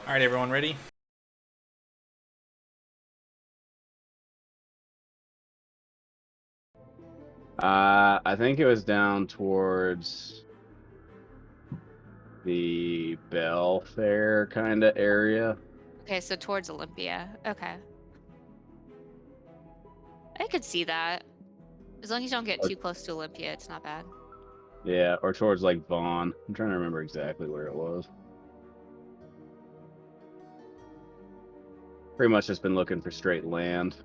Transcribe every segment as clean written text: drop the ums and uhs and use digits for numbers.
All right, everyone ready? I think it was down towards the Belfair kind of area. Okay, so towards Olympia. Okay. I could see that. As long as you don't get Or, too close to Olympia, it's not bad. yeah, or towards like Vaughn. I'm trying to remember exactly where it was. Pretty much just been looking for straight land,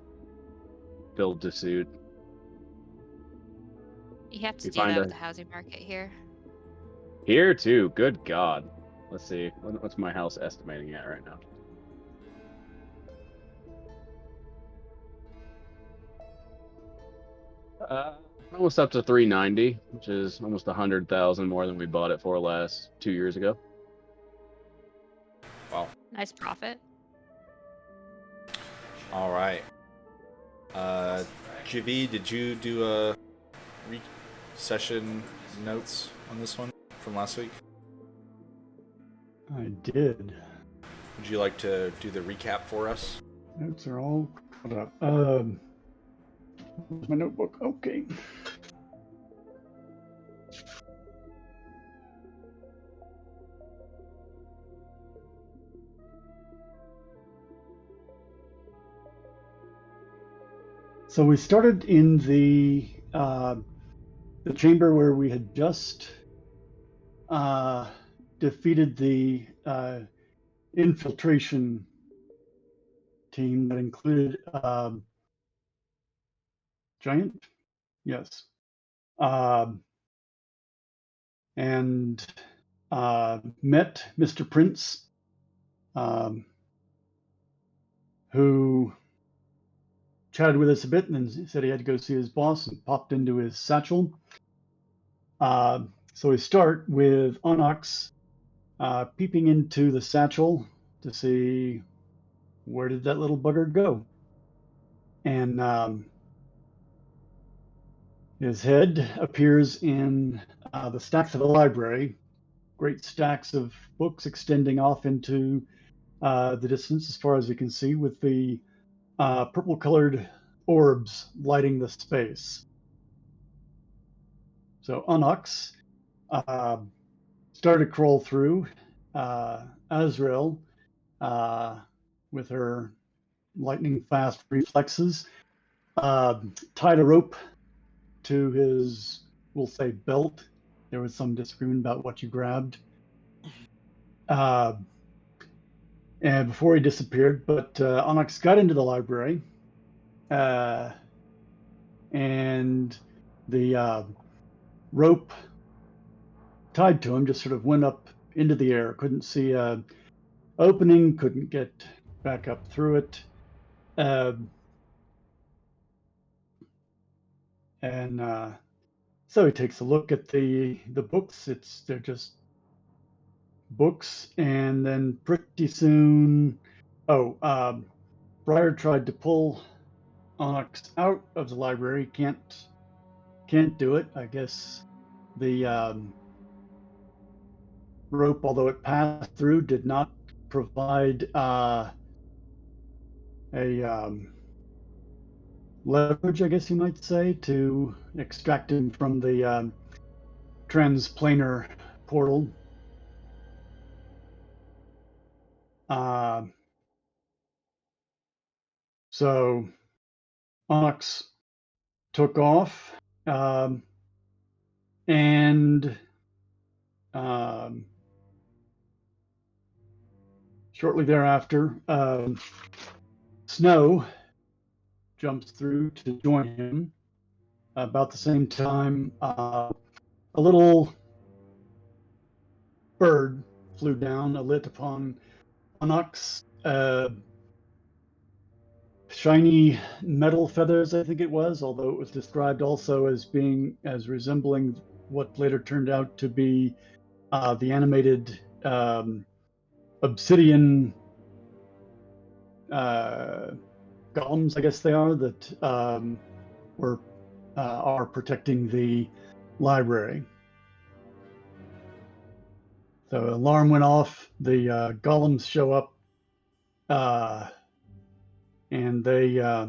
build to suit. You have to We do find that with a the housing market here. here too. Good God. Let's see. What's my house estimating at right now? Uh, Almost up to 390, which is almost 100,000 more than we bought it for last 2 years ago. Well, Nice profit. all right. Uh, GV, did you do a session notes on this one from last week? I did. Would you like to do the recap for us? Notes are all caught up. Where's my notebook? Okay. So we started in the chamber where we had just defeated the infiltration team that included Giant, yes, and met Mr. Prince, um, who chatted with us a bit and then said he had to go see his boss and popped into his satchel. So we start with Onyx peeping into the satchel to see where did that little bugger go. And his head appears in the stacks of the library, great stacks of books extending off into the distance as far as you can see, with the purple colored orbs lighting the space. So Onyx started to crawl through. Azrael, uh, with her lightning fast reflexes, tied a rope to his, we'll say, belt. There was some disagreement about what you grabbed. Uh, and before he disappeared, but Onyx got into the library, uh, and the rope tied to him just sort of went up into the air. Couldn't see a opening, couldn't get back up through it. Uh, and So he takes a look at the books. They're just books, and then pretty soon, oh, Briar tried to pull Onyx out of the library. Can't do it. I guess the rope, although it passed through, did not provide a leverage, I guess you might say, to extract him from the transplanar portal. Uh, so Onyx took off, and um, shortly thereafter, Snow jumps through to join him. About the same time, a little bird flew down, alit upon Onyx. Shiny metal feathers, I think it was, although it was described also as resembling what later turned out to be the animated obsidian uh, golems, I guess they are, that were are protecting the library. So alarm went off. The golems show up, and they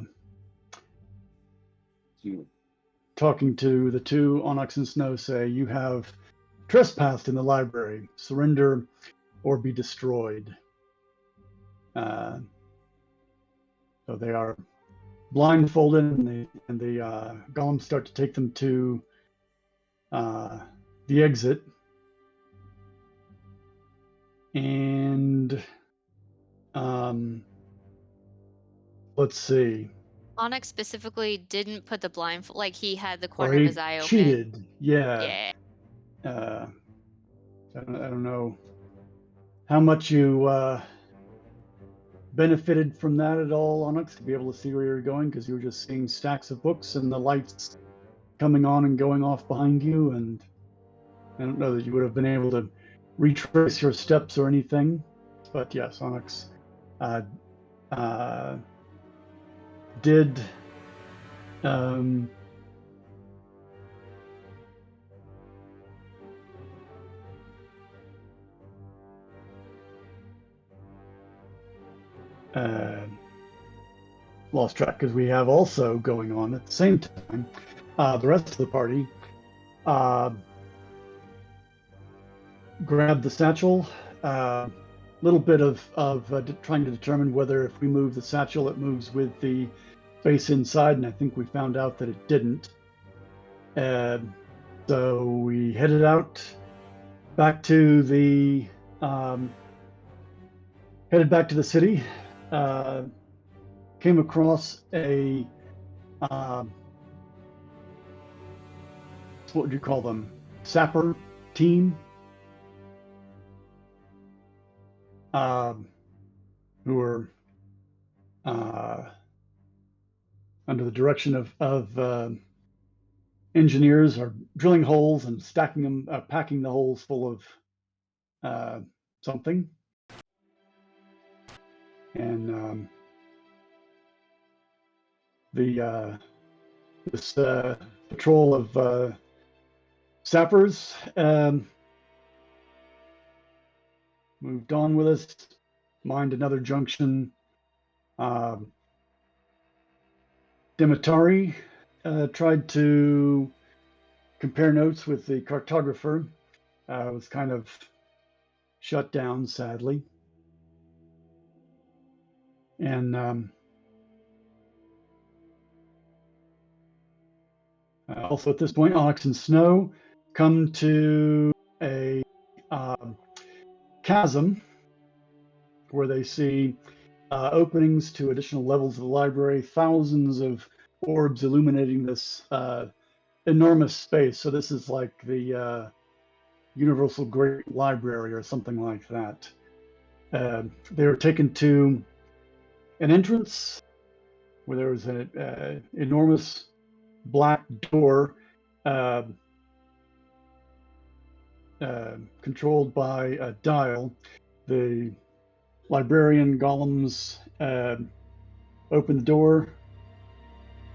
talking to the two, Onyx and Snow, say, "You have trespassed in the library. Surrender or be destroyed." So they are blindfolded, and the golems start to take them to the exit. And let's see. Onyx specifically didn't put the blindfold, like he had the Or corner of he his eye open. cheated. Yeah. Yeah. I don't know how much you benefited from that at all, Onyx, to be able to see where you're going, because you were just seeing stacks of books and the lights coming on and going off behind you, and I don't know that you would have been able to retrace your steps or anything. But yes, Onyx did lost track, because we have also going on at the same time the rest of the party grabbed the satchel. Little bit of trying to determine whether if we move the satchel, it moves with the space inside, and I think we found out that it didn't. So we headed out back to the city. Came across a what would you call them? Sapper team. Who were under the direction of engineers, are drilling holes and stacking them, packing the holes full of something. And this patrol of sappers moved on with us, mined another junction. Demetari tried to compare notes with the cartographer. Was kind of shut down, sadly. And also at this point, Onyx and Snow come to a chasm where they see openings to additional levels of the library, thousands of orbs illuminating this enormous space. So this is like the Universal Great Library or something like that. They were taken to an entrance where there was an enormous black door controlled by a dial. The librarian golems opened the door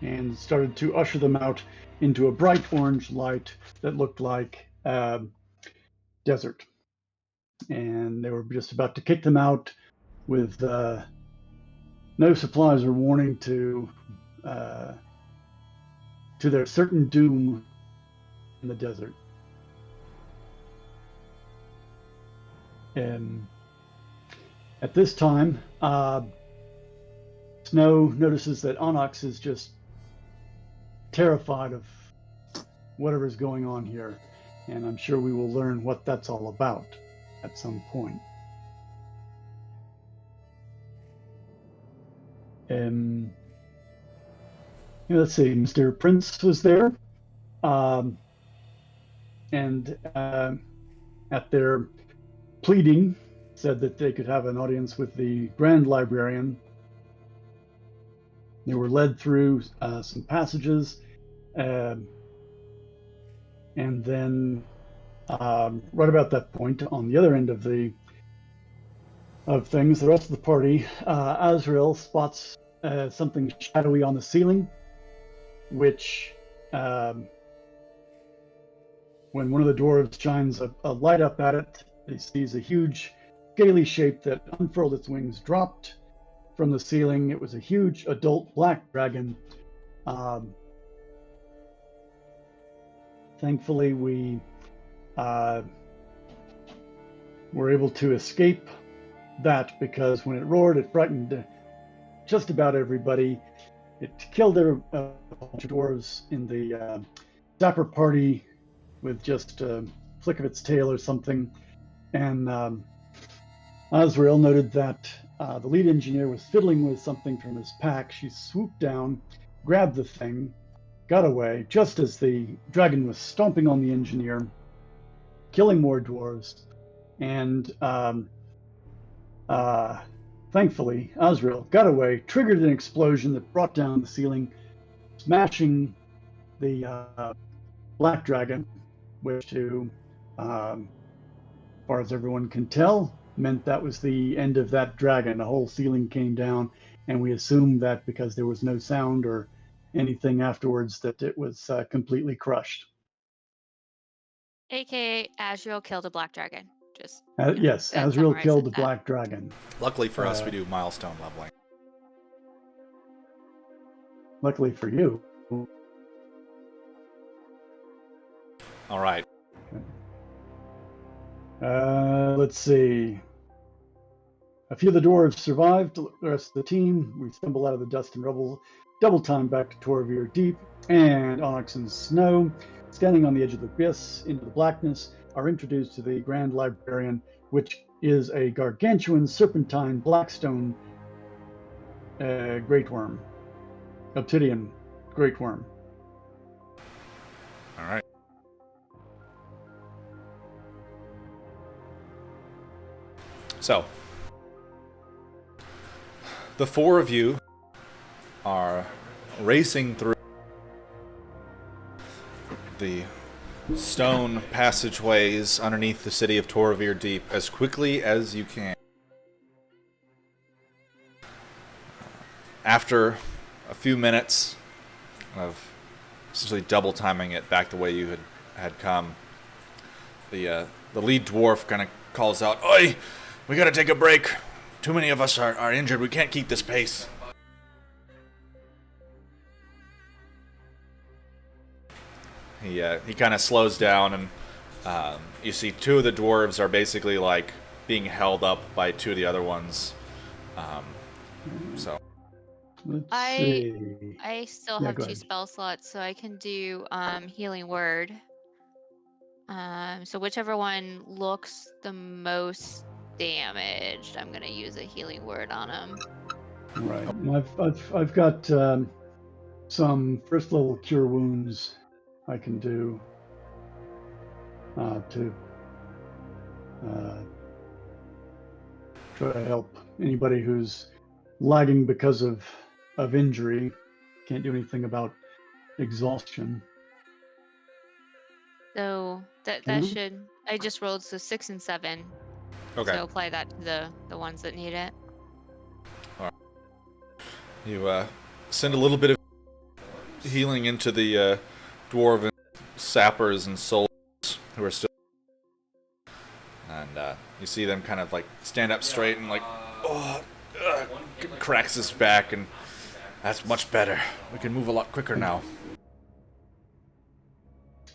and started to usher them out into a bright orange light that looked like desert. And they were just about to kick them out with no supplies or warning to their certain doom in the desert. And at this time, Snow notices that Onyx is just terrified of whatever's going on here, and I'm sure we will learn what that's all about at some point. Let's see, Mr. Prince was there, and at their pleading, said that they could have an audience with the Grand Librarian. They were led through some passages, and then right about that point, on the other end of things, the rest of the party, Azrael spots something shadowy on the ceiling, which, when one of the dwarves shines a light up at it, he sees a huge scaly shape that unfurled its wings, dropped from the ceiling. It was a huge adult black dragon. Thankfully, we were able to escape that, because when it roared, it frightened just about everybody. It killed a bunch of dwarves in the Zapper party with just a flick of its tail or something. And Azrael noted that the lead engineer was fiddling with something from his pack. She swooped down, grabbed the thing, got away just as the dragon was stomping on the engineer, killing more dwarves. And thankfully, Azrael got away, triggered an explosion that brought down the ceiling, smashing the black dragon, which, to as far as everyone can tell, meant that was the end of that dragon. The whole ceiling came down, and we assumed that because there was no sound or anything afterwards, that it was completely crushed. AKA Azrael killed a black dragon. Just Yes, that Azrael summarizes killed the that. black dragon. Luckily for us, we do milestone leveling. Luckily for you. All right. Let's see. A few of the dwarves survived. The rest of the team, we stumble out of the dust and rubble, double time back to Torevir Deep, and Onyx and Snow, standing on the edge of the abyss into the blackness, are introduced to the Grand Librarian, which is a gargantuan serpentine blackstone great worm, obsidian great worm. All right. So, the four of you are racing through the stone passageways underneath the city of Torevir Deep as quickly as you can. After a few minutes of essentially double timing it back the way you had come, the lead dwarf kind of calls out, "Oi! We gotta take a break. Too many of us are injured. We can't keep this pace." He kind of slows down, and you see two of the dwarves are basically like being held up by two of the other ones. So Let's I see. still Yeah, have go 2 ahead. spell slots, so I can do healing word. So whichever one looks the most damaged, I'm gonna use a healing word on him. Right. And I've got some first level cure wounds I can do to try to help anybody who's lagging because of injury. Can't do anything about exhaustion. So that Mhm. should, I just rolled, so 6 and 7. okay, So apply that to the ones that need it. you send a little bit of healing into the dwarven sappers and soldiers who are still, and you see them kind of like stand up straight and like, cracks his back, and that's much better. We can move a lot quicker now.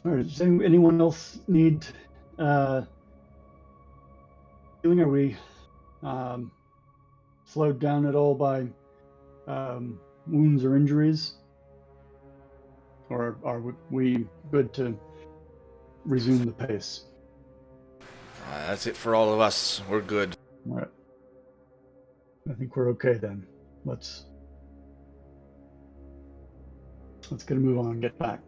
All right. Does anyone else need healing? Are we slowed down at all by wounds or injuries? Or are we good to resume the pace? That's it for all of us. We're good. All right. I think we're okay then. Let's get a move on and get back.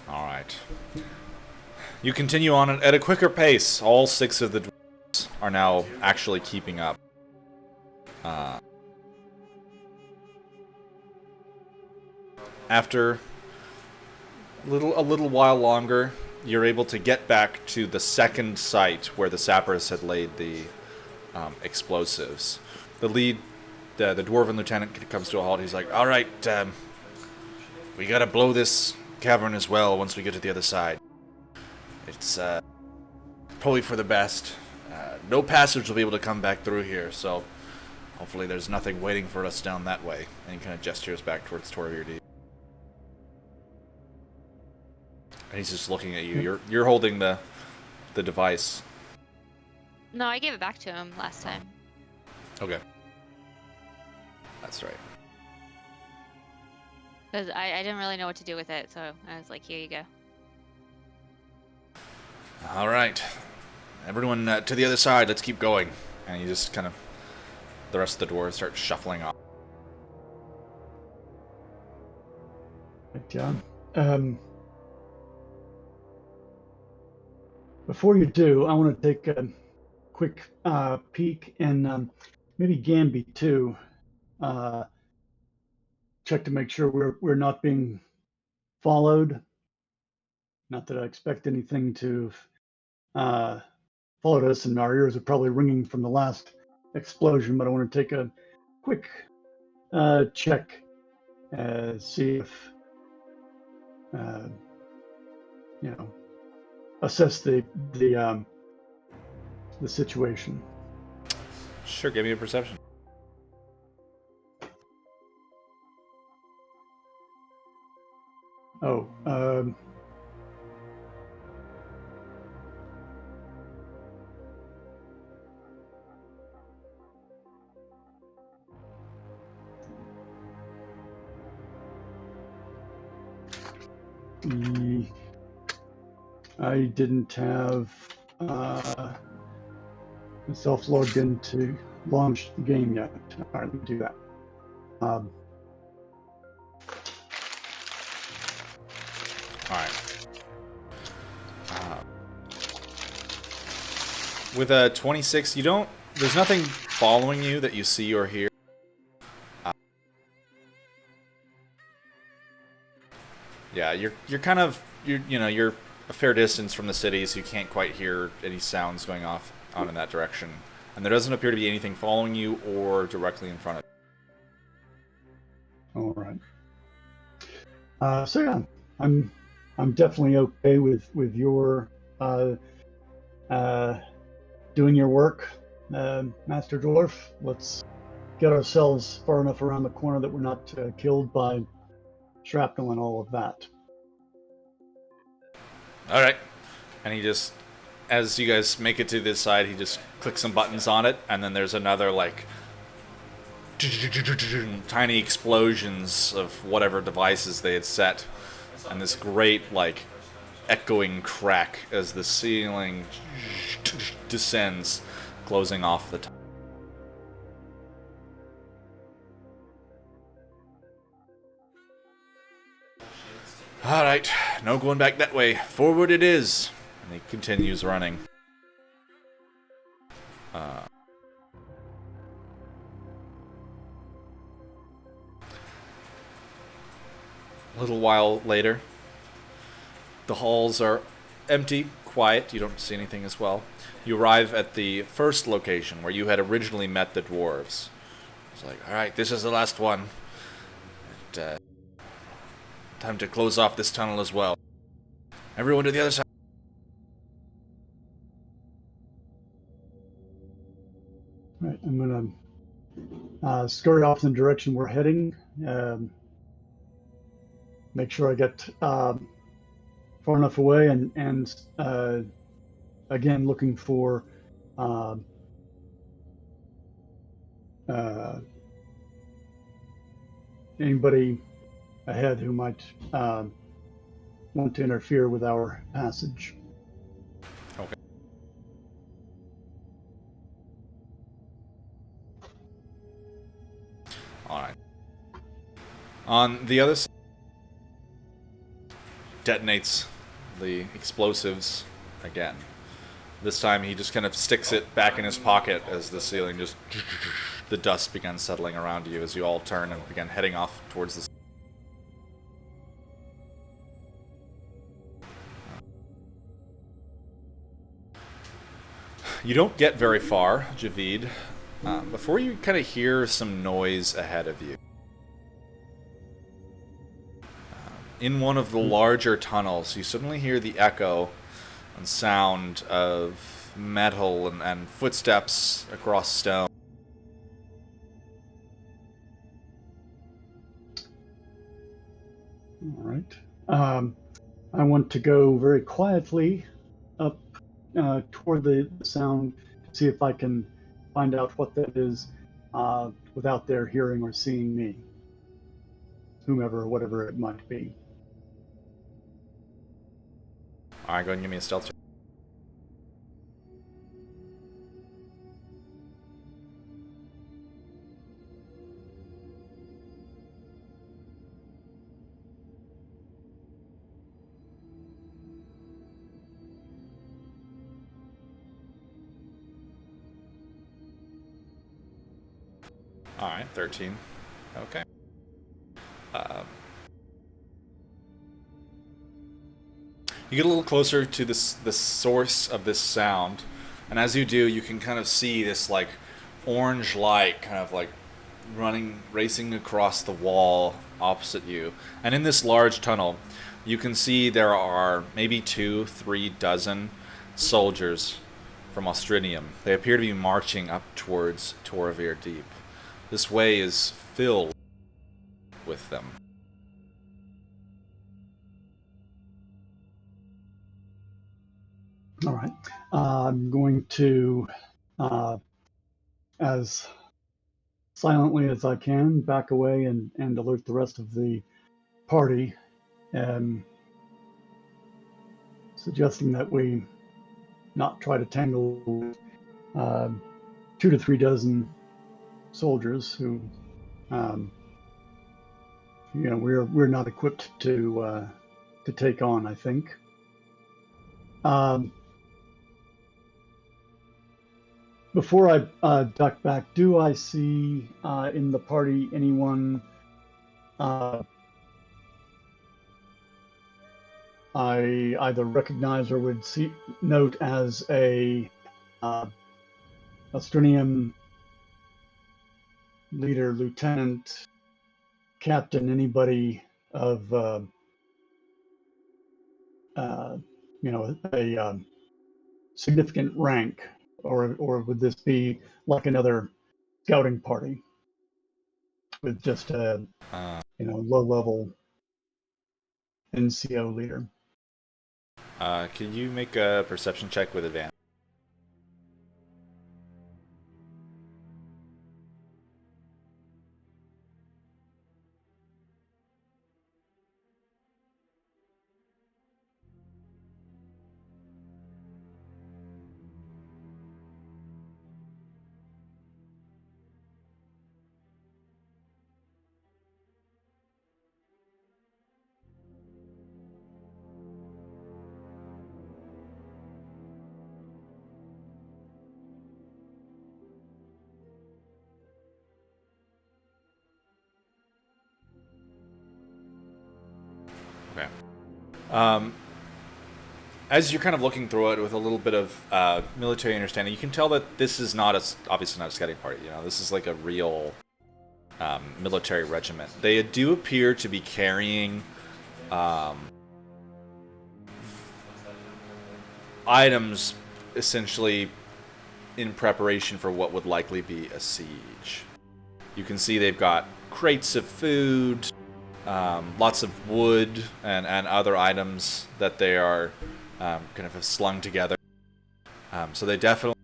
All right. You continue on at a quicker pace. All 6 of the dwarves are now actually keeping up. After a little while longer, you're able to get back to the second site where the sappers had laid the explosives. The lead the dwarven lieutenant comes to a halt. He's like, all right, we gotta blow this cavern as well once we get to the other side. It's probably for the best. No passage will be able to come back through here, so hopefully there's nothing waiting for us down that way. And he kind of gestures back towards Torevir Deep. And he's just looking at you. You're holding the device. No, I gave it back to him last time. Okay. That's right. Because I didn't really know what to do with it, so I was like, here you go. All right. Everyone to the other side. Let's keep going. And you just kind of... The rest of the dwarves start shuffling off. Right, John. Before you do, I want to take a quick peek and maybe Gamby too. Check to make sure we're not being followed. Not that I expect anything to follow us, and our ears are probably ringing from the last explosion. But I want to take a quick check, see if assess the situation. Sure, give me a perception. Oh, I didn't have myself logged in to launch the game yet. All right, let me do that. All right. With a 26, there's nothing following you that you see or hear. Yeah, you're kind of, you're a fair distance from the city, so you can't quite hear any sounds going on in that direction. And there doesn't appear to be anything following you or directly in front of you. All right. So yeah, I'm definitely okay with your doing your work, Master Dwarf. Let's get ourselves far enough around the corner that we're not killed by shrapnel and all of that. All right. And he just, as you guys make it to this side, he just clicks some buttons on it, and then there's another, like, tiny explosions of whatever devices they had set, and this great, like, echoing crack as the ceiling descends, closing off the top. All right, no going back that way. Forward it is. And he continues running. A little while later, the halls are empty, quiet. You don't see anything as well. You arrive at the first location where you had originally met the dwarves. It's like, all right, this is the last one. And, time to close off this tunnel as well. Everyone to the other side. All right, I'm gonna scurry off in the direction we're heading. Make sure I get far enough away, and again looking for anybody ahead who might want to interfere with our passage. Okay. Alright. On the other side, detonates the explosives again. This time he just kind of sticks it back in his pocket as the ceiling just... The dust began settling around you as you all turn and began heading off towards the... You don't get very far, Javid, before you kind of hear some noise ahead of you. In one of the larger tunnels, you suddenly hear the echo and sound of metal and footsteps across stone. All right. I want to go very quietly up toward the sound to see if I can find out what that is without their hearing or seeing me, whomever or whatever it might be. Alright, go ahead and give me a stealth check. Alright, 13. Okay. You get a little closer to the source of this sound, and as you do, you can kind of see this like orange light kind of like racing across the wall opposite you. And in this large tunnel, you can see there are maybe 2-3 dozen soldiers from Austrinium. They appear to be marching up towards Torevir Deep. This way is filled with them. All right. I'm going to, as silently as I can, back away and alert the rest of the party, suggesting that we not try to tangle with 2 to 3 dozen soldiers who, we're not equipped to take on. I think. Before I duck back, do I see in the party anyone I either recognize or would note as a Austrinium leader, lieutenant, captain, anybody of a significant rank, or would this be like another scouting party with just a low-level NCO leader? Can you make a perception check with advantage? Okay. As you're kind of looking through it with a little bit of military understanding, you can tell that this is obviously not a scouting party. This is like a real military regiment. They do appear to be carrying items, essentially in preparation for what would likely be a siege. You can see they've got crates of food, lots of wood, and other items that they are kind of have slung together. So they definitely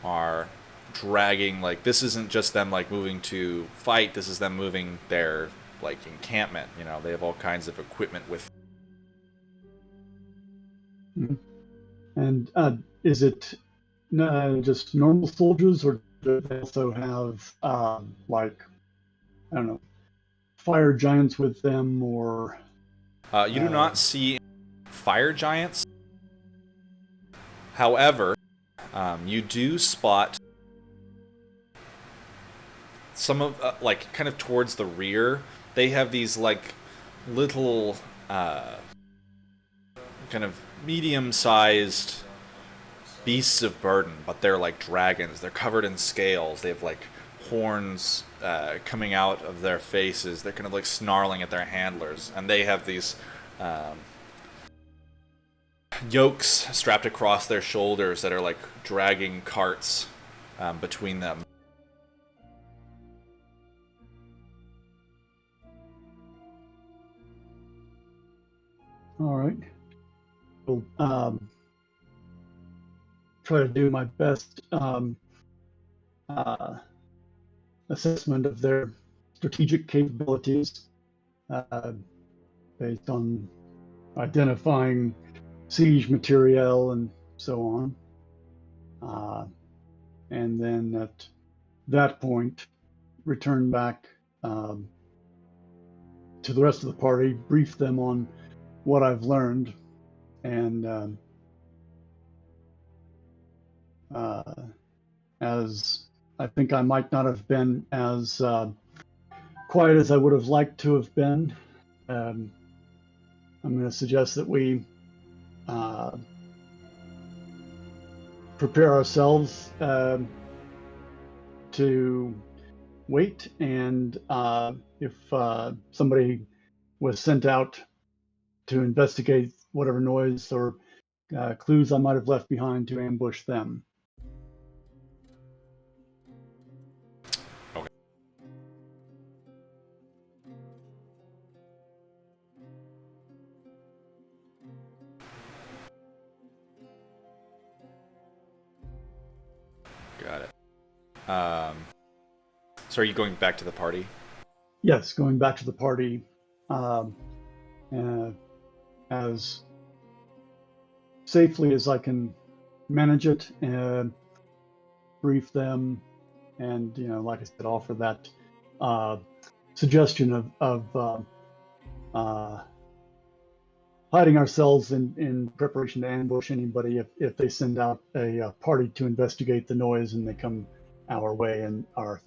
are dragging, like, this isn't just them like moving to fight, this is them moving their like encampment. They have all kinds of equipment with. Mm-hmm. And is it just normal soldiers, or do they also have like, I don't know, fire giants with them, or you do not see fire giants. However, you do spot some of like kind of towards the rear. They have these like little kind of medium-sized beasts of burden, but they're like dragons. They're covered in scales. They have like horns coming out of their faces. They're kind of like snarling at their handlers, and they have these yokes strapped across their shoulders that are like dragging carts between them. All right. We'll try to do my best assessment of their strategic capabilities based on identifying siege materiel and so on. And then at that point, return back to the rest of the party, brief them on what I've learned, and as I think I might not have been as quiet as I would have liked to have been, I'm going to suggest that we prepare ourselves to wait, and if somebody was sent out to investigate whatever noise or clues I might have left behind, to ambush them. Okay. Got it. So are you going back to the party? Yes, going back to the party as safely as I can manage it, and brief them, and like I said, offer that suggestion of hiding ourselves in preparation to ambush anybody if they send out a party to investigate the noise and they come our way and are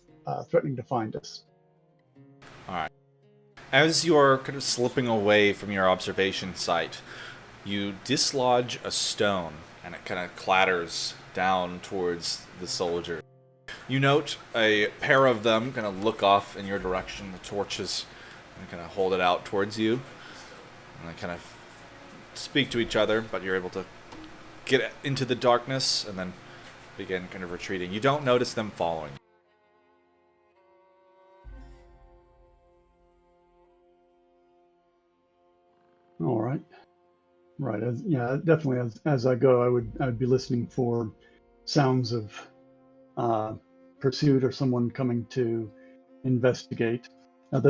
threatening to find us. All right. As you're kind of slipping away from your observation site, you dislodge a stone, and it kind of clatters down towards the soldier. You note a pair of them kind of look off in your direction, the torches, and kind of hold it out towards you. And they kind of speak to each other, but you're able to get into the darkness and then begin kind of retreating. You don't notice them following. All right. Right. Definitely. As I go, I would be listening for sounds of pursuit or someone coming to investigate. Now,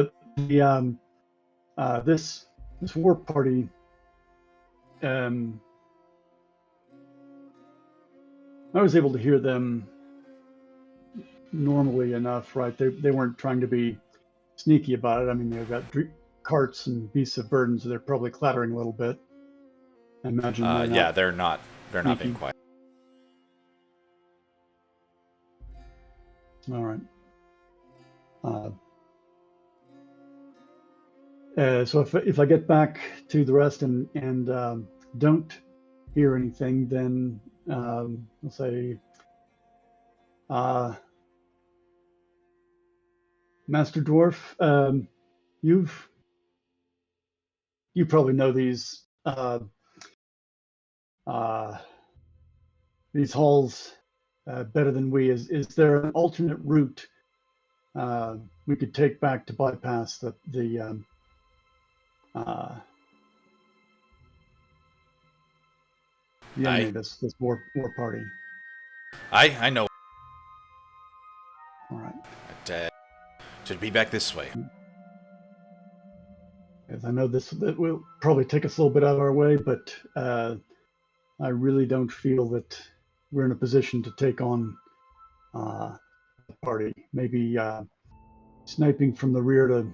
this war party, I was able to hear them normally enough, right? They weren't trying to be sneaky about it. I mean, they've got carts and beasts of burden, so they're probably clattering a little bit. I imagine they're not being quiet. All right. So if I get back to the rest and don't hear anything, then I'll say, Master Dwarf, you probably know these halls better than we. Is there an alternate route we could take back to bypass the enemy, this war party? I know. All right. But, should be back this way. As I know that will probably take us a little bit out of our way, but I really don't feel that we're in a position to take on the party. Maybe sniping from the rear to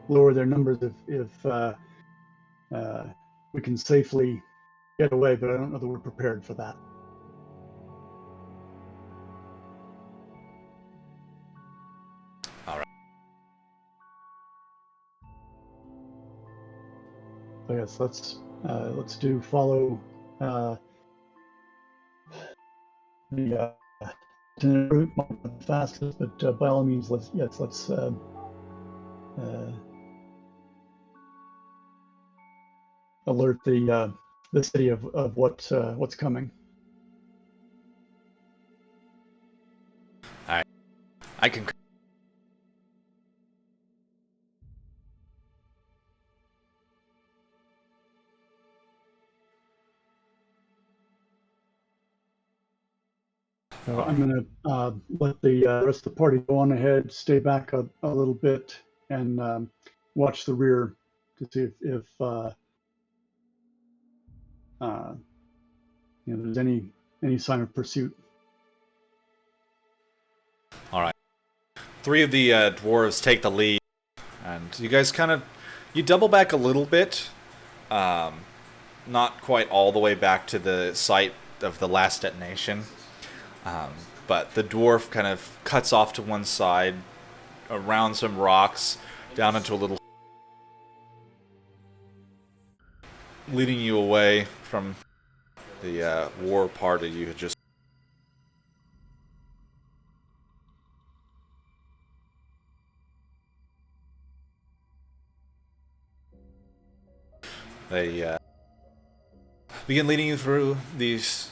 lower their numbers if we can safely get away, but I don't know that we're prepared for that. All right. So yes, let's do follow Uh, the route might not be the fastest, but by all means, let's alert the city of what's coming. All right, I can. So I'm going to let the rest of the party go on ahead, stay back a little bit, and watch the rear to see if there's any sign of pursuit. All right. 3 of the dwarves take the lead, and you guys you double back a little bit, not quite all the way back to the site of the last detonation, but the dwarf kind of cuts off to one side, around some rocks, down into a little, leading you away from the war party you had just. They begin leading you through these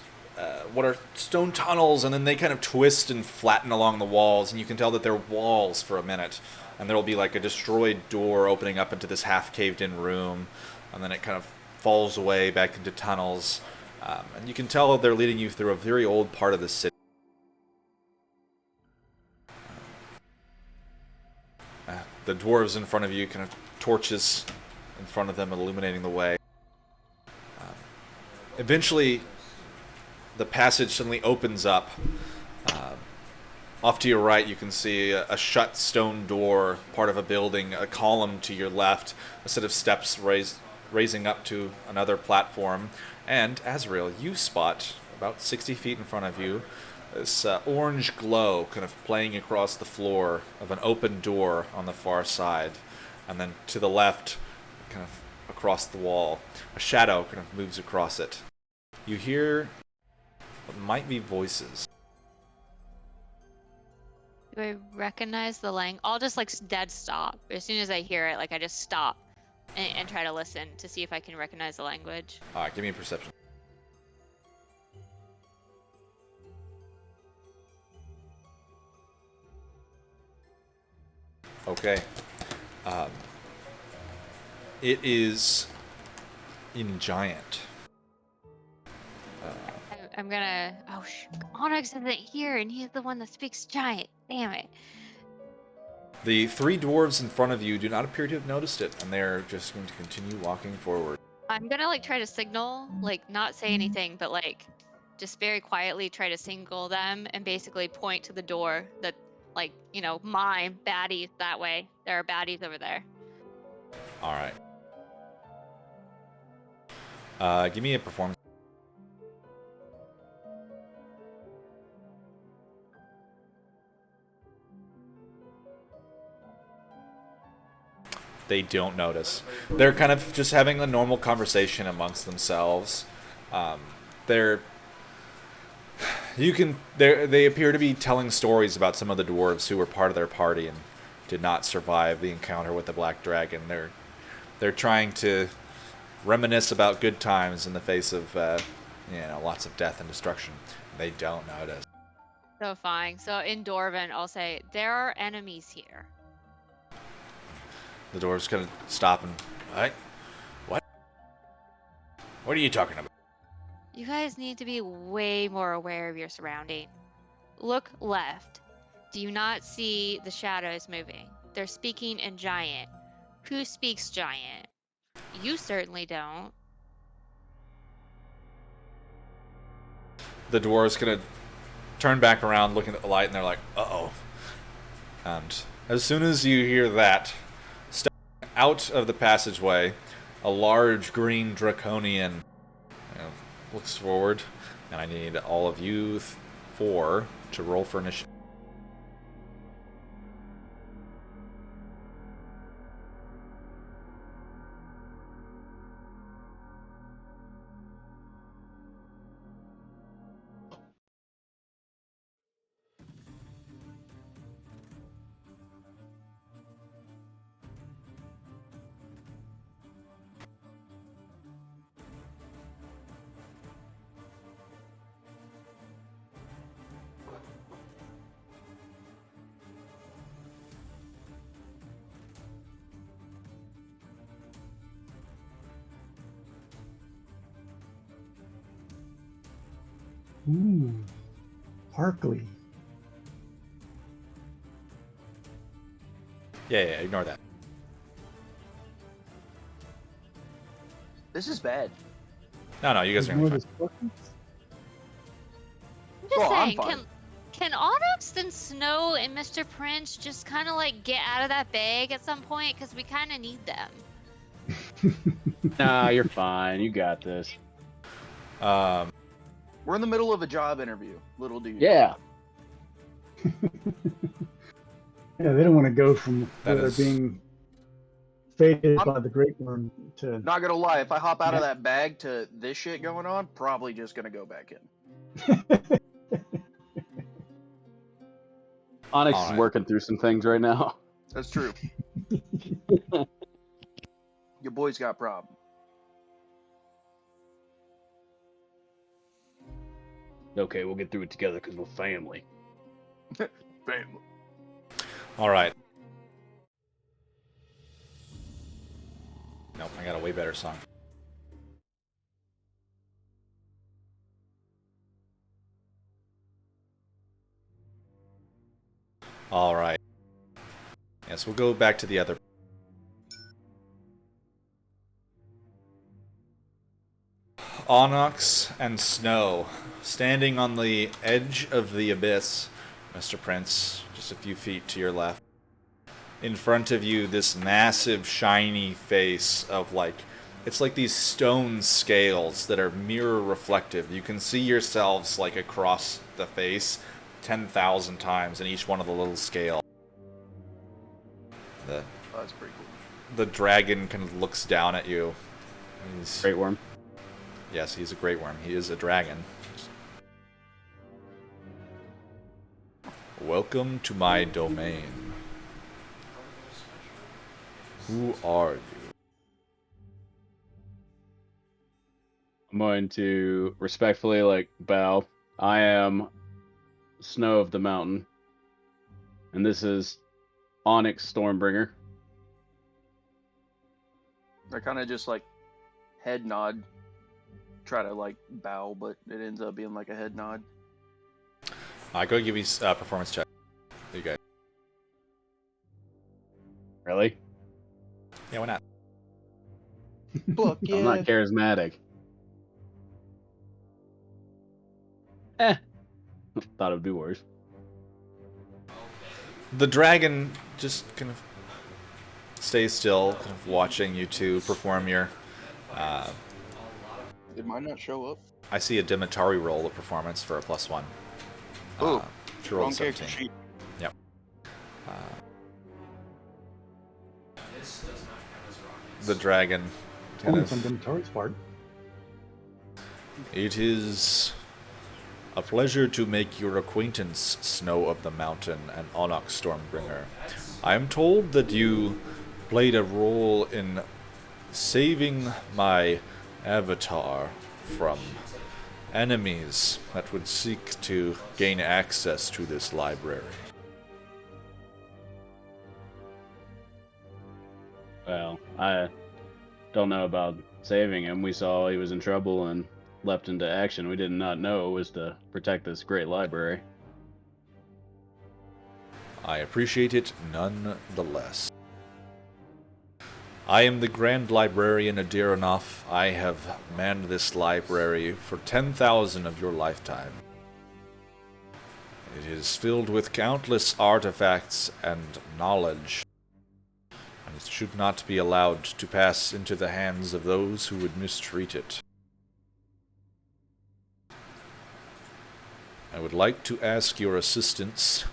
what are stone tunnels, and then they kind of twist and flatten along the walls, and you can tell that they're walls for a minute, and there will be like a destroyed door opening up into this half caved in room, and then it kind of falls away back into tunnels, and you can tell they're leading you through a very old part of the city. The dwarves in front of you, kind of torches in front of them illuminating the way. Eventually, the passage suddenly opens up. Off to your right, you can see a shut stone door, part of a building, a column to your left, a set of steps raising up to another platform. And, Azrael, you spot, about 60 feet in front of you, this orange glow kind of playing across the floor of an open door on the far side. And then to the left, kind of across the wall, a shadow kind of moves across it. You hear what might be voices. Do I recognize the language? I'll just like dead stop. As soon as I hear it, like I just stop and try to listen to see if I can recognize the language. Alright, give me a perception. Okay. It is in Giant. I'm gonna. Oh, Onyx isn't here, and he's the one that speaks Giant. Damn it. The 3 dwarves in front of you do not appear to have noticed it, and they're just going to continue walking forward. I'm gonna like try to signal, like not say anything, but like just very quietly try to signal them and basically point to the door that, like, mine, baddies that way. There are baddies over there. Alright. Give me a performance. They don't notice. They're kind of just having a normal conversation amongst themselves. They appear to be telling stories about some of the dwarves who were part of their party and did not survive the encounter with the Black Dragon. They're trying to reminisce about good times in the face of lots of death and destruction. They don't notice. So fine. So in Dwarven, I'll say there are enemies here. The dwarves kind of stop and, what? What are you talking about? You guys need to be way more aware of your surrounding. Look left. Do you not see the shadows moving? They're speaking in Giant. Who speaks Giant? You certainly don't. The dwarves kind of turn back around looking at the light, and they're like, uh-oh. And as soon as you hear that, out of the passageway, a large green draconian looks forward, and I need all of you 4 to roll for initiative. Ooh, sparkly. Yeah, ignore that. This is bad. No, you guys are gonna Ignore be the fine. sparkles. I'm just Oh, I'm saying, fine. can Onyx and Snow and Mr. Prince just kind of like get out of that bag at some point? Because we kind of need them. Nah, you're fine. You got this. We're in the middle of a job interview. Little do you know. Yeah. Yeah, they don't want to go from That where is- they're being faded I'm- by the great worm to. Not gonna lie, if I hop out of Yeah. that bag to this shit going on, probably just gonna go back in. Onyx is Alright. working through some things right now. That's true. Your boy's got problems. Okay, we'll get through it together because we're family. Family. All right. Nope, I got a way better song. All right. Yes, we'll go back to the other. Onyx and Snow, standing on the edge of the abyss, Mr. Prince, just a few feet to your left. In front of you, this massive, shiny face of it's like these stone scales that are mirror reflective. You can see yourselves across the face 10,000 times in each one of the little scales. Oh, that's pretty cool. The dragon kind of looks down at you. Great worm. Yes, he's a great worm. He is a dragon. Welcome to my domain. Who are you? I'm going to respectfully bow. I am Snow of the Mountain, and this is Onyx Stormbringer. I kind of just head nod, try to bow, but it ends up being a head nod. Go give me a performance check. You guys. Really? Yeah, why not? Look, yeah. I'm not charismatic. Thought it would be worse. The dragon just kind of stays still, kind of watching you two perform your. Did mine not show up? I see a Dimitarri roll of performance for a +1. Oh, she rolled wrong character 17. sheet. Yep. The dragon. kind Only of- from Dimitarri's part. It is a pleasure to make your acquaintance, Snow of the Mountain and Onyx Stormbringer. I am told that you played a role in saving my avatar from enemies that would seek to gain access to this library. Well, I don't know about saving him. We saw he was in trouble and leapt into action. We did not know it was to protect this great library. I appreciate it nonetheless. I am the Grand Librarian Adiranoff. I have manned this library for 10,000 of your lifetime. It is filled with countless artifacts and knowledge, and it should not be allowed to pass into the hands of those who would mistreat it. I would like to ask your assistance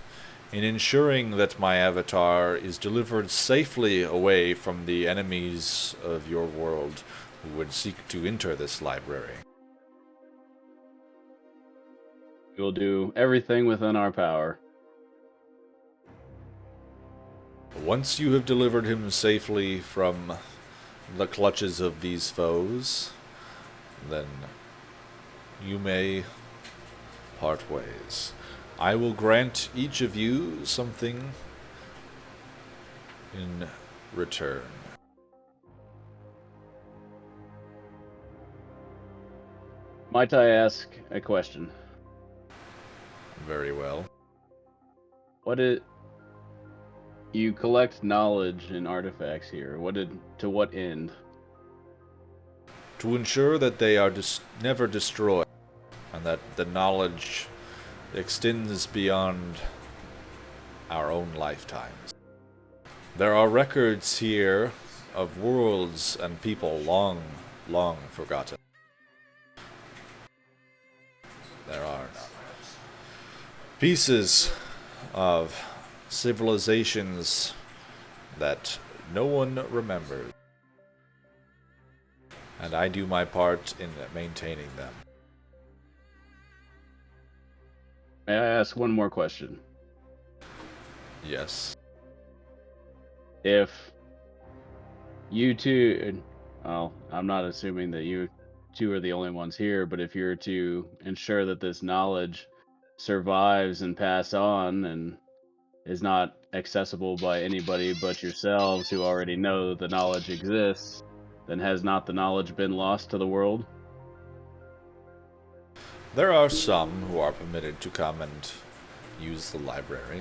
in ensuring that my avatar is delivered safely away from the enemies of your world who would seek to enter this library. We will do everything within our power. Once you have delivered him safely from the clutches of these foes, then you may part ways. I will grant each of you something in return. Might I ask a question? Very well. You collect knowledge and artifacts here. To what end? To ensure that they are never destroyed, and that the knowledge extends beyond our own lifetimes. There are records here of worlds and people long, long forgotten. There are pieces of civilizations that no one remembers, and I do my part in maintaining them. May I ask one more question? Yes. If you two, well, I'm not assuming that you two are the only ones here, but if you're to ensure that this knowledge survives and pass on and is not accessible by anybody but yourselves who already know the knowledge exists, then has not the knowledge been lost to the world? There are some who are permitted to come and use the library.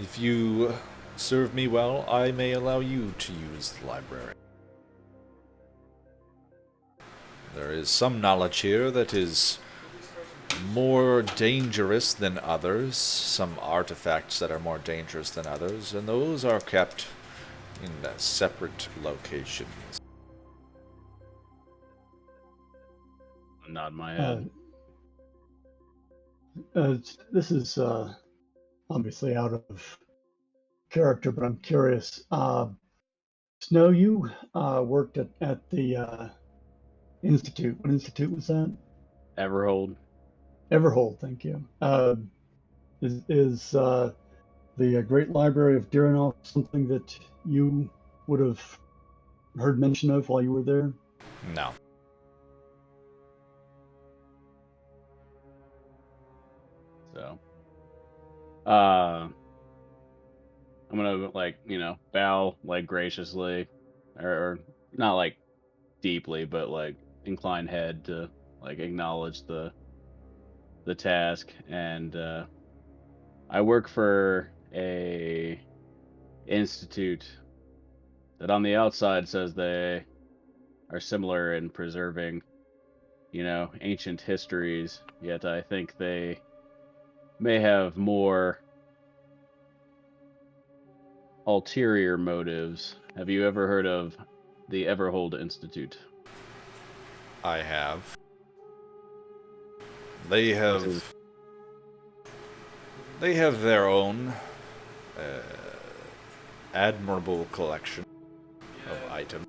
If you serve me well, I may allow you to use the library. There is some knowledge here that is more dangerous than others, some artifacts that are more dangerous than others, and those are kept in separate locations. I nod my head. This is obviously out of character, but I'm curious. Snow, you worked at the institute. What institute was that? Everhold. Everhold, thank you. Is the Great Library of Diranov something that you would have heard mention of while you were there? No. So, I'm gonna bow graciously, or not deeply, but incline head to acknowledge the task. And I work for a institute that on the outside says they are similar in preserving, ancient histories, yet I think they may have more ulterior motives. Have you ever heard of the Everhold Institute? I have. They This is have their own admirable collection of items.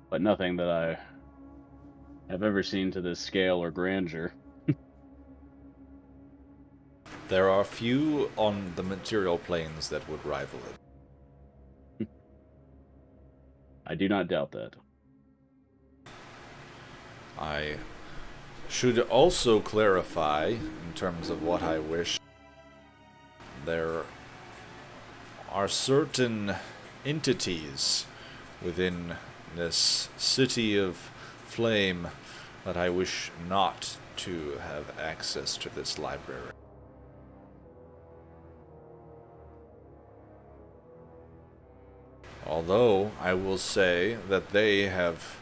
but nothing that I have ever seen to this scale or grandeur. There are few on the material planes that would rival it. I do not doubt that. I should also clarify, in terms of what I wish, there are certain entities within this city of flame that I wish not to have access to this library. Although I will say that they have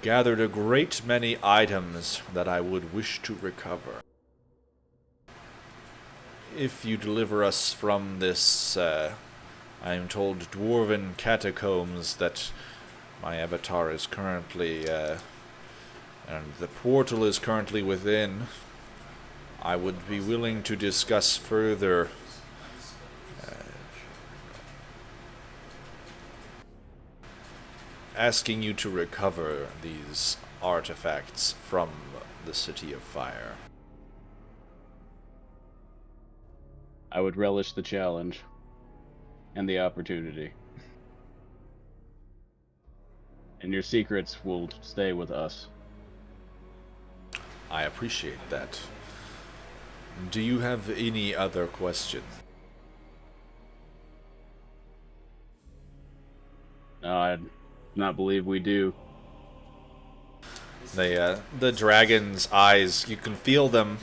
gathered a great many items that I would wish to recover. If you deliver us from this, I am told, dwarven catacombs that my avatar is currently, and the portal is currently within, I would be willing to discuss further asking you to recover these artifacts from the City of Fire. I would relish the challenge and the opportunity. And your secrets will stay with us. I appreciate that. Do you have any other questions? No, I do not believe we do. The dragon's eyes, you can feel them,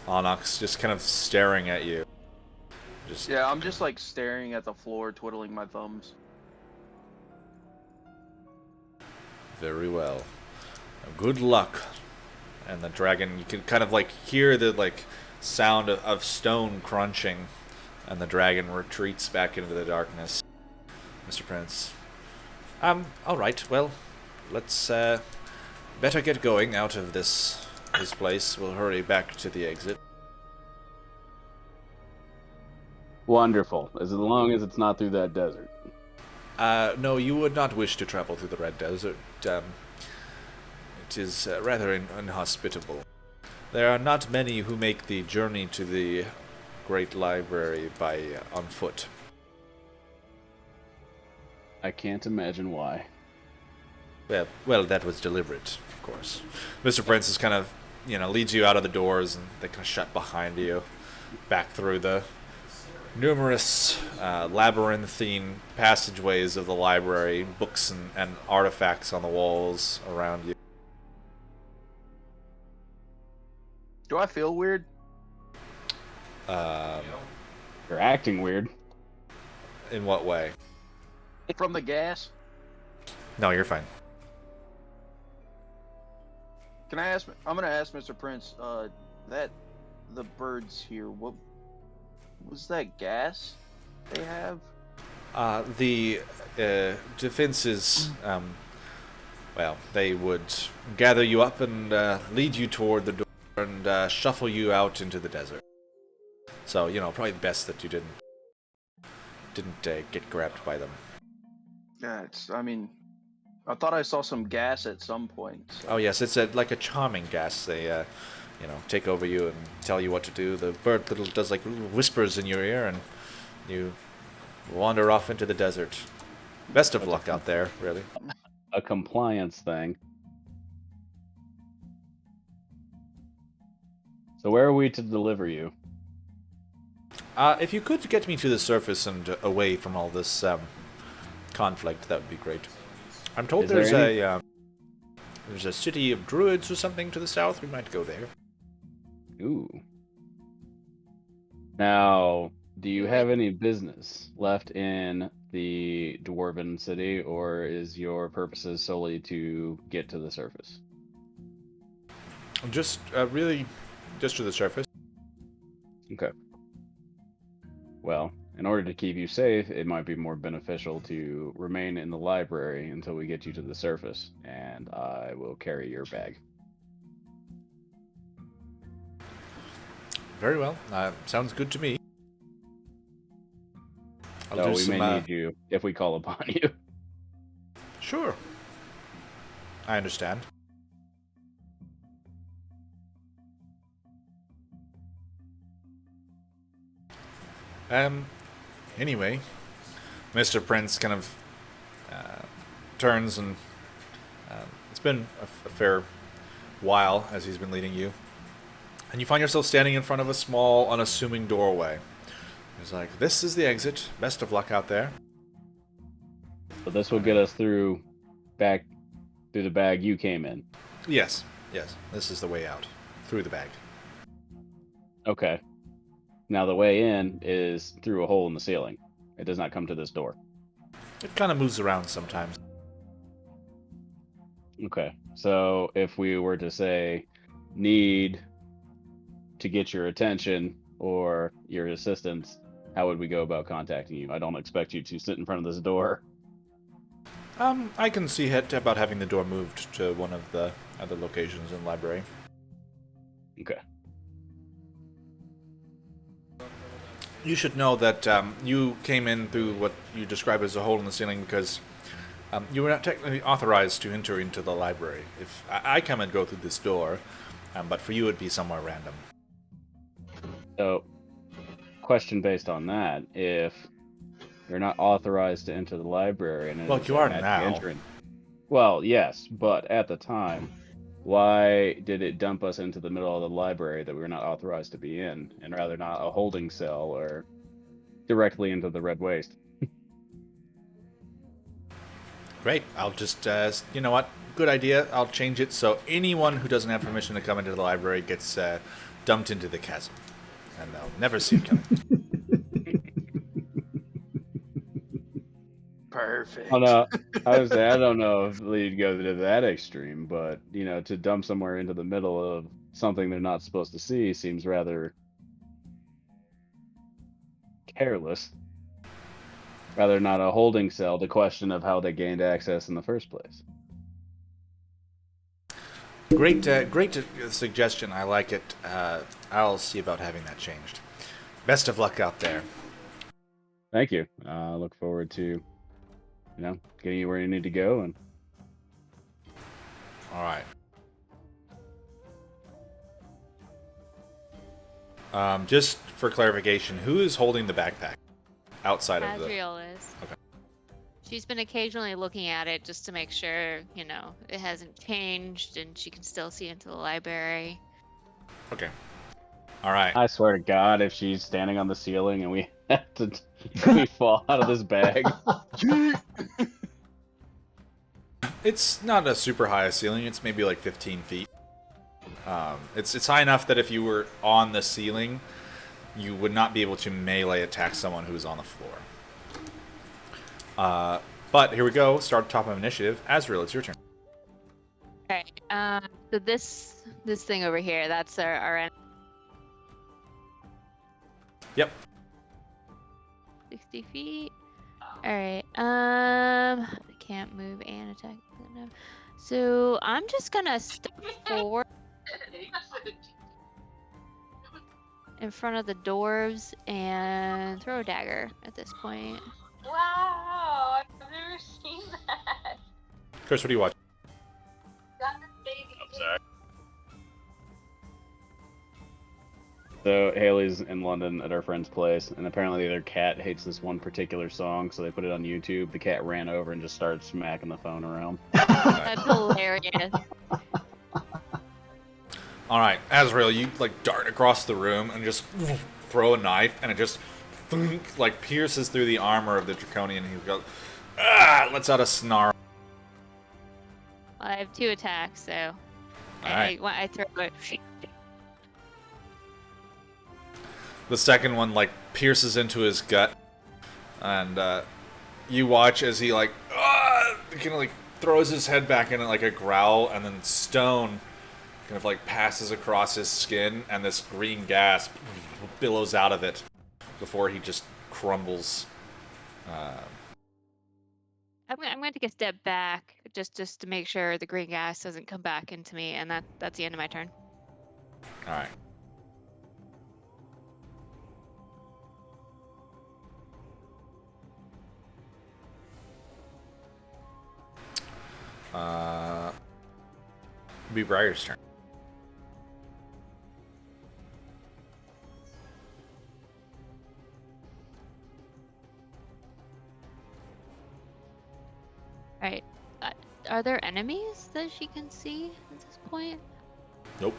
Onyx, just kind of staring at you. Yeah, I'm just like staring at the floor, twiddling my thumbs. Very well. Good luck. And the dragon, you can kind of like hear the like sound of stone crunching, and the dragon retreats back into the darkness. Mr. Prince. All right. Well, let's better get going out of this place. We'll hurry back to the exit. Wonderful. As long as it's not through that desert. No, you would not wish to travel through the Red Desert. It is rather inhospitable. There are not many who make the journey to the Great Library on foot. I can't imagine why. Well, that was deliberate, of course. Mr. Prince is kind of, leads you out of the doors, and they kind of shut behind you, back through the numerous labyrinthine passageways of the library, books and artifacts on the walls around you. Do I feel weird? You're acting weird. In what way? From the gas? No, you're fine. Can I ask? I'm gonna ask Mr. Prince. The birds here. What was that gas they have? The defenses. Well, they would gather you up and lead you toward the door and shuffle you out into the desert. So, probably the best that you didn't get grabbed by them. Yeah, I thought I saw some gas at some point. So. Oh yes, it's like a charming gas. They, take over you and tell you what to do. The bird does like little whispers in your ear, and you wander off into the desert. Best of luck out there, really. A compliance thing. So where are we to deliver you? If you could get me to the surface and away from all this conflict, that would be great. I'm told there's a city of druids or something to the south. We might go there. Ooh. Now, do you have any business left in the dwarven city, or is your purposes solely to get to the surface? Just really, just to the surface. Okay. Well, in order to keep you safe, it might be more beneficial to remain in the library until we get you to the surface, and I will carry your bag. Very well. Sounds good to me. So we may need you if we call upon you. Sure. I understand. Anyway, Mr. Prince kind of turns and it's been a fair while as he's been leading you. And you find yourself standing in front of a small, unassuming doorway. He's like, this is the exit. Best of luck out there. So this will get us back through the bag you came in. Yes. This is the way out. Through the bag. Okay. Now the way in is through a hole in the ceiling. It does not come to this door. It kind of moves around sometimes. Okay. So if we were to say, need to get your attention or your assistance, how would we go about contacting you? I don't expect you to sit in front of this door. I can see about having the door moved to one of the other locations in the library. Okay. You should know that you came in through what you describe as a hole in the ceiling because you were not technically authorized to enter into the library. If I come and go through this door, but for you it'd be somewhere random. So, question based on that: if you're not authorized to enter the library, and well, you are now. Well, yes, but at the time, why did it dump us into the middle of the library that we were not authorized to be in, and rather not a holding cell or directly into the Red Waste? Great. I'll just, you know what? good idea. I'll change it so anyone who doesn't have permission to come into the library gets dumped into the chasm, and they'll never see it coming. Perfect. Oh no, I was say I don't know if you'd go to that extreme, but to dump somewhere into the middle of something they're not supposed to see seems rather careless. Rather not a holding cell, the question of how they gained access in the first place. Great suggestion. I like it. I'll see about having that changed. Best of luck out there. Thank you. Look forward to, getting you where you need to go. And All right. Just for clarification, who is holding the backpack outside of the? Azriel is. Okay. She's been occasionally looking at it just to make sure, it hasn't changed and she can still see into the library. Okay. All right. I swear to God, if she's standing on the ceiling and we have to, we fall out of this bag. It's not a super high ceiling. It's maybe like 15 feet. It's high enough that if you were on the ceiling, you would not be able to melee attack someone who's on the floor. But here we go. Start at top of initiative. Azriel, it's your turn. Okay. So this thing over here, that's our enemy. Yep. 60 feet. All right. I can't move and attack. No. So I'm just gonna step forward in front of the dwarves and throw a dagger at this point. Wow, I've never seen that. Chris, what do you watch? Got this baby. I'm sorry. So Haley's in London at our friend's place, and apparently their cat hates this one particular song, so they put it on YouTube. The cat ran over and just started smacking the phone around. That's hilarious. All right, Azrael, you dart across the room and just throw a knife, and it just pierces through the armor of the Draconian. He goes, lets out a snarl. I have 2 attacks, so Alright. I throw it. The second one pierces into his gut, and you watch as he throws his head back in like a growl, and then stone kind of passes across his skin, and this green gas billows out of it before he just crumbles. I'm going to take a step back just to make sure the green gas doesn't come back into me, and that's the end of my turn. All right. It'll be Briar's turn. Alright. Are there enemies that she can see at this point? Nope.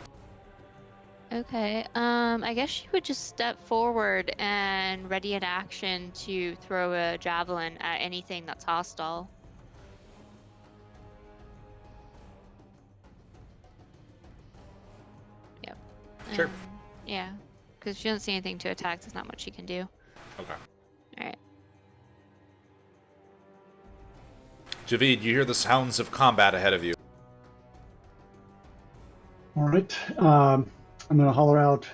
Okay. I guess she would just step forward and ready an action to throw a javelin at anything that's hostile. Yep. Sure. Yeah. Because she doesn't see anything to attack, there's not much she can do. Okay. Alright. Javid, you hear the sounds of combat ahead of you. All right. I'm going to holler out,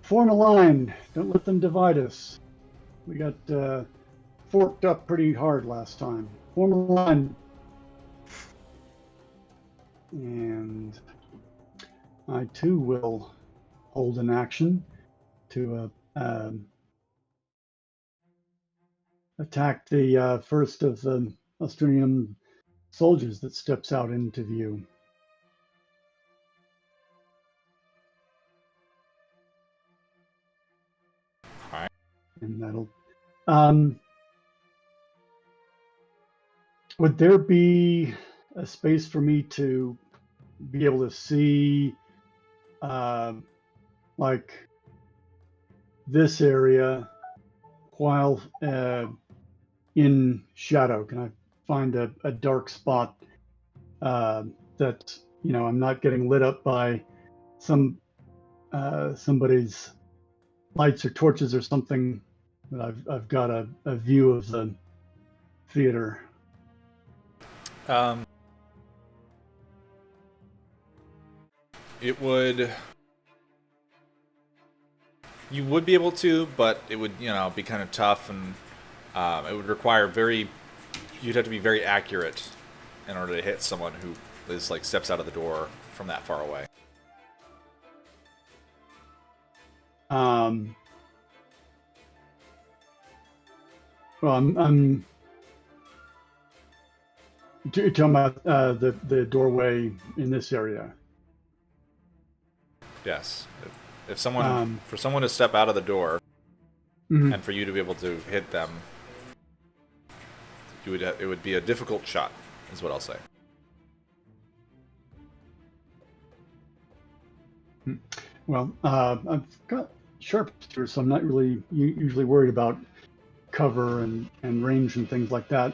form a line. Don't let them divide us. We got forked up pretty hard last time. Form a line. And I too will hold an action to attack the first of the Australian soldiers that steps out into view. All right. And that'll. Would there be a space for me to be able to see, this area while in shadow? Can I find a dark spot that I'm not getting lit up by somebody's lights or torches or something. That I've got a view of the theater. It would. You would be able to, but it would, be kind of tough, and it would require you'd have to be very accurate in order to hit someone who is like steps out of the door from that far away. Well, I'm talking about the doorway in this area. Yes. If someone, for someone to step out of the door, and for you to be able to hit them, it would be a difficult shot, is what I'll say. Well, I've got sharpshooter, so I'm not really usually worried about cover and range and things like that.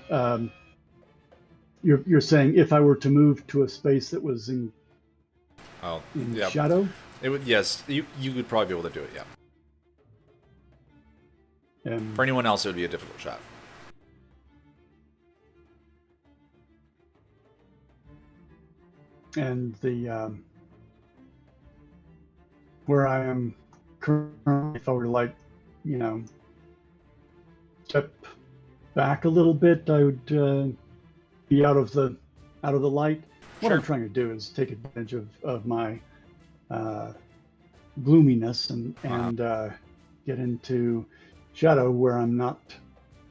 You're saying if I were to move to a space that was in shadow? It would. Yes, you would probably be able to do it. Yeah. For anyone else, it would be a difficult shot. And the where I am currently, if I were to step back a little bit, I would be out of the light. What I'm trying to do is take advantage of my gloominess and get into shadow where I'm not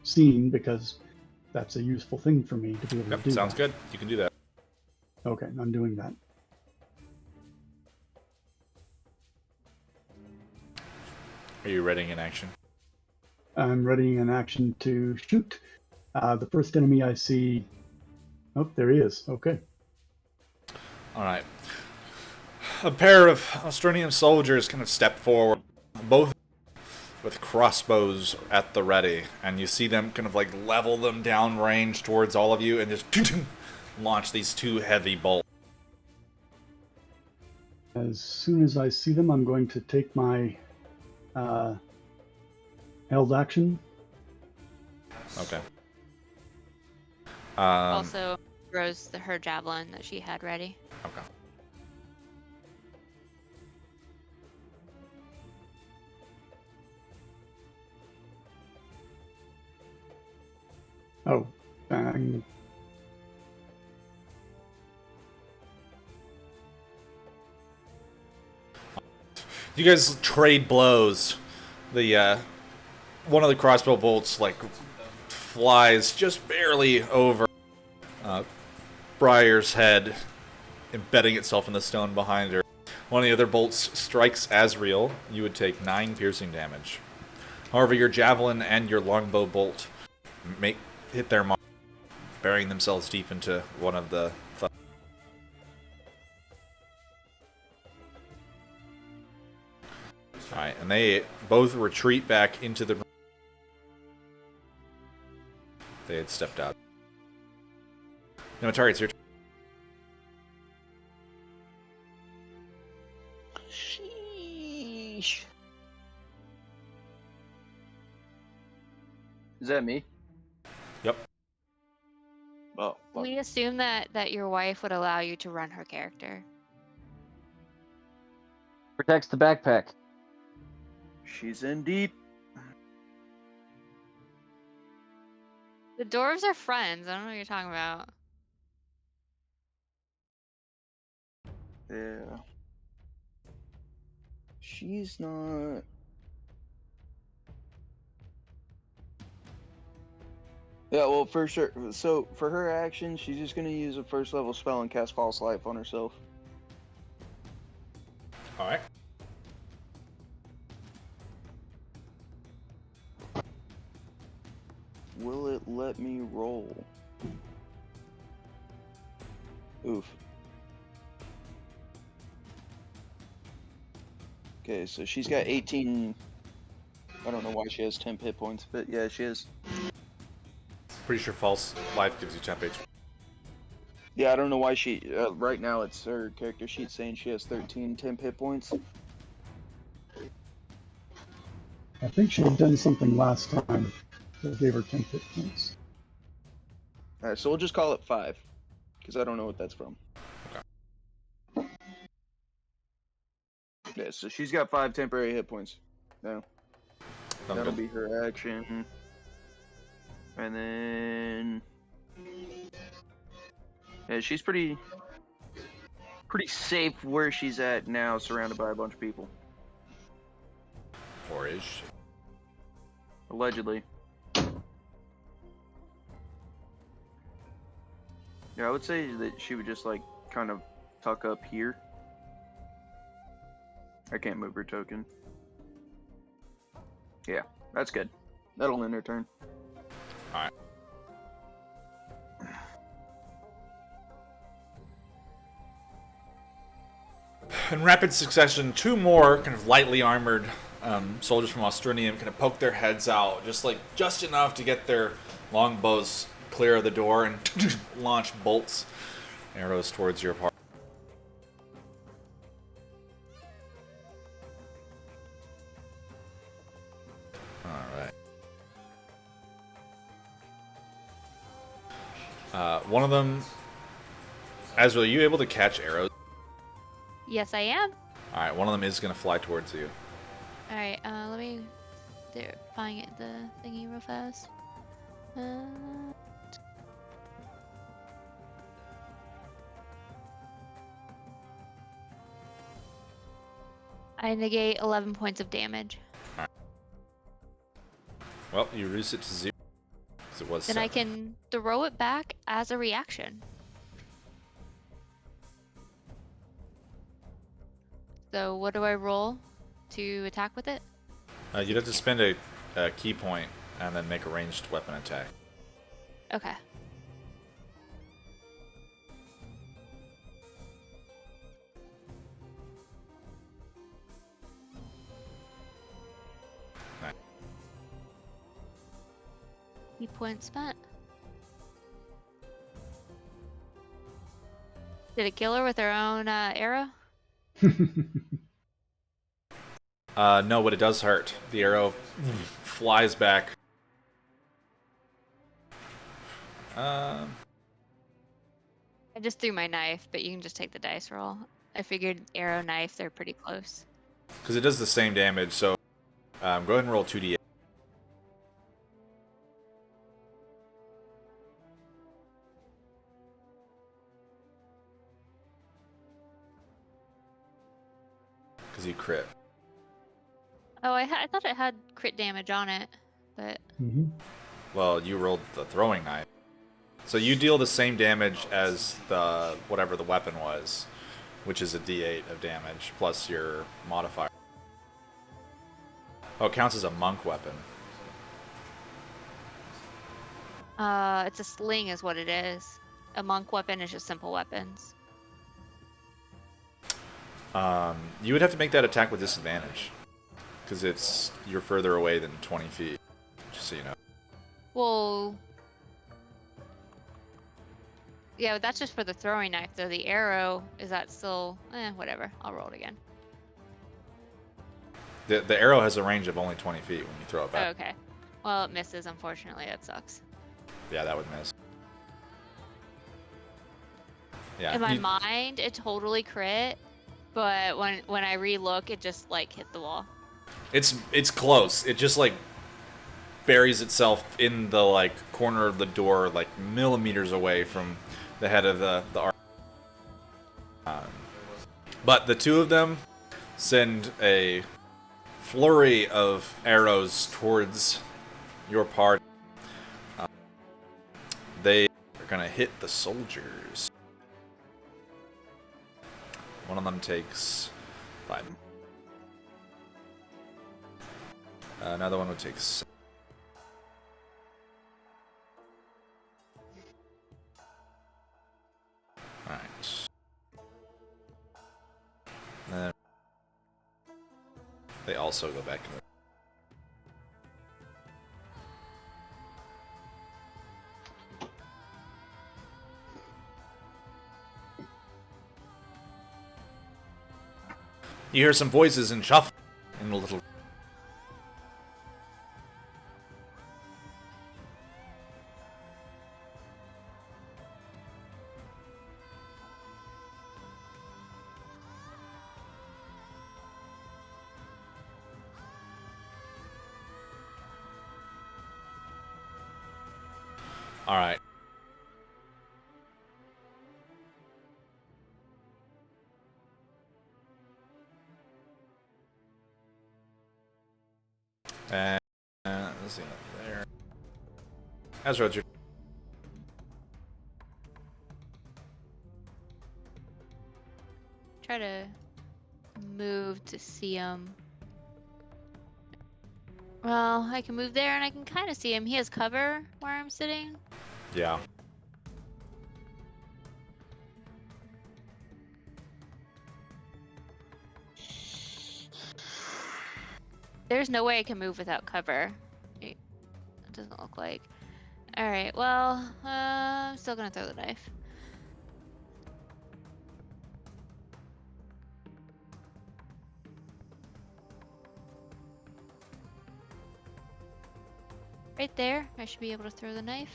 seen, because that's a useful thing for me to be able to do. Sounds good. You can do that. Okay, I'm doing that. Are you readying an action? I'm readying an action to shoot. The first enemy I see. Oh, there he is. Okay. All right. A pair of Australian soldiers kind of step forward, both with crossbows at the ready, and you see them kind of like level them down range towards all of you and just launch these two heavy bolts. As soon as I see them, I'm going to take my held action. Okay. Also throws her javelin that she had ready. Okay. Oh, bang. You guys trade blows. The one of the crossbow bolts like flies just barely over Briar's head, embedding itself in the stone behind her. One of the other bolts strikes Asriel. You would take 9 piercing damage. However, your javelin and your longbow bolt hit their mark, burying themselves deep into one of the thugs. Alright, and they both retreat back into the room. They had stepped out. No, Atari, it's your turn. Sheesh. Is that me? Yep. Oh, fuck. We assume that your wife would allow you to run her character. Protects the backpack. She's in deep. The dwarves are friends. I don't know what you're talking about. Yeah. She's not. Yeah, well, for sure. So, for her action, she's just gonna use a first level spell and cast False Life on herself. Alright. Will it let me roll? Oof. Okay, so she's got 18. I don't know why she has 10 hit points, but yeah, she is. Pretty sure false life gives you 10 HP. Yeah, I don't know why she. Right now, it's her character sheet saying she has 13 temp hit points. I think she had done something last time that gave her 10 hit points. All right, so we'll just call it 5, because I don't know what that's from. Yeah, so she's got 5 temporary hit points. No, that'll be her action, and then yeah, she's pretty safe where she's at now, surrounded by a bunch of people. Or is she? Allegedly. Yeah, I would say that she would just like kind of tuck up here. I can't move her token. Yeah, that's good. That'll end her turn. Alright. In rapid succession, 2 more kind of lightly armored soldiers from Austrinium kind of poke their heads out, just enough to get their longbows clear of the door and launch bolts, arrows towards your party. Alright. One of them, Azrael, are you able to catch arrows? Yes, I am. Alright, one of them is going to fly towards you. Alright, let me find the thingy real fast. I negate 11 points of damage. Well, you reduce it to 0. It was Then 7. I can throw it back as a reaction. So what do I roll to attack with it? You'd have to spend a key point and then make a ranged weapon attack. Okay. Nice. Key point spent. Did it kill her with her own arrow? No, but it does hurt. The arrow flies back. I just threw my knife, but you can just take the dice roll. I figured arrow, knife, they're pretty close. Because it does the same damage, so go ahead and roll 2d8. Because you crit. Oh, I thought it had crit damage on it, but... Mm-hmm. Well, you rolled the throwing knife. So you deal the same damage as the whatever the weapon was, which is a d8 of damage, plus your modifier. Oh, it counts as a monk weapon. It's a sling is what it is. A monk weapon is just simple weapons. You would have to make that attack with disadvantage. Because you're further away than 20 feet, just so you know. Well... Yeah, but that's just for the throwing knife, though. The arrow, is that still... whatever. I'll roll it again. The arrow has a range of only 20 feet when you throw it Oh, back. okay. Well, it misses, unfortunately. That sucks. Yeah, that would miss. Yeah. In my mind, it totally crit, but when I re-look, it just, like, hit the wall. It's close. It just, like, buries itself in the, like, corner of the door, like, millimeters away from the head of the arc. But the two of them send a flurry of arrows towards your party. They are gonna hit the soldiers. One of them takes 5. Another one would take 6. Alright. Then they also go back to the... You hear some voices and shuffle in the little. All right. And let's see there. Ezra, your Try to move to see him. Well, I can move there and I can kind of see him. He has cover where I'm sitting. yeah. There's no way I can move without cover. It doesn't look like. Alright, well, I'm still gonna throw the knife. Right there, I should be able to throw the knife.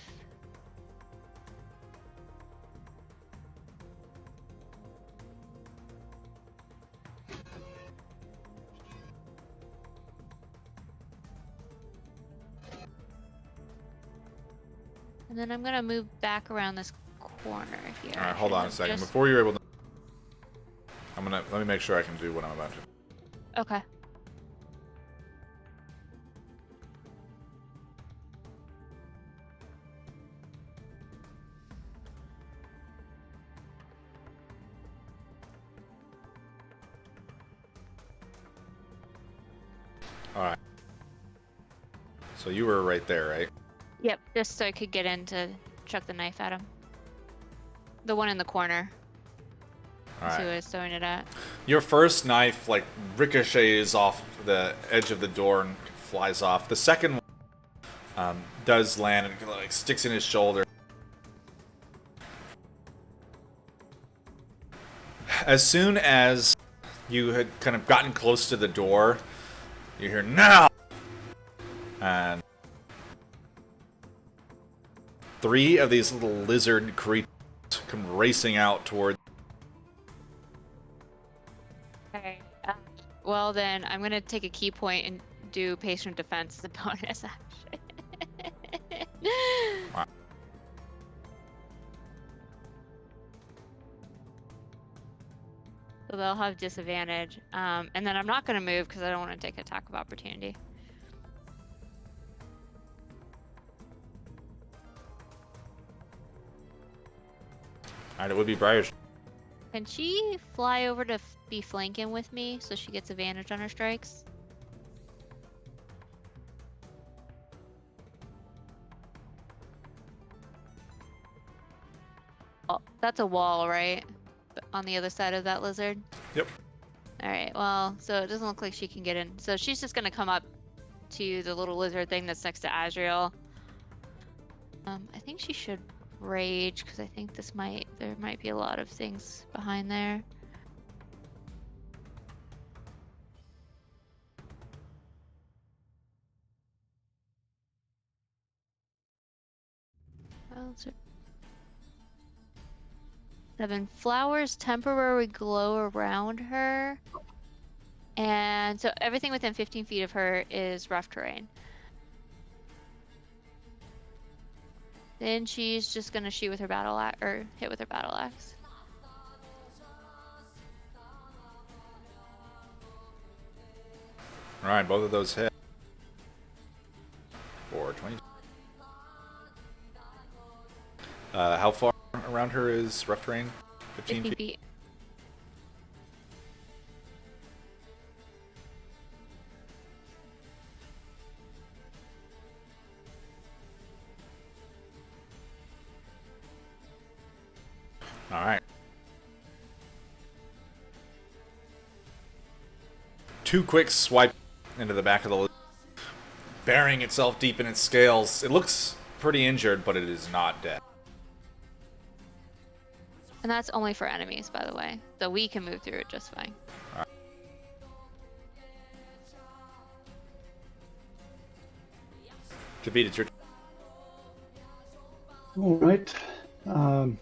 And then I'm gonna move back around this corner here. All right, hold on a second. Just- Before you're able to, let me make sure I can do what I'm about to. Okay. All right. So you were right there, right? Yep, just so I could get in to chuck the knife at him. The one in the corner. All That's who I right. was throwing it at. Your first knife like ricochets off the edge of the door and flies off. The second one does land and like sticks in his shoulder. As soon as you had kind of gotten close to the door, you hear now, and 3 of these little lizard creatures come racing out toward. Okay. Well then, I'm gonna take a key point and do patient defense as a bonus action. Wow. So they'll have disadvantage. And then I'm not gonna move because I don't want to take attack of opportunity. Alright, it would be Briar's. Can she fly over to be flanking with me so she gets advantage on her strikes? Oh, that's a wall, right? On the other side of that lizard? Yep. Alright, well, so it doesn't look like she can get in. So she's just gonna come up to the little lizard thing that's next to Azrael. I think she should rage, because I think there might be a lot of things behind there. Well, 7 flowers temporarily glow around her. And so everything within 15 feet of her is rough terrain. Then she's just gonna shoot with her battle axe, or hit with her battle axe. Alright, both of those hit. For 20. How far around her is rough terrain? 15 15 feet? feet. Alright. 2 quick swipe into the back of the lizard, burying itself deep in its scales. It looks pretty injured, but it is not dead. And that's only for enemies, by the way. So we can move through it just fine. David, it's your All right. I'm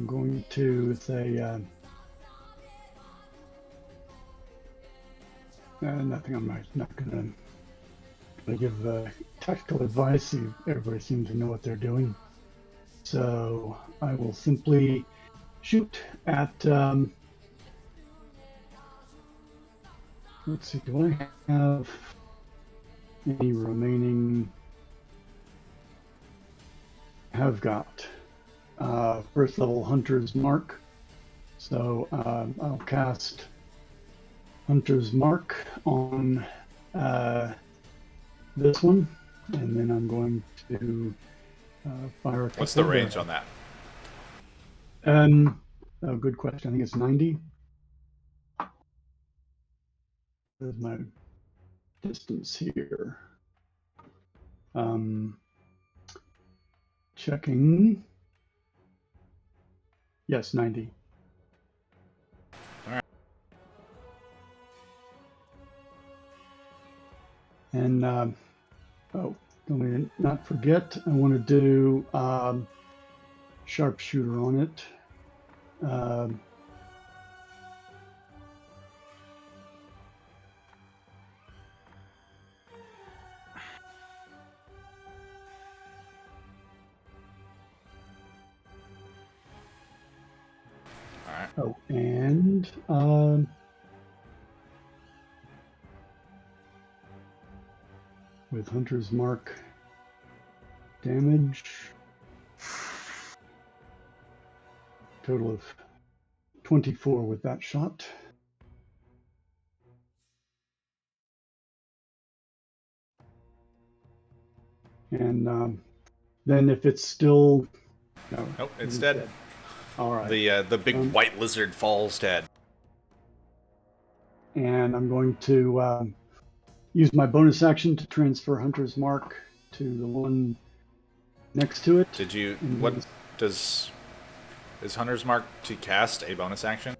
going to say nothing. I'm not going to give tactical advice. Everybody seems to know what they're doing. So I will simply shoot at. Let's see. Do I have any remaining? Have got first level Hunter's Mark. So I'll cast Hunter's Mark on this one, and then I'm going to fire a couple. What's the range on that? Oh, good question. I think it's 90. There's my distance here. Checking. Yes, 90. All right. And oh, let me not forget. I want to do sharpshooter on it. Oh, and with Hunter's Mark damage, total of 24 with that shot. And then if it's still... No, Nope, it's dead. All right. The big white lizard falls dead. And I'm going to use my bonus action to transfer Hunter's Mark to the one next to it. Did you... What does... Is Hunter's Mark to cast a bonus action?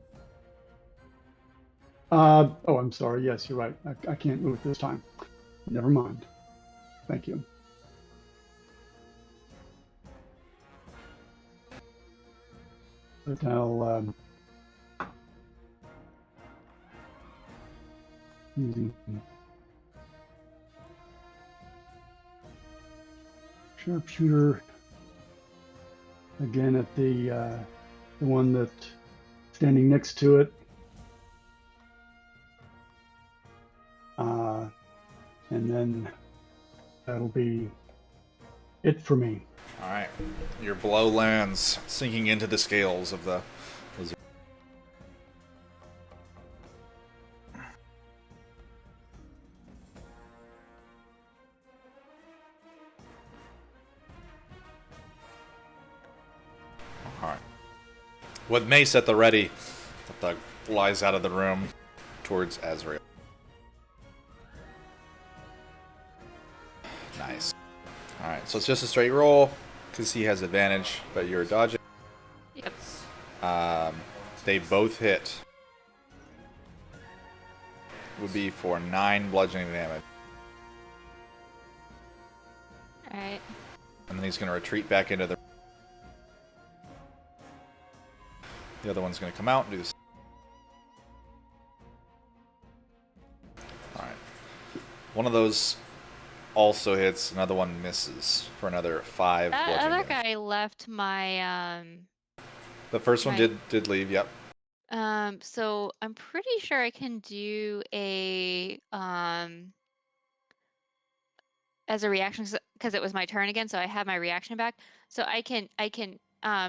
Oh, I'm sorry. Yes, you're right. I can't move this time. Never mind. Thank you. But I'll using sharpshooter again at the one that's standing next to it, and then that'll be it for me. All right. Your blow lands, sinking into the scales of the lizard. All right. With mace at the ready, the thug flies out of the room towards Azrael. Nice. All right. So it's just a straight roll. Because he has advantage, but you're dodging. Yep. They both hit. Would be for 9 bludgeoning damage. Alright. And then he's going to retreat back into the... The other one's going to come out and do this. Alright. One of those also hits, another one misses for another 5 That bludgeoning other damage. guy left my The first one my- did leave, yep. so I'm pretty sure I can do a as a reaction because it was my turn again, so I have my reaction back. So I can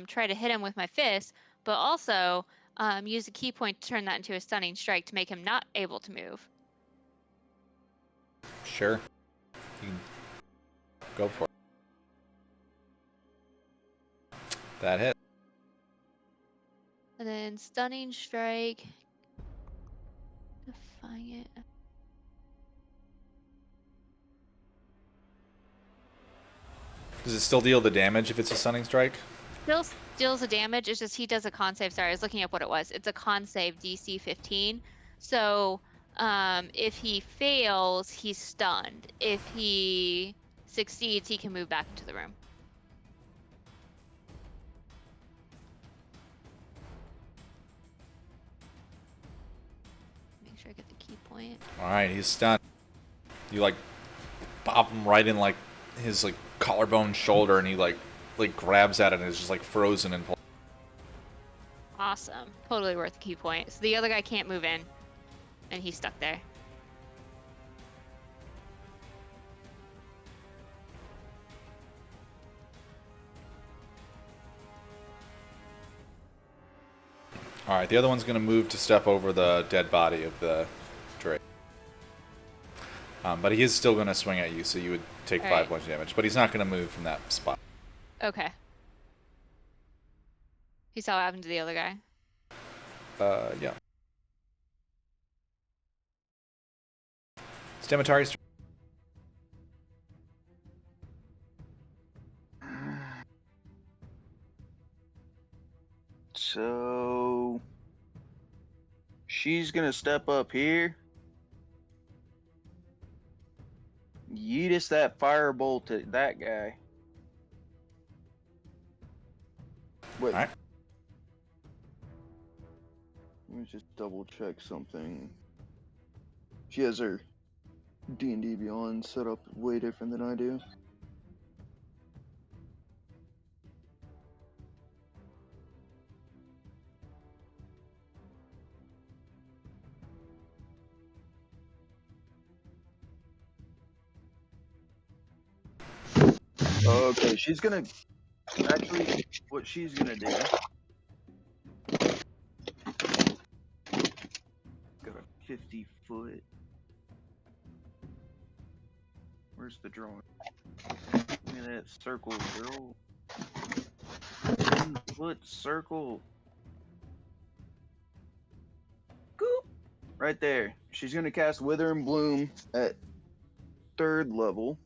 try to hit him with my fist, but also use a key point to turn that into a stunning strike to make him not able to move. Sure. You can go for it. That hit. And then stunning strike. Defiant. Does it still deal the damage if it's a stunning strike? Still deals the damage. It's just he does a con save. Sorry, I was looking up what it was. It's a con save DC 15. So If he fails, he's stunned. If he succeeds, he can move back into the room. Make sure I get the key point. All right, he's stunned. You like pop him right in like his like collarbone shoulder, and he like grabs at it and is just like frozen in place. Awesome. Totally worth the key point. So the other guy can't move in, and he's stuck there. All right, the other one's gonna move to step over the dead body of the Drake. But he is still gonna swing at you, so you would take All 5 right. points of damage. But he's not gonna move from that spot. Okay. You saw what happened to the other guy? Yeah. Stematari's turn. So she's gonna step up here. Yeetus that firebolt at that guy. Wait. Alright. Let me just double check something. She has her D&D Beyond set up way different than I do. Okay, she's gonna actually what she's gonna do. Got a 50-foot. Where's the drawing? Look at that circle, girl. 10-foot circle. Goop. Right there. She's gonna cast Wither and Bloom at 3rd level.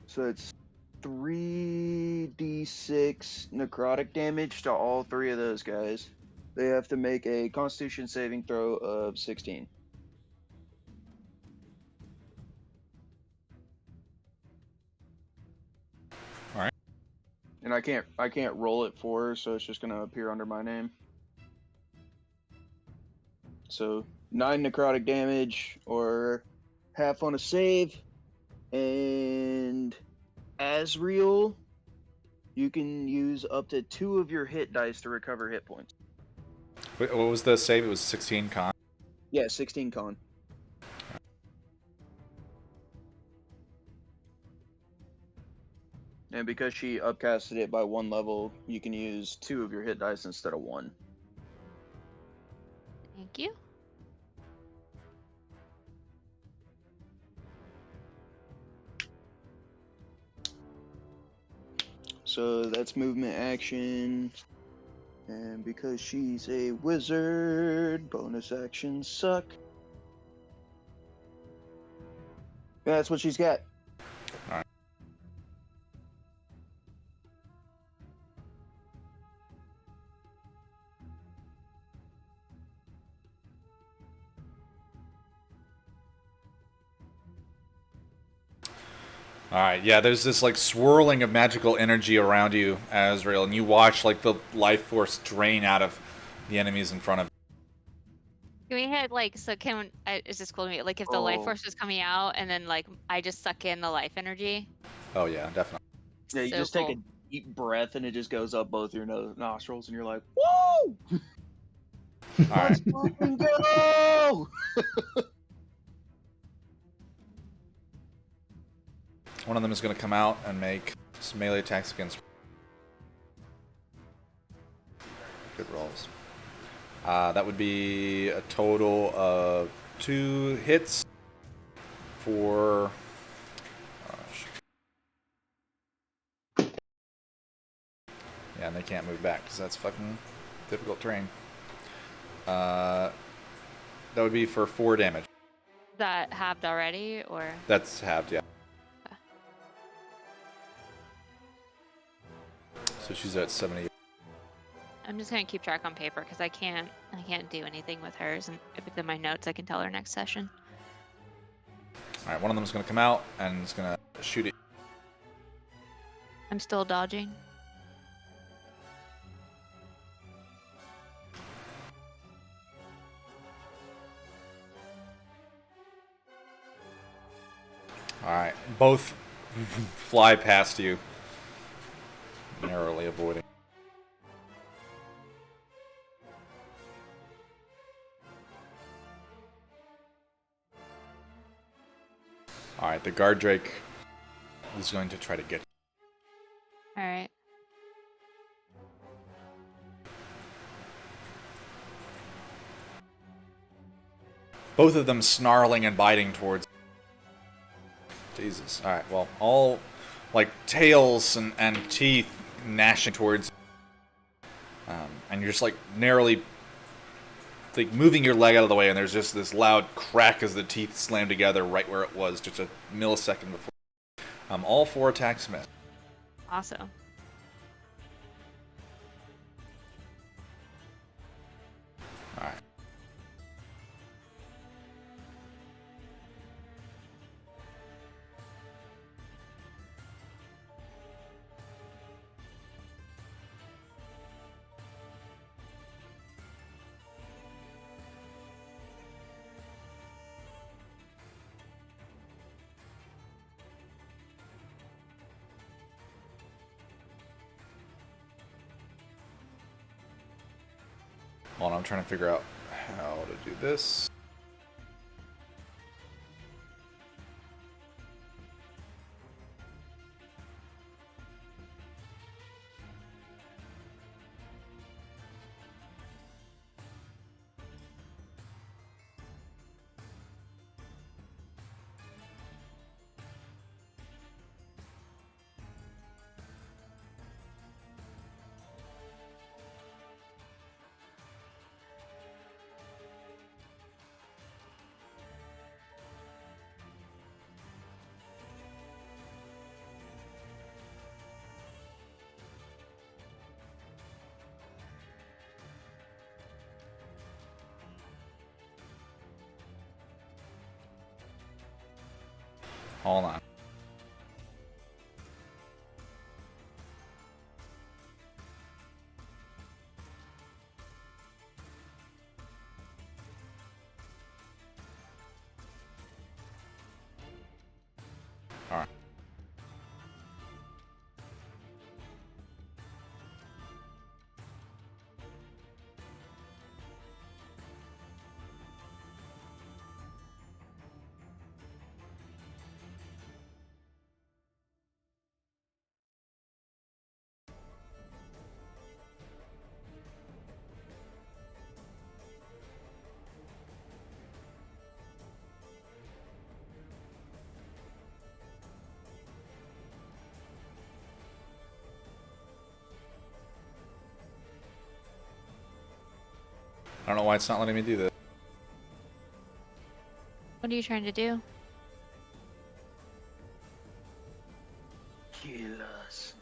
So it's 3d6 necrotic damage to all 3 of those guys. They have to make a Constitution saving throw of 16. All right. And I can't roll it for her, so it's just gonna appear under my name. So 9 necrotic damage or half on a save. And Asriel, you can use up to 2 of your hit dice to recover hit points. Wait, what was the save? It was 16 con. Yeah, 16 con. And because she upcasted it by 1 level, you can use 2 of your hit dice instead of 1. Thank you. So that's movement action. And because she's a wizard, bonus actions suck. That's what she's got. All right, yeah, there's this like swirling of magical energy around you, Azrael, and you watch like the life force drain out of the enemies in front of you. Can we hit like, so can, is this cool to me? Like if the life Oh. force is coming out and then like I just suck in the life energy? Oh yeah, definitely. Yeah, you So just cool. take a deep breath and it just goes up both your nostrils and you're like, whoa! All right. Fucking go! One of them is going to come out and make some melee attacks against. Good rolls. That would be a total of 2 hits for. Yeah, and they can't move back because that's fucking difficult terrain. That would be for 4 damage. Is that halved already or? That's halved, yeah. So she's at 70. I'm just gonna keep track on paper because I can't do anything with hers, and if it's in my notes, I can tell her next session. All right, one of them is going to come out and it's going to shoot it. I'm still dodging. All right, both fly past you, narrowly avoiding. All right, the guard drake is going to try to get. All right. Both of them snarling and biting towards. Jesus. All right. Well, all like tails and teeth gnashing towards. And you're just like narrowly like moving your leg out of the way, and there's just this loud crack as the teeth slam together right where it was just a millisecond before. All 4 attacks miss. Awesome. All right. Hold on, I'm trying to figure out how to do this. Hold on. All right. I don't know why it's not letting me do this. What are you trying to do? Kill us.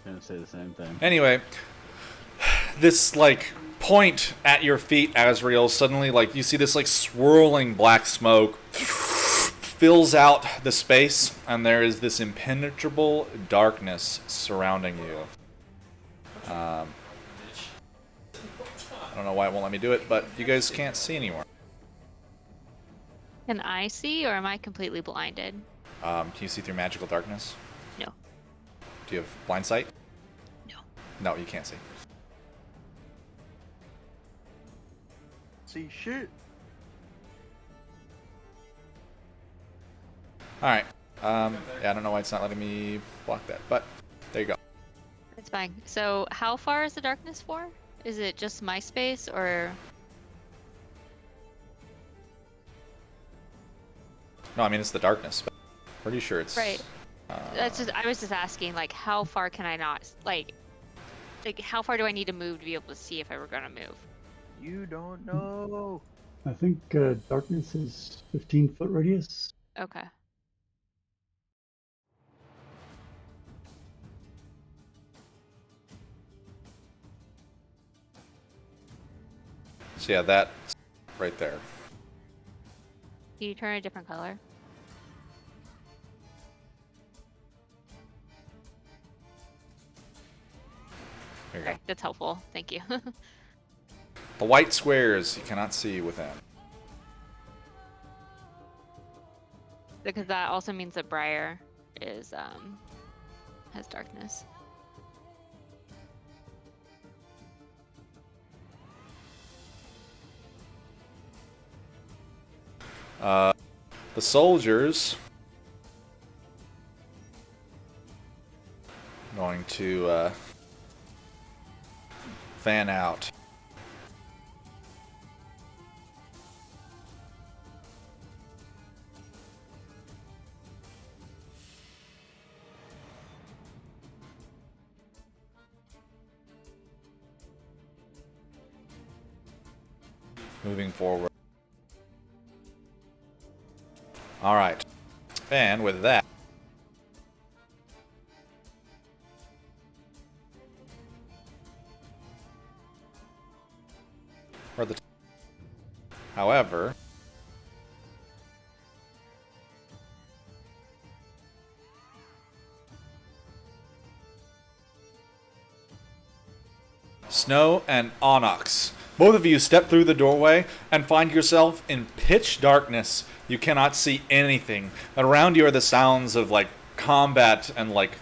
Gonna say the same thing. Anyway, this like point at your feet, Azrael, suddenly like you see this like swirling black smoke fills out the space, and there is this impenetrable darkness surrounding you. I don't know why it won't let me do it, but you guys can't see anymore. Can I see, or am I completely blinded? Can you see through magical darkness? No. Do you have blind sight? No. No, you can't see. See shit. Alright. Yeah, I don't know why it's not letting me block that, but there you go. It's fine. So, how far is the darkness for? Is it just my space, or? No, I mean it's the darkness, but pretty sure it's Right. That's just. I was just asking, like, how far can I not, like, how far do I need to move to be able to see if I were gonna move? You don't know. I think darkness is 15-foot radius. Okay. So yeah, that's right there. Can you turn a different color? There you go. Okay, that's helpful. Thank you. The white squares you cannot see within. Because that also means that Briar is has darkness. The soldiers going to fan out. Moving forward. All right. And with that, we're at the however, Snow and Onyx, both of you step through the doorway and find yourself in pitch darkness. You cannot see anything. Around you are the sounds of like combat and like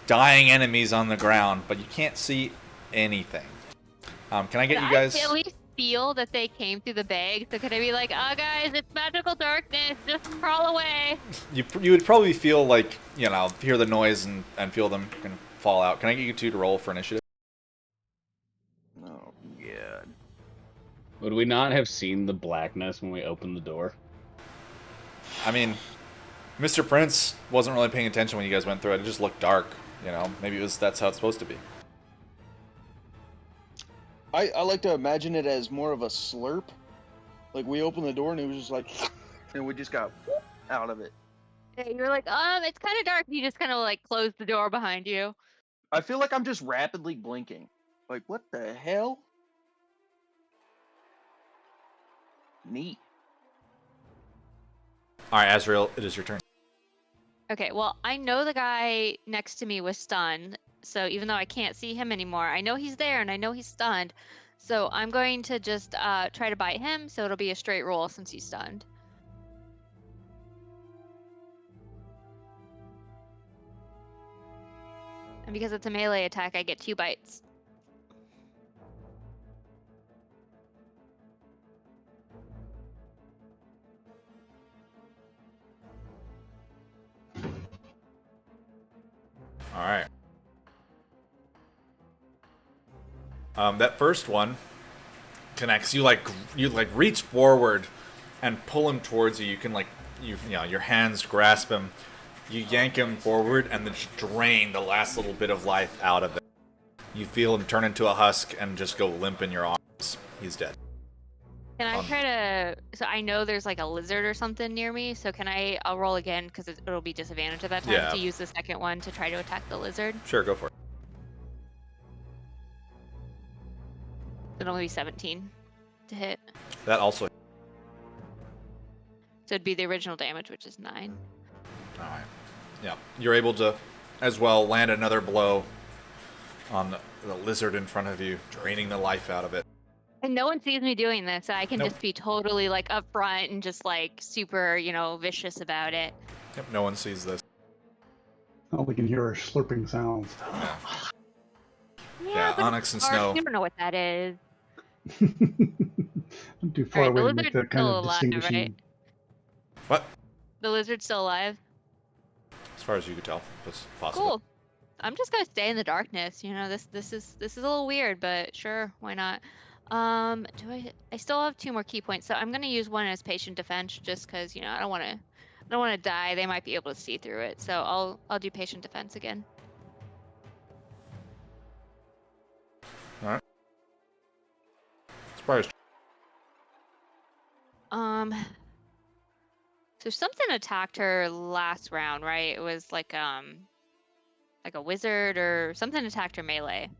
dying enemies on the ground, but you can't see anything. Can I get you guys? I at least feel that they came through the bag. So could I be like, "Oh, guys, it's magical darkness. Just crawl away." You would probably feel like, you know, hear the noise and feel them kind of fall out. Can I get you two to roll for initiative? Oh, God. Would we not have seen the blackness when we opened the door? I mean, Mr. Prince wasn't really paying attention when you guys went through it. It just looked dark. You know, maybe that's how it's supposed to be. I like to imagine it as more of a slurp. Like we opened the door and it was just like, and we just got out of it. Yeah, you're like, it's kind of dark. You just kind of like close the door behind you. I feel like I'm just rapidly blinking. Like, what the hell? Neat. All right, Azrael, it is your turn. Okay, well, I know the guy next to me was stunned, so even though I can't see him anymore, I know he's there and I know he's stunned. So I'm going to just try to bite him, so it'll be a straight roll since he's stunned. And because it's a melee attack, I get 2 bites. All right. That first one connects. You reach forward and pull him towards you. You can you know, your hands grasp him. You yank him forward and then just drain the last little bit of life out of it. You feel him turn into a husk and just go limp in your arms. He's dead. Can I try to? So I know there's like a lizard or something near me. So can I? I'll roll again because it'll be disadvantage at that time Yeah. to use the second one to try to attack the lizard. Sure, go for it. It'll be 17 to hit. That also. So it'd be the original damage, which is 9. All right. Yeah, you're able to, as well, land another blow on the lizard in front of you, draining the life out of it. And no one sees me doing this. So I can Nope. just be totally like upfront and just like super, vicious about it. Yep, no one sees this. All we can hear are slurping sounds. Yeah, but Onyx and it's dark. Snow. You don't know what that is. I'm too far Alright, the away to make lizard's that kind still of alive, distinguishing. right? What? The lizard's still alive. As far as you could tell, that's possible. Cool. I'm just gonna stay in the darkness. This is a little weird, but sure, why not? Do I still have 2 more key points, so I'm gonna use one as patient defense just because I don't wanna die. They might be able to see through it, so I'll do patient defense again. All right. As far as So something attacked her last round, right? It was like a wizard or something attacked her melee I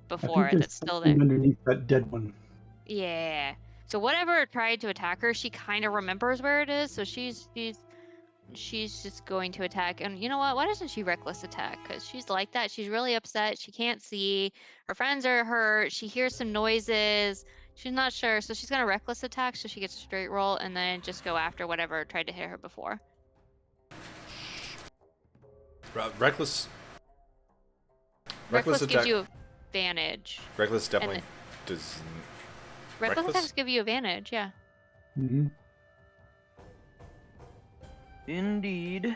before think there's that's still something there. underneath that dead one. Yeah. So whatever tried to attack her, she kind of remembers where it is, so she's just going to attack. And you know what? Why doesn't she reckless attack? Because she's like that. She's really upset. She can't see. Her friends are hurt. She hears some noises. She's not sure, so she's gonna reckless attack so she gets a straight roll, and then just go after whatever tried to hit her before. Reckless. Reckless gives attack. you advantage. Reckless definitely does. Reckless Reckless? attacks give you advantage. Yeah. Mm-hmm. Indeed.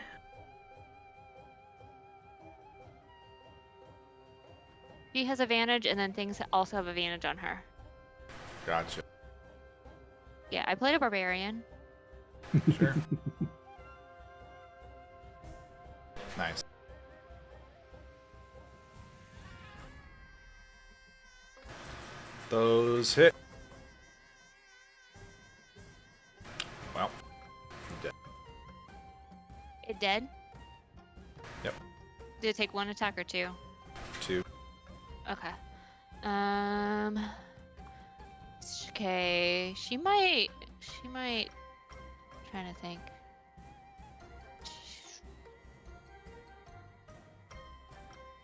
She has advantage, and then things also have advantage on her. Gotcha. Yeah, I played a barbarian. Sure. Nice. Those hit. Well, I'm dead. It dead? Yep. Did it take one attack or two? 2. Okay. Okay. She might. Trying to think.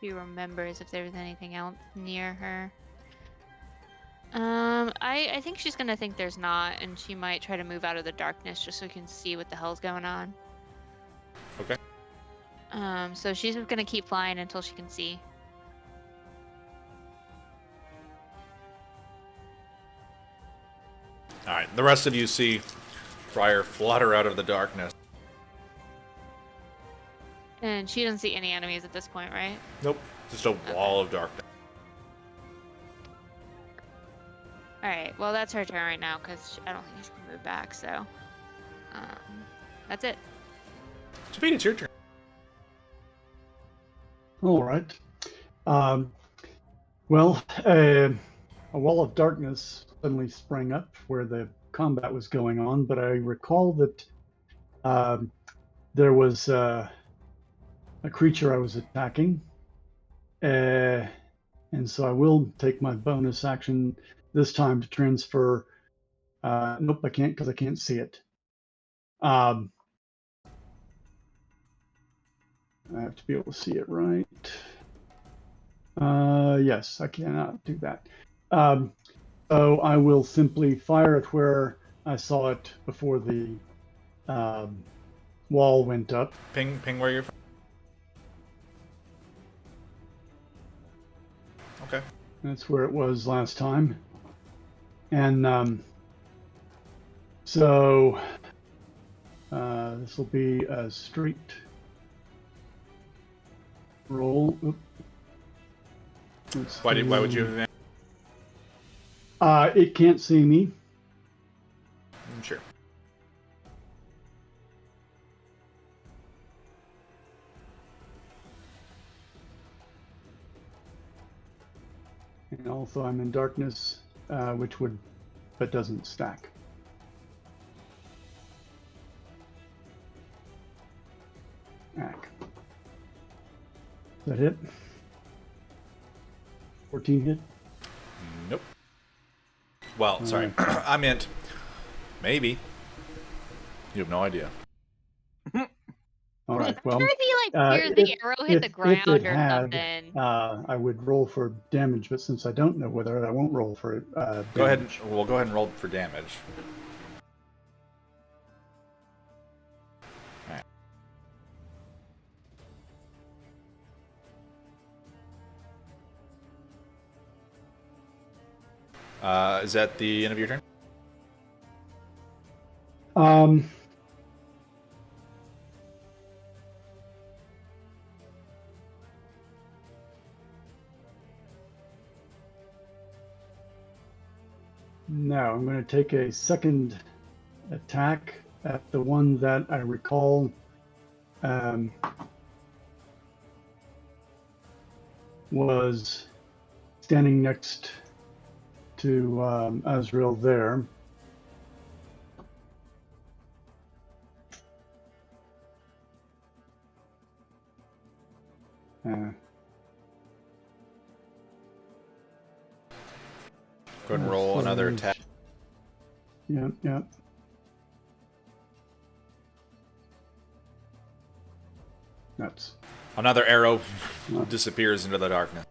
She remembers if there was anything else near her. I think she's gonna think there's not, and she might try to move out of the darkness just so we can see what the hell's going on. Okay. So she's gonna keep flying until she can see. All right. The rest of you see Friar flutter out of the darkness. And she doesn't see any enemies at this point, right? Nope. Just a wall of darkness. Alright, well that's her turn right now, because I don't think she can move back, so... that's it. Javine, it's your turn. All right. Well, a wall of darkness suddenly sprang up where the combat was going on, but I recall that there was a creature I was attacking, and so I will take my bonus action this time to transfer. Nope, I can't because I can't see it. I have to be able to see it right. Yes, I cannot do that. So I will simply fire it where I saw it before the wall went up. Ping where you're from. Okay. That's where it was last time. And so this will be a straight roll. Why would you have advantage? It can't see me. Sure. And also I'm in darkness, but doesn't stack. Ack. Is that hit? 14 hit? Nope. Well, sorry. I meant maybe. You have no idea. All right. I'm Well, sure if he like hears the arrow hit the if ground it or had, something. I would roll for damage, but since I don't know whether I won't roll for damage. Go ahead. We'll go ahead and roll for damage. Is that the end of your turn? No, I'm going to take a second attack at the one that I recall was standing next to Azrael there. Go ahead and roll another attack. Yep, yep. That's Another arrow disappears into the darkness.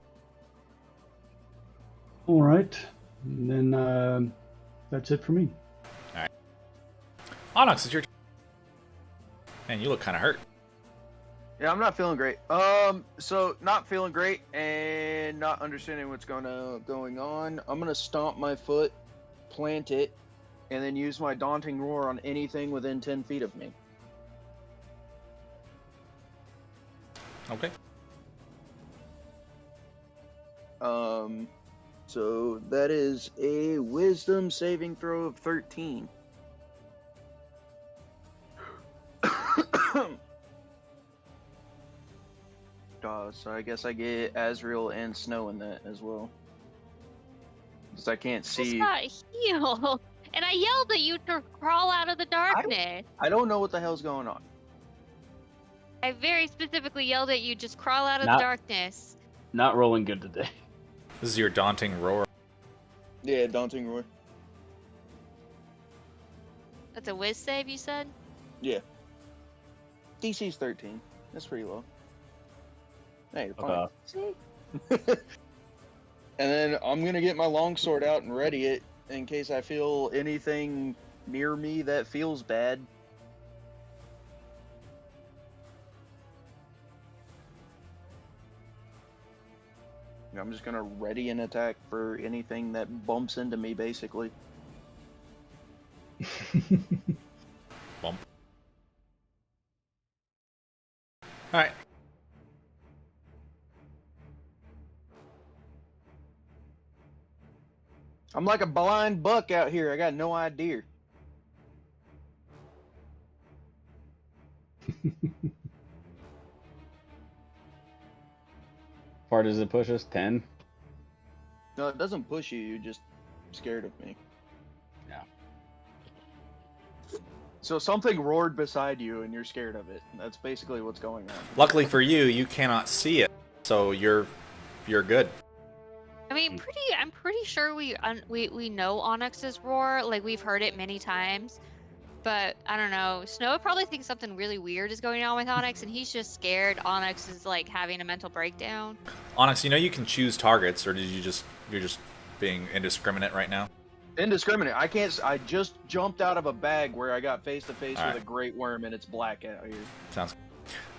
all right. And then that's it for me. Onyx, it's your turn. Man, you look kind of hurt. Yeah, I'm not feeling great. So not feeling great and not understanding what's going on. I'm gonna stomp my foot, plant it, and then use my daunting roar on anything within 10 feet of me. Okay. So that is a wisdom saving throw of 13. So I guess I get Azrael and Snow in that as well. Because I can't Just see. got healed. And I yelled at you to crawl out of the darkness. I don't know what the hell's going on. I very specifically yelled at you, just crawl out of the Not- darkness. Not rolling good today. This is your daunting roar. Yeah, daunting roar. That's a whiz save, you said? Yeah. DC's 13. That's pretty low. Hey, you're fine. Okay. See? And then I'm gonna get my longsword out and ready it in case I feel anything near me that feels bad. I'm just gonna ready an attack for anything that bumps into me, basically. Bump. Alright. I'm like a blind buck out here. I got no idea. Far does it push us? 10? No, it doesn't push you. You're just scared of me. Yeah. So something roared beside you, and you're scared of it. That's basically what's going on. Luckily for you, you cannot see it, so you're good. I mean, I'm pretty sure we know Onyx's roar. Like, we've heard it many times. But, I don't know. Snow probably thinks something really weird is going on with Onyx, and he's just scared Onyx is, like, having a mental breakdown. Onyx, you know you can choose targets, or you're just being indiscriminate right now? Indiscriminate. I can't. I just jumped out of a bag where I got face to face with Alright. a great worm, and it's black out here. Sounds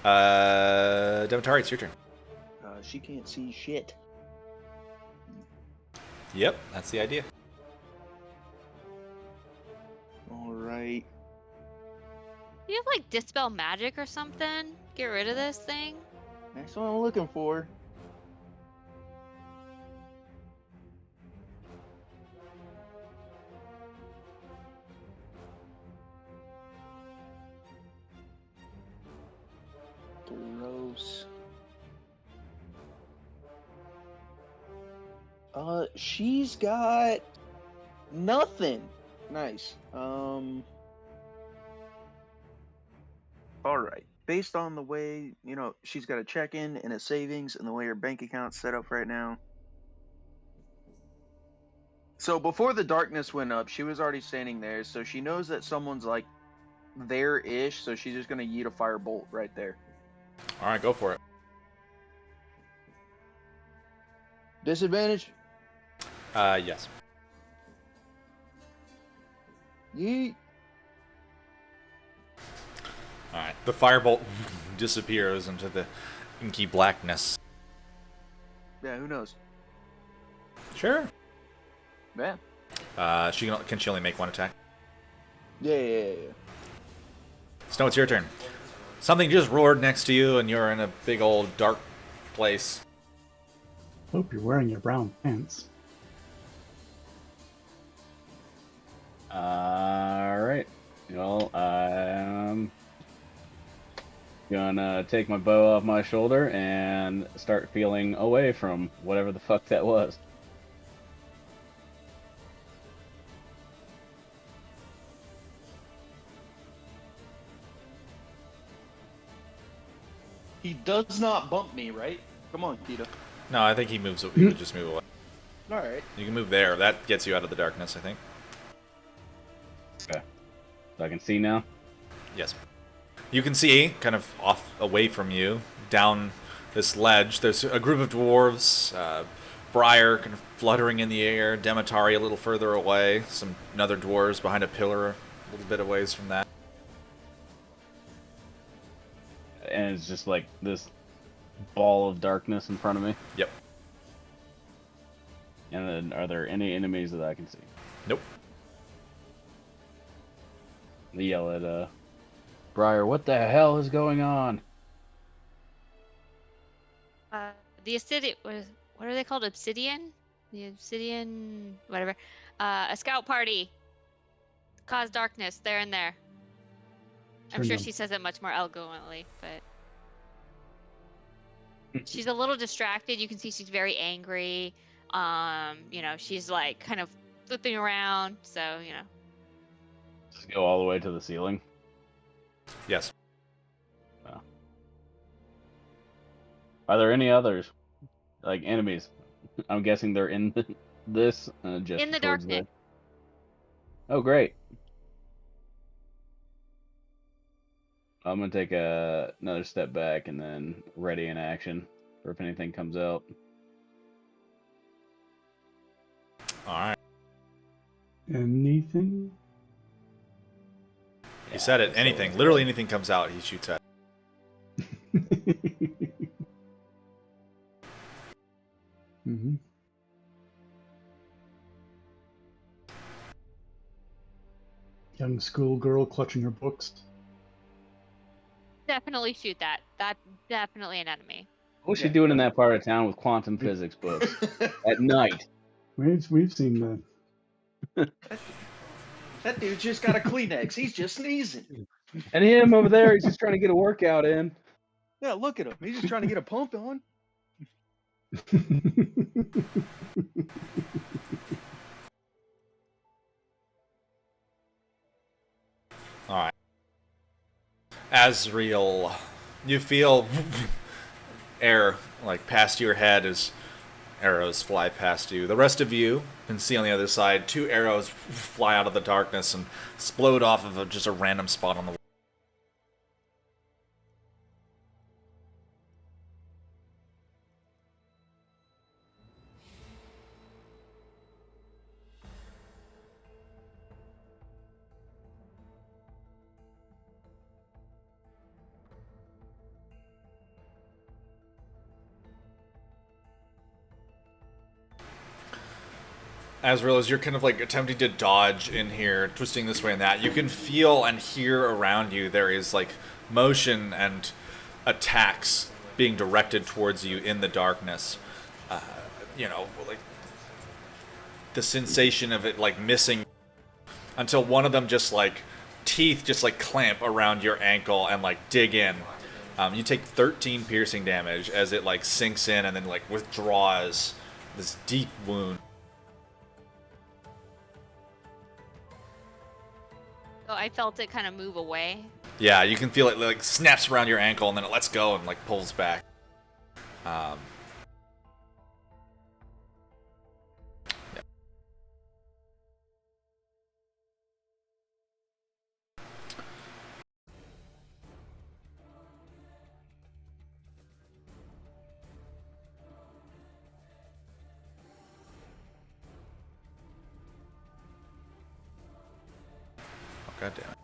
good. Demetari, it's your turn. She can't see shit. Yep, that's the idea. All right. You have, like, Dispel Magic or something? Get rid of this thing? That's what I'm looking for. Gross. She's got nothing. Nice. All right. Based on the way, she's got a check-in and a savings and the way her bank account's set up right now. So before the darkness went up, she was already standing there, so she knows that someone's like there-ish, so she's just gonna yeet a firebolt right there. Alright, go for it. Disadvantage? Yes. Yeet. Alright, the firebolt disappears into the inky blackness. Yeah, who knows? Sure. Yeah. Can she only make one attack? Yeah. Snow, it's your turn. Something just roared next to you, and you're in a big old dark place. Hope you're wearing your brown pants. Alright. Well, I'm gonna take my bow off my shoulder and start feeling away from whatever the fuck that was. He does not bump me, right? Come on, Kita. No, I think he would just move away. All right. You can move there. That gets you out of the darkness, I think. Okay. So I can see now. Yes. You can see, kind of off away from you, down this ledge, there's a group of dwarves, Briar kind of fluttering in the air, Demetari a little further away, some other dwarves behind a pillar a little bit away from that. And it's just like this ball of darkness in front of me. Yep. And then are there any enemies that I can see? Nope. They yell at Briar, what the hell is going on? The obsidian. What are they called? Obsidian? The obsidian. Whatever. A scout party. Cause darkness. There and there. I'm sure she says it much more eloquently, but she's a little distracted. You can see she's very angry. She's like kind of flipping around. So, Just go all the way to the ceiling. Yes. Wow. Are there any others? Like enemies? I'm guessing they're in this. Just in the towards darkness. Oh, great. I'm gonna take another step back and then ready in action for if anything comes out. All right. Anything? He said it. Anything. Literally anything comes out, he shoots at. Mm-hmm. Young schoolgirl clutching her books. Definitely shoot that. That's definitely an enemy. What's she doing in that part of town with quantum physics books at night? We've seen that. That dude just got a Kleenex. He's just sneezing. And him over there, he's just trying to get a workout in. Yeah, look at him. He's just trying to get a pump on. All right. Azriel, you feel air like past your head as arrows fly past you. The rest of you can see on the other side 2 arrows fly out of the darkness and explode off of just a random spot on the wall. Azrael, as you're kind of like attempting to dodge in here, twisting this way and that, you can feel and hear around you there is like motion and attacks being directed towards you in the darkness. Like the sensation of it like missing until one of them just like teeth just like clamp around your ankle and like dig in. You take 13 piercing damage as it like sinks in and then like withdraws this deep wound. So I felt it kind of move away. Yeah, you can feel it like snaps around your ankle and then it lets go and like pulls back. Yeah. Oh, God damn it.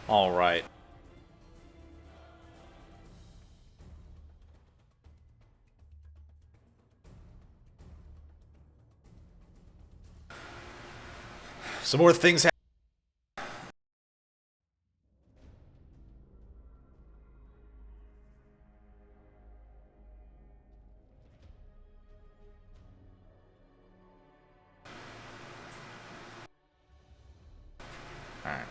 All right. Some more things happen. Alright.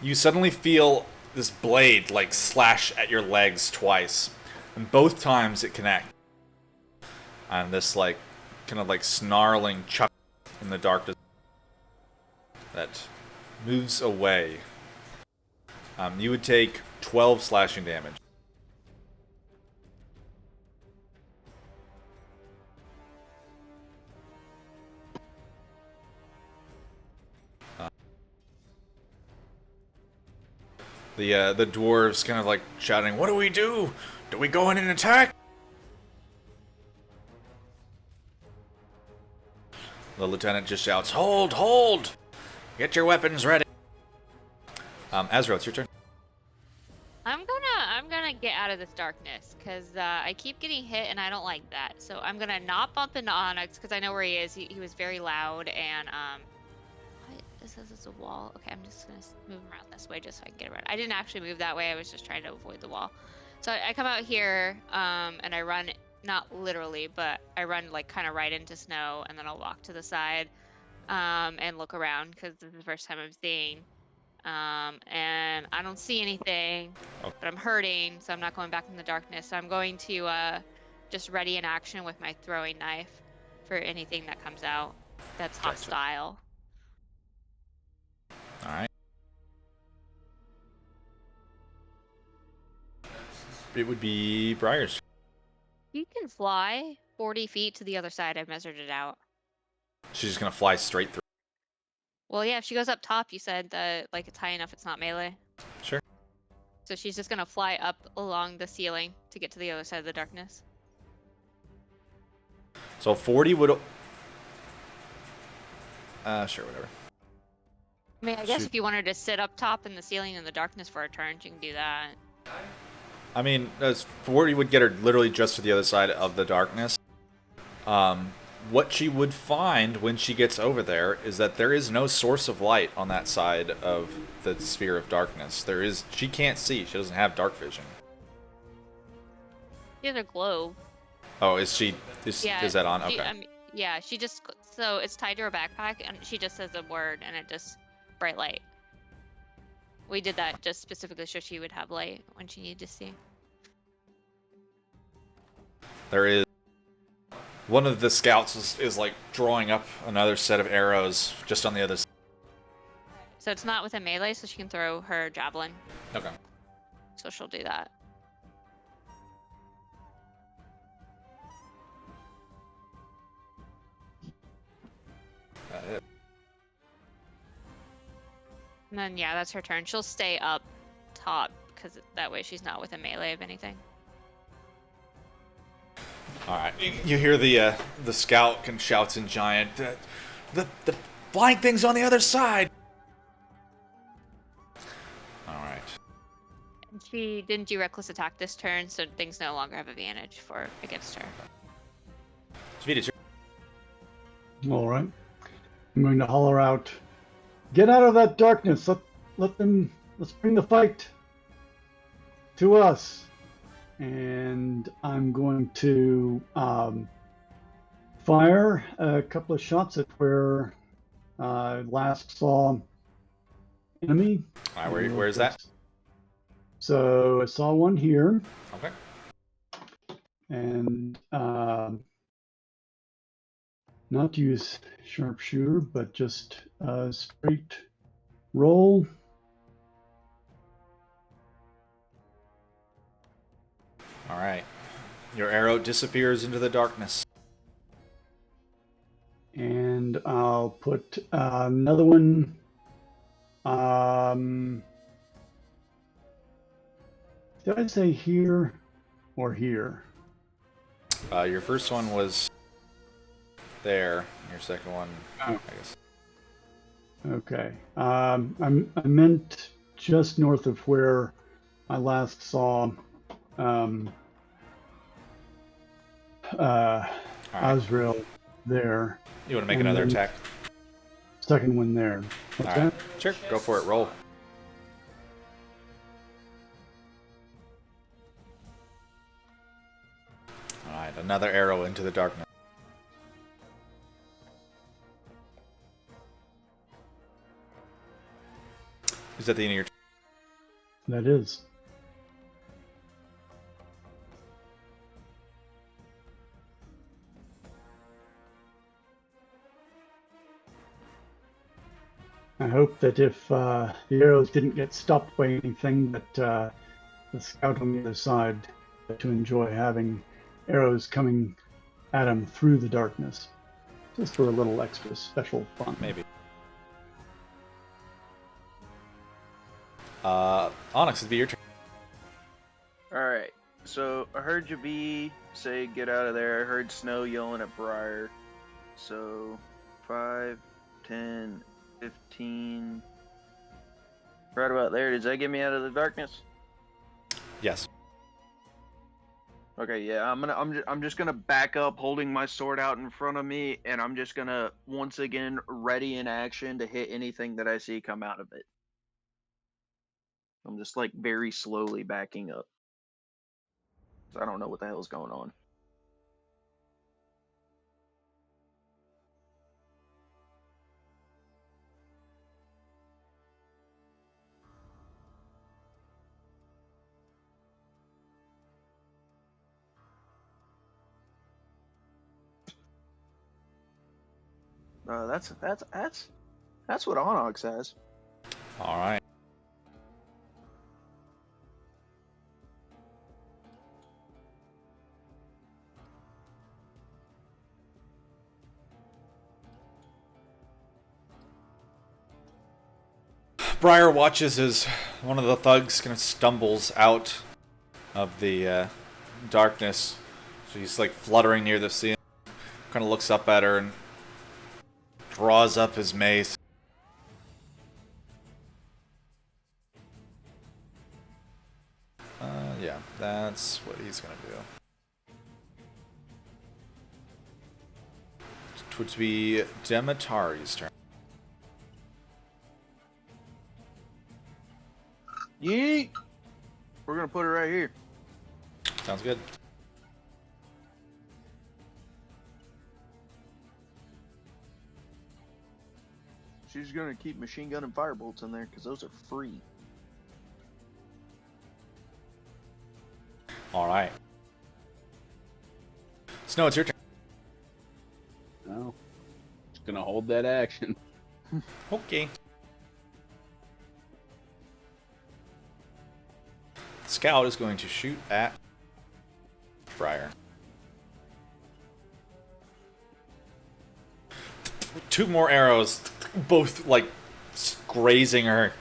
You suddenly feel this blade like slash at your legs twice. And both times it connects. And this like kind of like snarling chuck in the darkness that moves away. You would take 12 slashing damage. The dwarves kind of like shouting, "What do we do? Do we go in and attack?" The lieutenant just shouts, "Hold, hold! Get your weapons ready." Azrael, it's your turn. I'm gonna get out of this darkness because I keep getting hit and I don't like that. So I'm gonna not bump into Onyx because I know where he is. He was very loud and what? This says it's a wall. Okay, I'm just gonna move him around this way just so I can get around. I didn't actually move that way. I was just trying to avoid the wall. So I come out here and I run, not literally, but I run like kind of right into snow and then I'll walk to the side and look around because this is the first time I'm seeing. And I don't see anything, Okay. but I'm hurting, so I'm not going back in the darkness. So I'm going to just ready in action with my throwing knife for anything that comes out that's Gotcha. hostile. Alright. It would be Briar's. You can fly 40 feet to the other side. I've measured it out. She's just gonna fly straight through. Well, yeah, if she goes up top, you said that like it's high enough it's not melee. Sure. So she's just gonna fly up along the ceiling to get to the other side of the darkness. So 40 would... sure, whatever. I mean, I guess Shoot. if you wanted to sit up top in the ceiling in the darkness for a turn, you can do that. I mean, 40 would get her literally just to the other side of the darkness. What she would find when she gets over there is that there is no source of light on that side of the sphere of darkness. She can't see. She doesn't have dark vision. She has a globe. Oh, is that on? She, Okay. yeah, she just, so it's tied to her backpack and she just says a word and it just, bright light. We did that just specifically so she would have light when she needed to see. There is one of the scouts is like drawing up another set of arrows just on the other side. So it's not within melee, so she can throw her javelin. Okay. So she'll do that. And then, yeah, that's her turn. She'll stay up top because that way she's not within melee of anything. All right. You hear the scout can shouts in giant. The flying thing's on the other side. All right. And she didn't do reckless attack this turn, so things no longer have advantage against her. Svita, All right. I'm going to holler out, "Get out of that darkness. Let's bring the fight to us." And I'm going to fire a couple of shots at where I last saw enemy. all right, where is that? So I saw one here, Okay. and not use sharpshooter, but just straight roll. All right. Your arrow disappears into the darkness. And I'll put another one. Did I say here or here? Your first one was there. Your second one, I guess. Okay. I meant just north of where I last saw All right. Azrael there. You want to make And another then attack? Second one there. What's All right. that? Sure. Go for it. Roll. All right. Another arrow into the darkness. Is that the end of your turn? That is. I hope that if the arrows didn't get stopped by anything, that the scout on the other side to enjoy having arrows coming at him through the darkness, just for a little extra special fun. Maybe. Onyx, it'd be your turn. Alright, so I heard Jabi say get out of there. I heard Snow yelling at Briar. So 5, 10, 15. Right about there. Does that get me out of the darkness? Yes. Okay, yeah. I'm just gonna back up, holding my sword out in front of me, and I'm just gonna once again ready in action to hit anything that I see come out of it. I'm just like very slowly backing up. So I don't know what the hell's going on. That's what Onyx has. All right. Briar watches as one of the thugs kind of stumbles out of the darkness. So he's like fluttering near the ceiling. Kind of looks up at her and draws up his mace. Yeah, that's what he's gonna do. It would be Demetari's turn. Yeet! We're gonna put it right here. Sounds good. She's gonna keep machine gun and firebolts in there because those are free. All right. Snow, it's your turn. No. Just gonna hold that action. Okay. Scout is going to shoot at Briar. 2 more arrows, both like grazing her.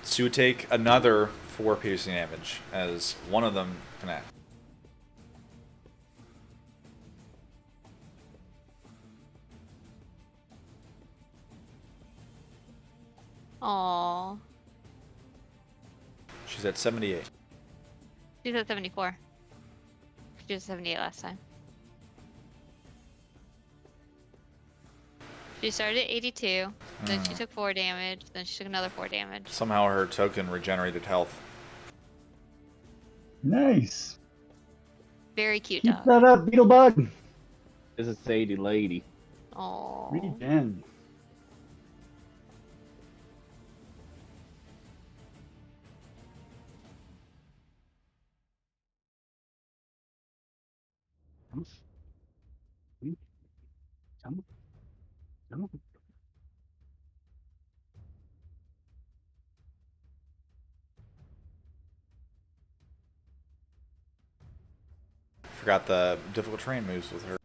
So you take another 4 piercing damage as one of them connects. Aww. She's at 78. She's at 74. She was 78 last time. She started at 82, then she took 4 damage, then she took another 4 damage. Somehow her token regenerated health. Nice. Very cute Keep dog. that up, Beetlebug. This is Sadie Lady. Aww. Regen. Forgot the difficult terrain moves with her.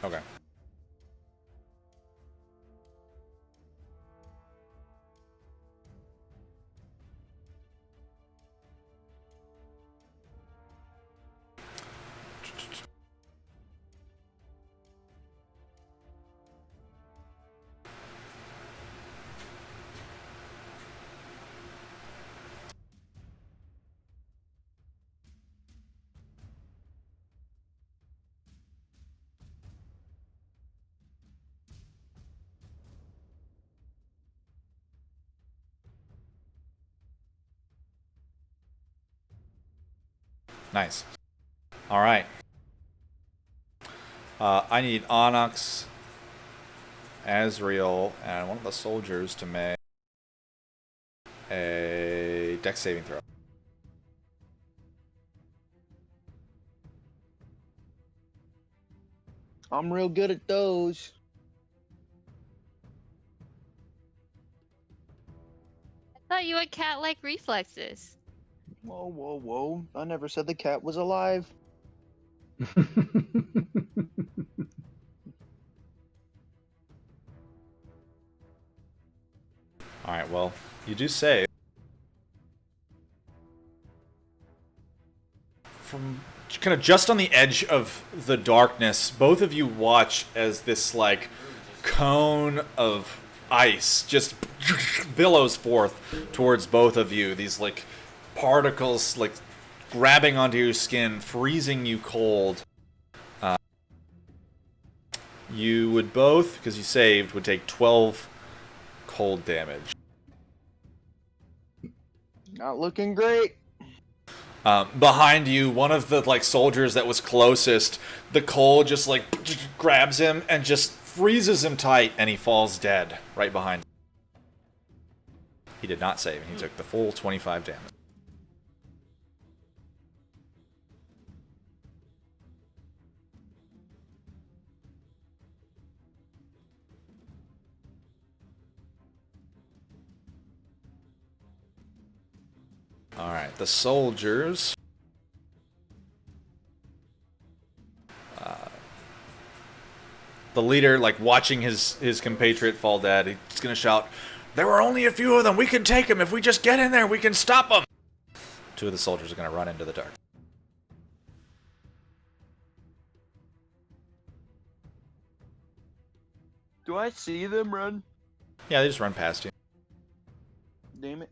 Okay. Nice. All right. I need Onyx, Azrael, and one of the soldiers to make a dex saving throw. I'm real good at those. I thought you had cat-like reflexes. Whoa, whoa, whoa. I never said the cat was alive. All right. Well, you do save. From kind of just on the edge of the darkness, both of you watch as this like cone of ice just billows forth towards both of you. These like particles like grabbing onto your skin, freezing you cold. You would both, because you saved, would take 12 cold damage. Not looking great. Behind you, one of the like soldiers that was closest, the cold just like grabs him and just freezes him tight, and he falls dead right behind him. He did not save, and he took the full 25 damage. Alright, the soldiers. The leader, like, watching his compatriot fall dead, he's gonna shout, "There were only a few of them! We can take them! If we just get in there, we can stop them!" Two of the soldiers are gonna run into the dark. Do I see them run? Yeah, they just run past you. Damn it.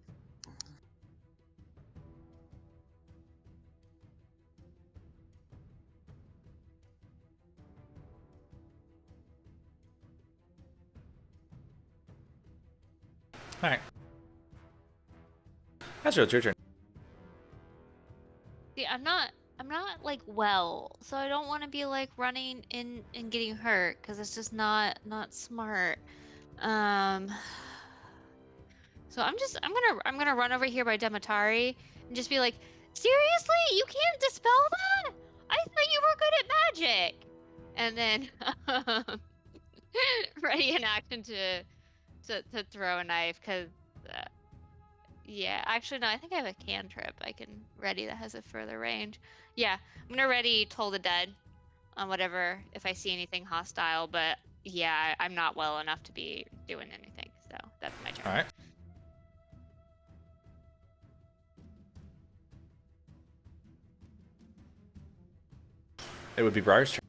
Alright. Astro, it's your turn. See, I'm not like well, so I don't want to be like running in and getting hurt because it's just not smart. So I'm gonna run over here by Demetari and just be like, seriously, you can't dispel that? I thought you were good at magic. And then ready in action to throw a knife because. Yeah, actually, no, I think I have a cantrip I can ready that has a further range. Yeah, I'm gonna ready Toll the Dead on whatever if I see anything hostile, but yeah, I'm not well enough to be doing anything, so that's my turn. Alright. It would be Briar's turn.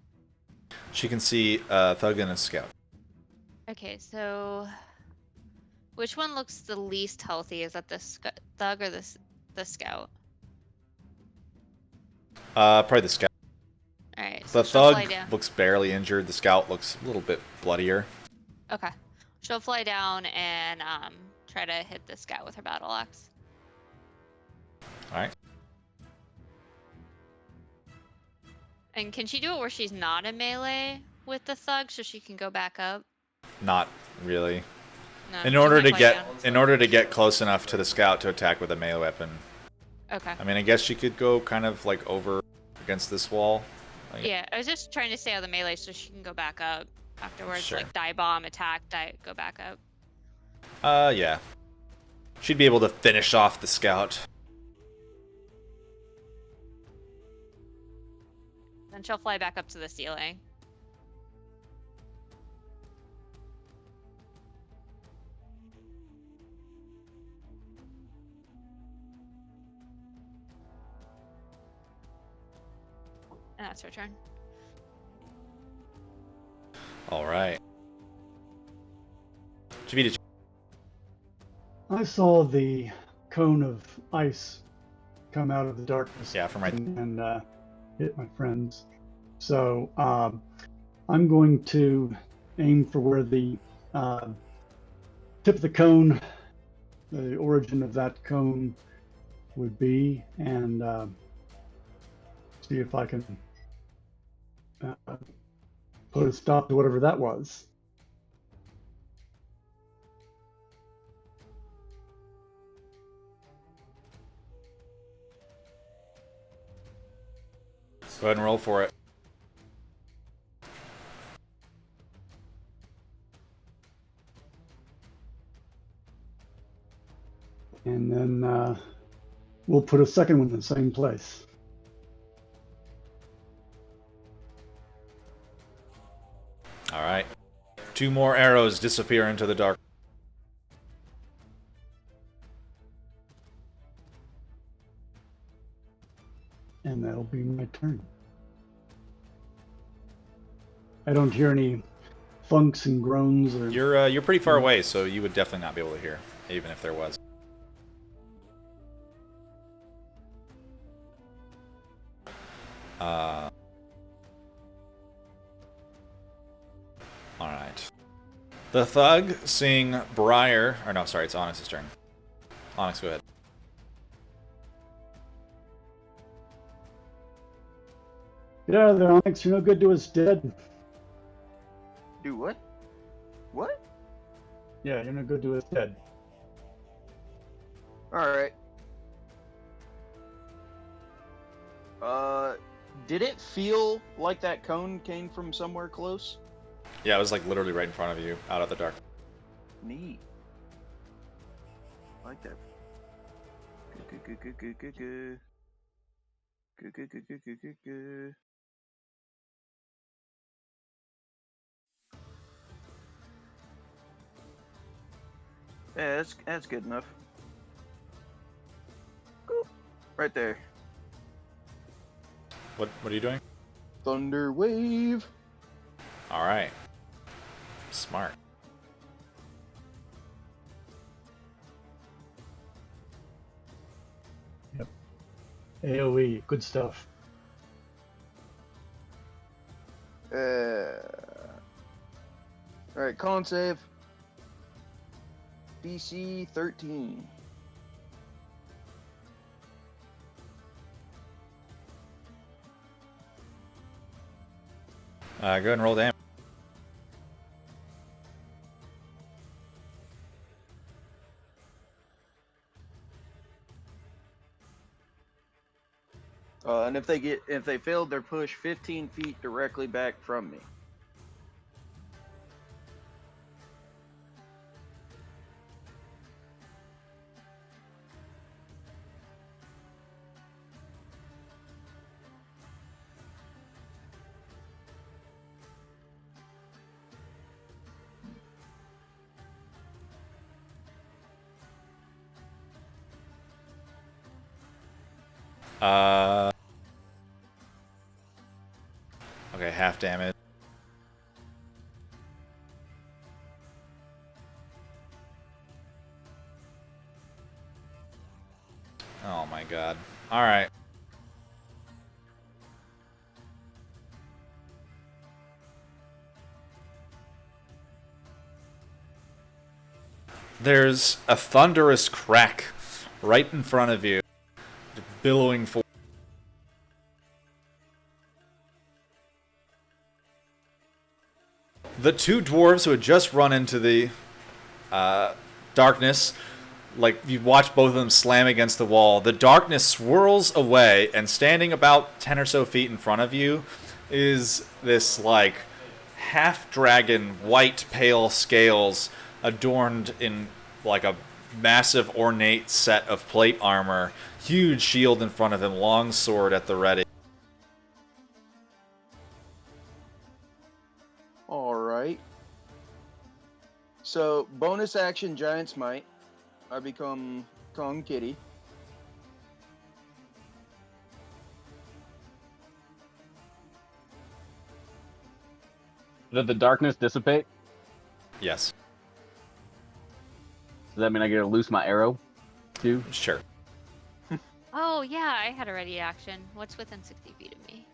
She can see a thug and a scout. Okay, so which one looks the least healthy? Is that the thug or the scout? Probably the scout. All right, so The she'll fly thug down. looks barely injured. The scout looks a little bit bloodier. Okay, she'll fly down and try to hit the scout with her battle axe. Alright. And can she do it where she's not in melee with the thug, so she can go back up? Not really. No. In she order might to fly get down. in order to get close enough to the scout to attack with a melee weapon. Okay. I mean, I guess she could go kind of like over against this wall. Like, Yeah, I was just trying to stay out of the melee so she can go back up afterwards. Sure. Like die bomb, attack, go back up. yeah. She'd be able to finish off the scout. Then she'll fly back up to the ceiling. And that's her turn. All right. Javita, I saw the cone of ice come out of the darkness. Yeah, from right and hit my friends. So I'm going to aim for where the tip of the cone, the origin of that cone would be, and see if I can put a stop to whatever that was. Go ahead and roll for it. And then we'll put a second one in the same place. All right. 2 more arrows disappear into the dark. And that'll be my turn. I don't hear any funks and groans or... You're pretty far away, so you would definitely not be able to hear, even if there was. Alright. The thug, seeing Briar... Or no, sorry, it's Onyx's turn. Onyx, go ahead. Get out of there, Onyx. You're no good to us dead. Do what? What? Yeah, you're no good to us dead. Alright. Did it feel like that cone came from somewhere close? Yeah, it was like literally right in front of you, out of the dark. Neat. I like that. Good, good, good, good, good, good. Good, good, good, good, good, good, good. Yeah, that's good enough. Cool. Right there. What are you doing? Thunder wave. Alright. Smart. Yep. AoE, good stuff. Alright, con save. DC 13. Go ahead and roll damage. And if they failed their push 15 feet directly back from me. Okay, half damage. Oh my god. Alright. There's a thunderous crack right in front of you, billowing forward. The 2 dwarves who had just run into the darkness, like you watch both of them slam against the wall. The darkness swirls away, and standing about 10 or so feet in front of you is this like half-dragon, white, pale scales adorned in like a massive ornate set of plate armor, huge shield in front of him, long sword at the ready. Alright. So, bonus action Giant Smite. I become Kong Kitty. Did the darkness dissipate? Yes. Does that mean I get to loose my arrow, too? Sure. Oh, yeah, I had a ready action. What's within 60 feet of me?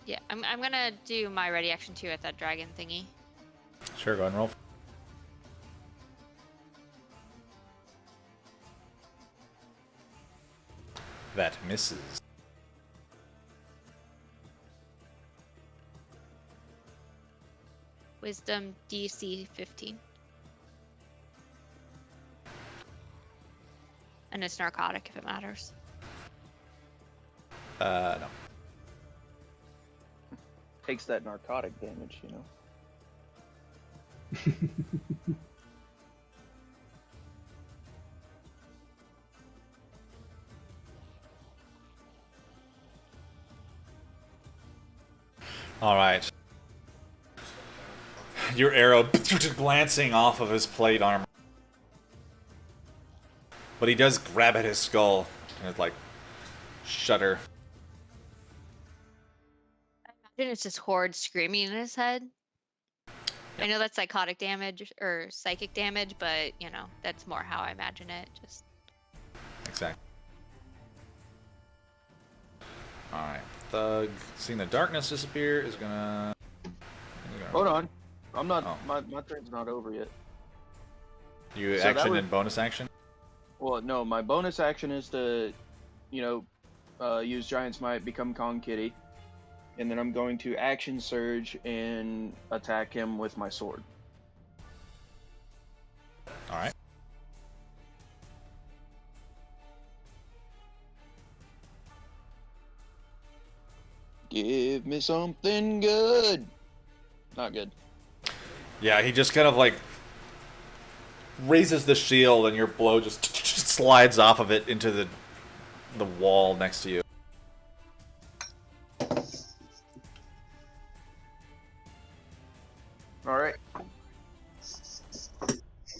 Yeah, I'm gonna do my ready action too at that dragon thingy. Sure, go ahead and roll. That misses. Wisdom DC 15. And it's narcotic if it matters. No. Takes that narcotic damage, you know. All right. Your arrow glancing off of his plate armor. But he does grab at his skull and it's like shudder. I imagine it's just Horde screaming in his head. I know that's psychotic damage or psychic damage, but you know, that's more how I imagine it. Just Exactly. Alright. Thug, seeing the darkness disappear, is gonna... Hold on. I'm not. Oh. My turn's not over yet. You So that action was- and bonus action? Well, no. My bonus action is to, use Giant Smite, become Kong Kitty, and then I'm going to action surge and attack him with my sword. Alright. Give me something good. Not good. Yeah, he just kind of like raises the shield and your blow just slides off of it into the wall next to you. All right.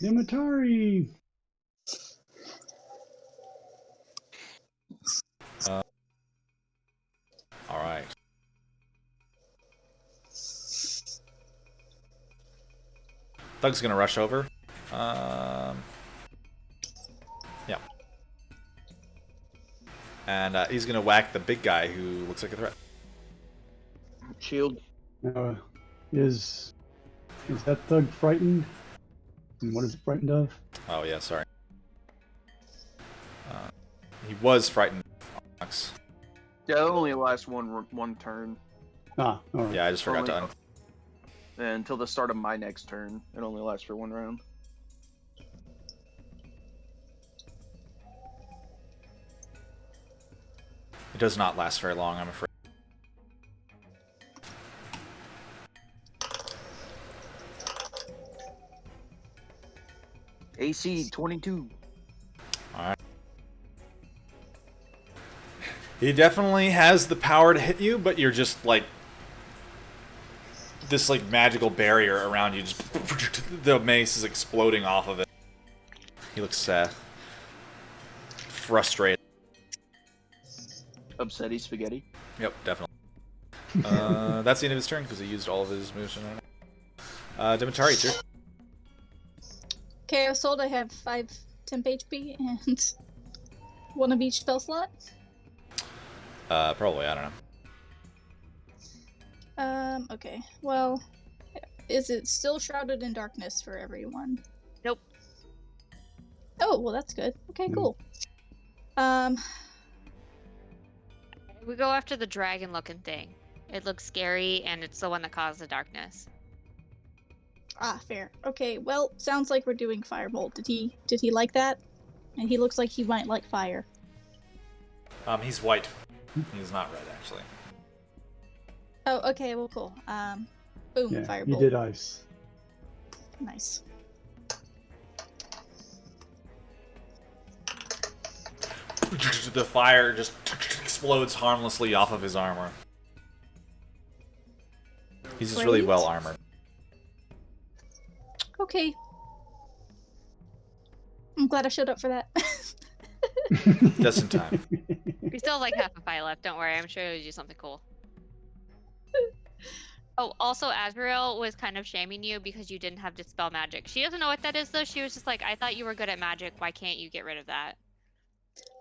Dimitari. Alright. Thug's gonna rush over. Yeah. And he's gonna whack the big guy who looks like a threat. Shield. Is that thug frightened? And what is it frightened of? Oh yeah, sorry. He was frightened. Yeah, it only lasts one turn. Ah, all right. Yeah, I just forgot to. And until the start of my next turn, it only lasts for one round. It does not last very long, I'm afraid. AC 22. Alright. He definitely has the power to hit you, but you're just like this like magical barrier around you. Just the mace is exploding off of it. He looks frustrated. Upsetty spaghetti. Yep, definitely. That's the end of his turn because he used all of his moves. Dimitari, it's your Okay, I was told I have 5 temp HP and 1 of each spell slot. probably, I don't know. Okay. Well, is it still shrouded in darkness for everyone? Nope. Oh, well that's good. Okay, cool. We go after the dragon looking thing. It looks scary and it's the one that caused the darkness. Ah, fair. Okay, well, sounds like we're doing Firebolt. Did he like that? And he looks like he might like fire. He's white. He's not red, actually. Oh, okay, well cool. Boom, Yeah, Firebolt. you did ice. Nice. The fire just explodes harmlessly off of his armor. He's just really Great. well armored. Okay. I'm glad I showed up for that. Just in time. We still have like half a fight left. Don't worry. I'm sure you'll do something cool. Oh, also, Azrael was kind of shaming you because you didn't have Dispel Magic. She doesn't know what that is, though. She was just like, I thought you were good at magic. Why can't you get rid of that?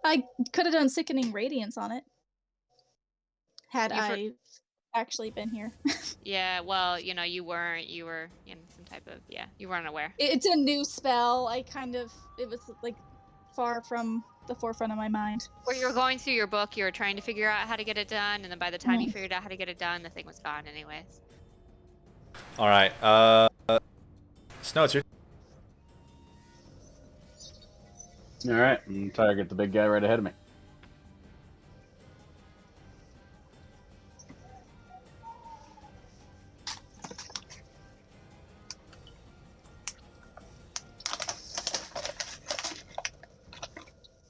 I could have done Sickening Radiance on it. Had You for- I actually been here. Yeah, well, you know, you weren't. You were in some type of, yeah, you weren't aware. It's a new spell. It was like far from the forefront of my mind. Where you were going through your book, you were trying to figure out how to get it done, and then by the time you figured out how to get it done, the thing was gone anyways. All right. Snow, it's your. All right, I'm target the big guy right ahead of me.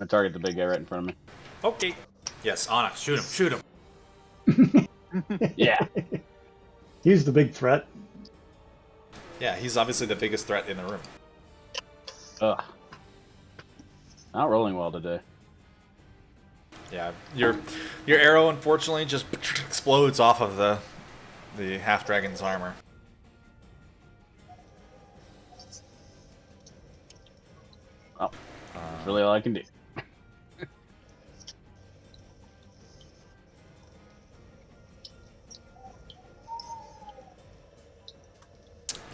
I target the big guy right in front of me. Okay. Yes, Onyx, shoot him, shoot him. Yeah. He's the big threat. Yeah, he's obviously the biggest threat in the room. Ugh. Not rolling well today. Yeah, your arrow unfortunately just explodes off of the half dragon's armor. Oh, that's really all I can do.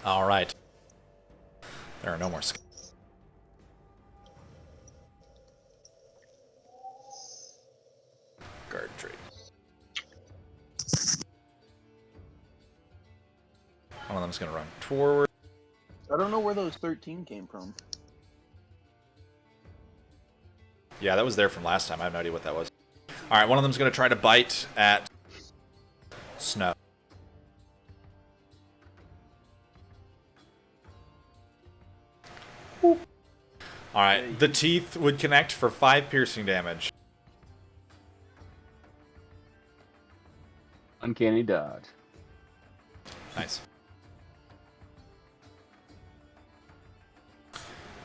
All right. There are no more. Guard tree. One of them's gonna run forward. I don't know where those 13 came from. Yeah, that was there from last time. I have no idea what that was. All right, one of them's gonna try to bite at Snow. All right, the teeth would connect for 5 piercing damage. Uncanny dodge. Nice.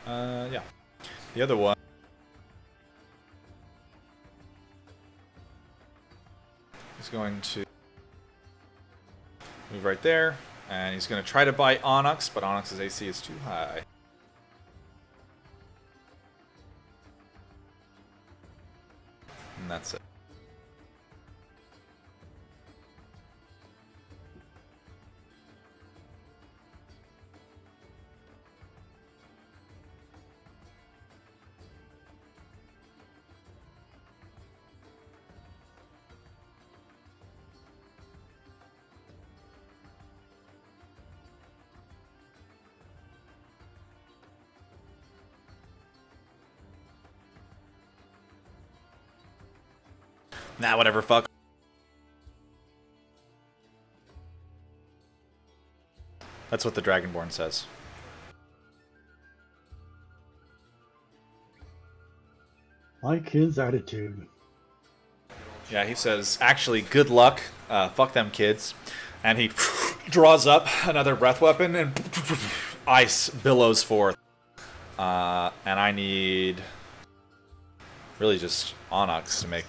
Yeah. The other one is going to move right there, and he's going to try to bite Onyx, but Onyx's AC is too high. And that's it. Nah, whatever, fuck. That's what the Dragonborn says. Like his attitude. Yeah, he says, actually, good luck. Fuck them kids. And he draws up another breath weapon, and ice billows forth. And I need really just Onyx to make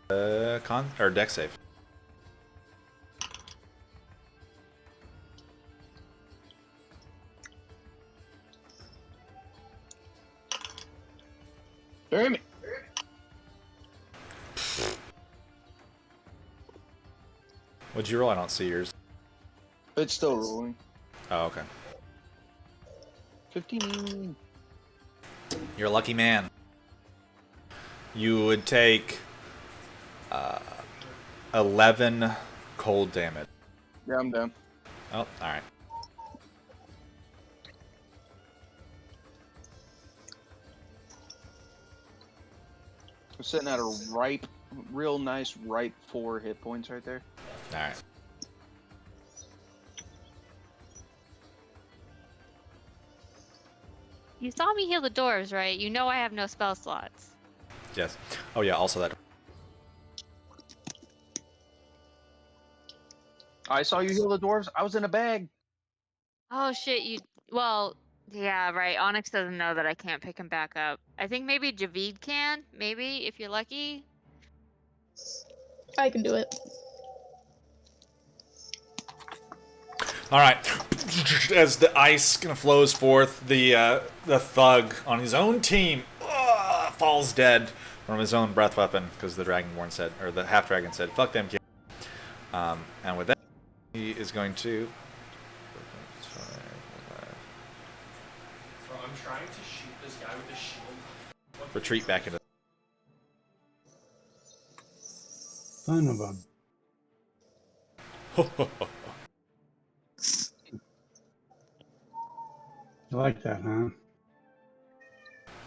deck save. Damn it. What'd you roll? I don't see yours. It's still rolling. Oh, okay. 15. You're a lucky man. You would take 11 cold damage. Yeah, I'm down. Oh, alright. I'm sitting at a ripe, real nice ripe 4 hit points right there. Alright. You saw me heal the dwarves, right? You know I have no spell slots. Yes. Oh yeah, also that. I saw you heal the dwarves. I was in a bag. Oh shit, you... Well, yeah, right. Onyx doesn't know that I can't pick him back up. I think maybe Javid can. Maybe, if you're lucky. I can do it. All right. As the ice kind of flows forth, the thug on his own team falls dead from his own breath weapon because the Dragonborn said, or the half dragon said, "Fuck them kids." And with that, he is going to. trying to shoot this guy with the shield. Retreat back into. Son of a. You like that, huh?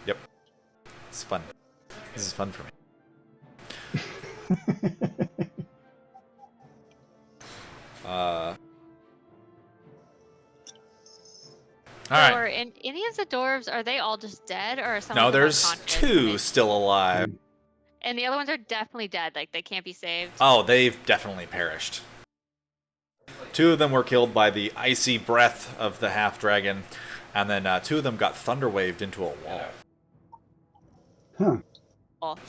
Yep. It's fun. This is fun for me. All right. Or in any of the dwarves, are they all just dead, or are some No, of them there's unconscious? two still alive. And the other ones are definitely dead. Like they can't be saved. Oh, they've definitely perished. Two of them were killed by the icy breath of the half dragon, and then two of them got thunderwaved into a wall. Huh.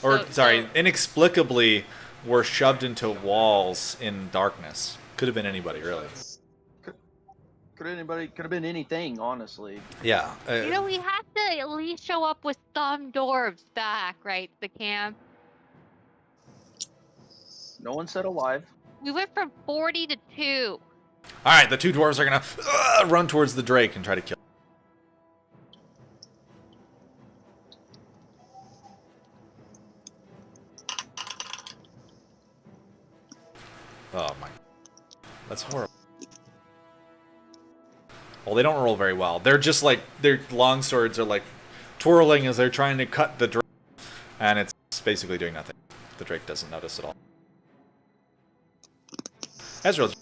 Or inexplicably were shoved into walls in darkness. Could have been anybody, really. Could have been anything, honestly. Yeah. You know, we have to at least show up with some dwarves back, right? The camp. No one said alive. We went from 40 to 2. All right, the two dwarves are gonna run towards the drake and try to kill. Oh my, that's horrible. Well, they don't roll very well. They're just like their long swords are like twirling as they're trying to cut the drake, and it's basically doing nothing. The drake doesn't notice at all. Ezreal.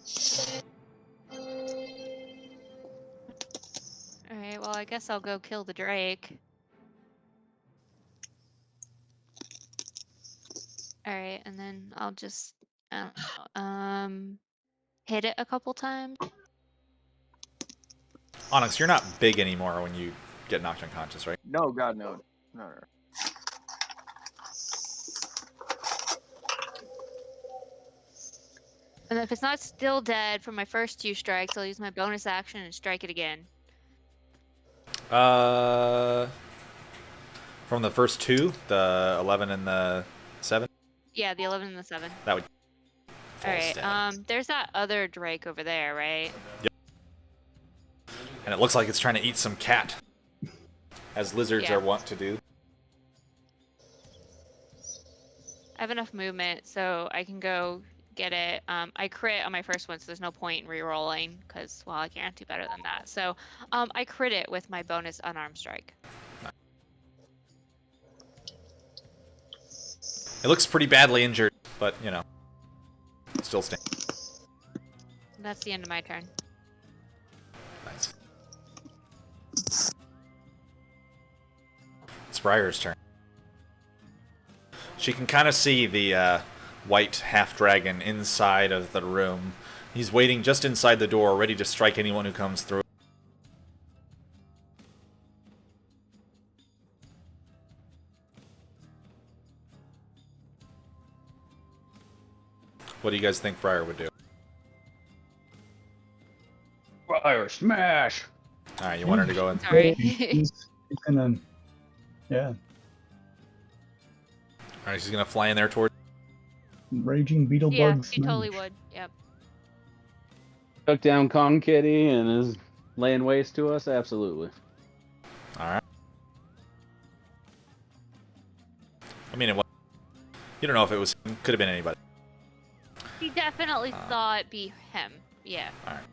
Alright, well, I guess I'll go kill the drake. Alright, and then I'll just hit it a couple times. Onyx, you're not big anymore when you get knocked unconscious, right? No, God, no. No. And if it's not still dead from my first 2 strikes, I'll use my bonus action and strike it again. From the first two, the 11 and the 7? Yeah, the 11 and the 7. That would. Alright, there's that other drake over there, right? Yep. And it looks like it's trying to eat some cat, as lizards are wont to do. I have enough movement, so I can go get it. I crit on my first one, so there's no point in re-rolling, because, well, I can't do better than that. So I crit it with my bonus unarmed strike. It looks pretty badly injured, but, you know, still stands. That's the end of my turn. Nice. It's Briar's turn. She can kind of see the white half-dragon inside of the room. He's waiting just inside the door, ready to strike anyone who comes through. What do you guys think Briar would do? Fire smash! Alright, you want her to go in? Sorry. He's gonna. Yeah. Alright, she's gonna fly in there towards. Raging beetle Yeah, bugs. she totally would. Yep. Took down Kong Kitty and is laying waste to us? Absolutely. Alright. I mean, you don't know if it was him. Could have been anybody. She definitely saw it be him. Yeah. Alright.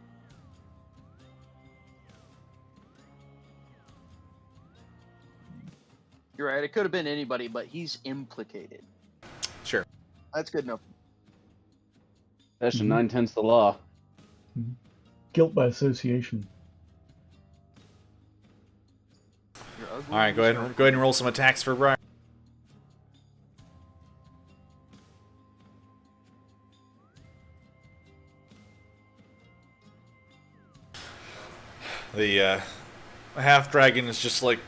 You're right. It could have been anybody, but he's implicated. Sure. That's good enough. That's 9/10 the law. Guilt by association. Alright, go ahead and roll some attacks for Briar. The half-dragon is just like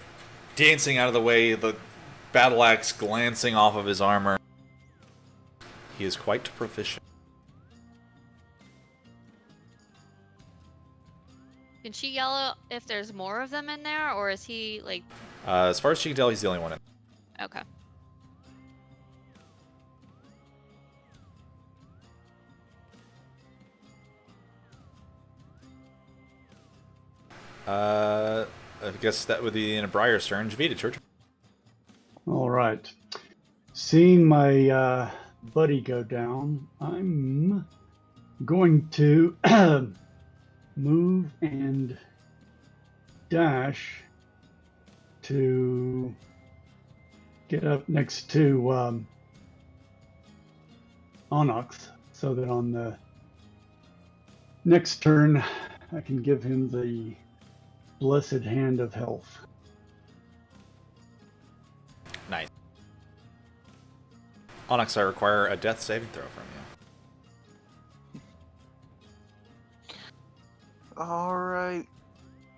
dancing out of the way, the battle axe glancing off of his armor. He is quite proficient. Can she yell if there's more of them in there, or is he like? As far as she can tell, he's the only one in. Okay. I guess that would be in Briar's turn. Javid, it's your turn. All right. Seeing my buddy go down, I'm going to move and dash to get up next to Onyx, so that on the next turn I can give him the blessed hand of health. Nice. Onyx, I require a death saving throw from you. All right.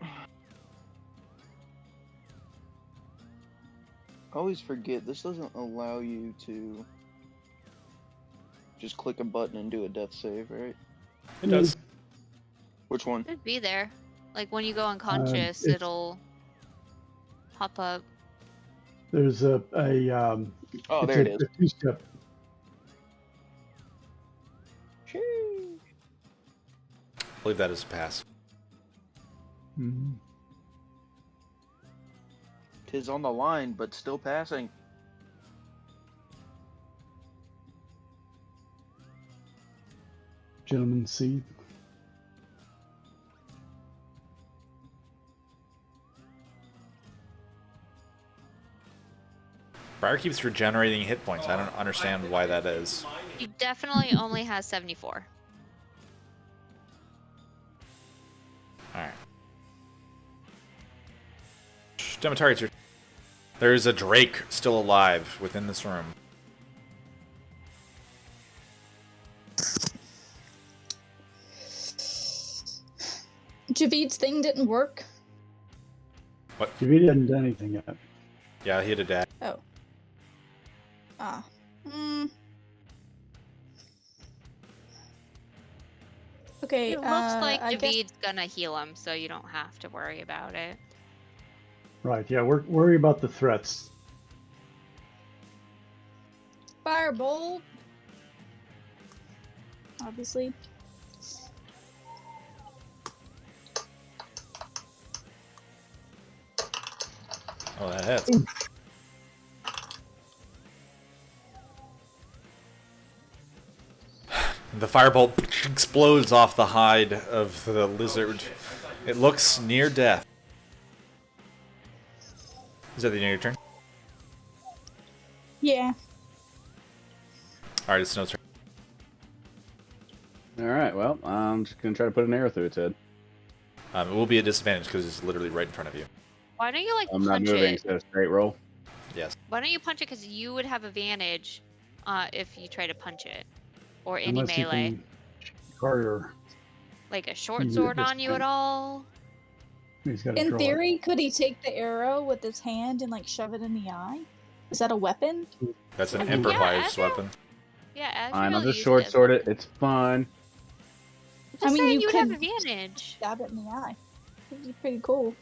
I always forget this doesn't allow you to just click a button and do a death save, right? It does. Which one? It'd be there. Like when you go unconscious, it's- it'll pop up. There's a Oh, it's there it is. a two-step. I believe that is a pass. Mhm. Tis on the line, but still passing. Gentlemen, see. Briar keeps regenerating hit points. I don't understand why that is. He definitely only has 74. Alright. Demetari, it's your... There is a Drake still alive within this room. Javid's thing didn't work. If he hadn't done anything yet. Yeah, he had a dash. Oh. Ah. Hmm. Okay, It looks like I guess Javid's gonna heal him, so you don't have to worry about it. Right, yeah, worry about the threats. Firebolt. Obviously. Oh, that hits. The firebolt explodes off the hide of the lizard. It looks near death. Is that the end of your turn? Yeah. Alright, it's Snow's turn. All right. Well, I'm just gonna try to put an arrow through its head. It will be a disadvantage because it's literally right in front of you. Why don't you like I'm not punch moving, it? so straight roll. Yes. Why don't you punch it? Because you would have advantage if you try to punch it. Or any Unless you melee. can Carter, Like a short use it sword this on you at time. all? he's got to In draw it. theory, could he take the arrow with his hand and like shove it in the eye? Is that a weapon? That's an Yeah, improvised Ezreal. weapon. Yeah, Fine, I'll Ezreal just used short it. sword it. It's fine. Just I mean, saying you would have could- advantage. Stab it in the eye. It'd be pretty cool.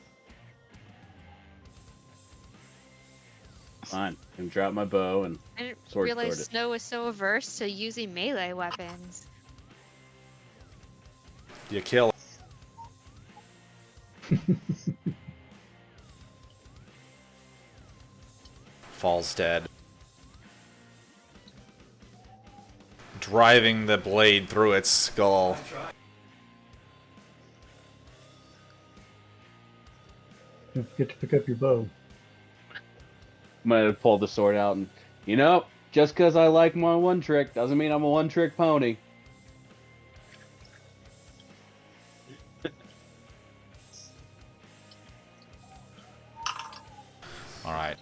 Fine. And drop my bow and I didn't Sword realize sword it. Snow was so averse to using melee weapons. You kill. Falls dead. Driving the blade through its skull. Don't forget to pick up your bow. might have pulled the sword out and, just because I like my one trick doesn't mean I'm a one trick pony. Alright.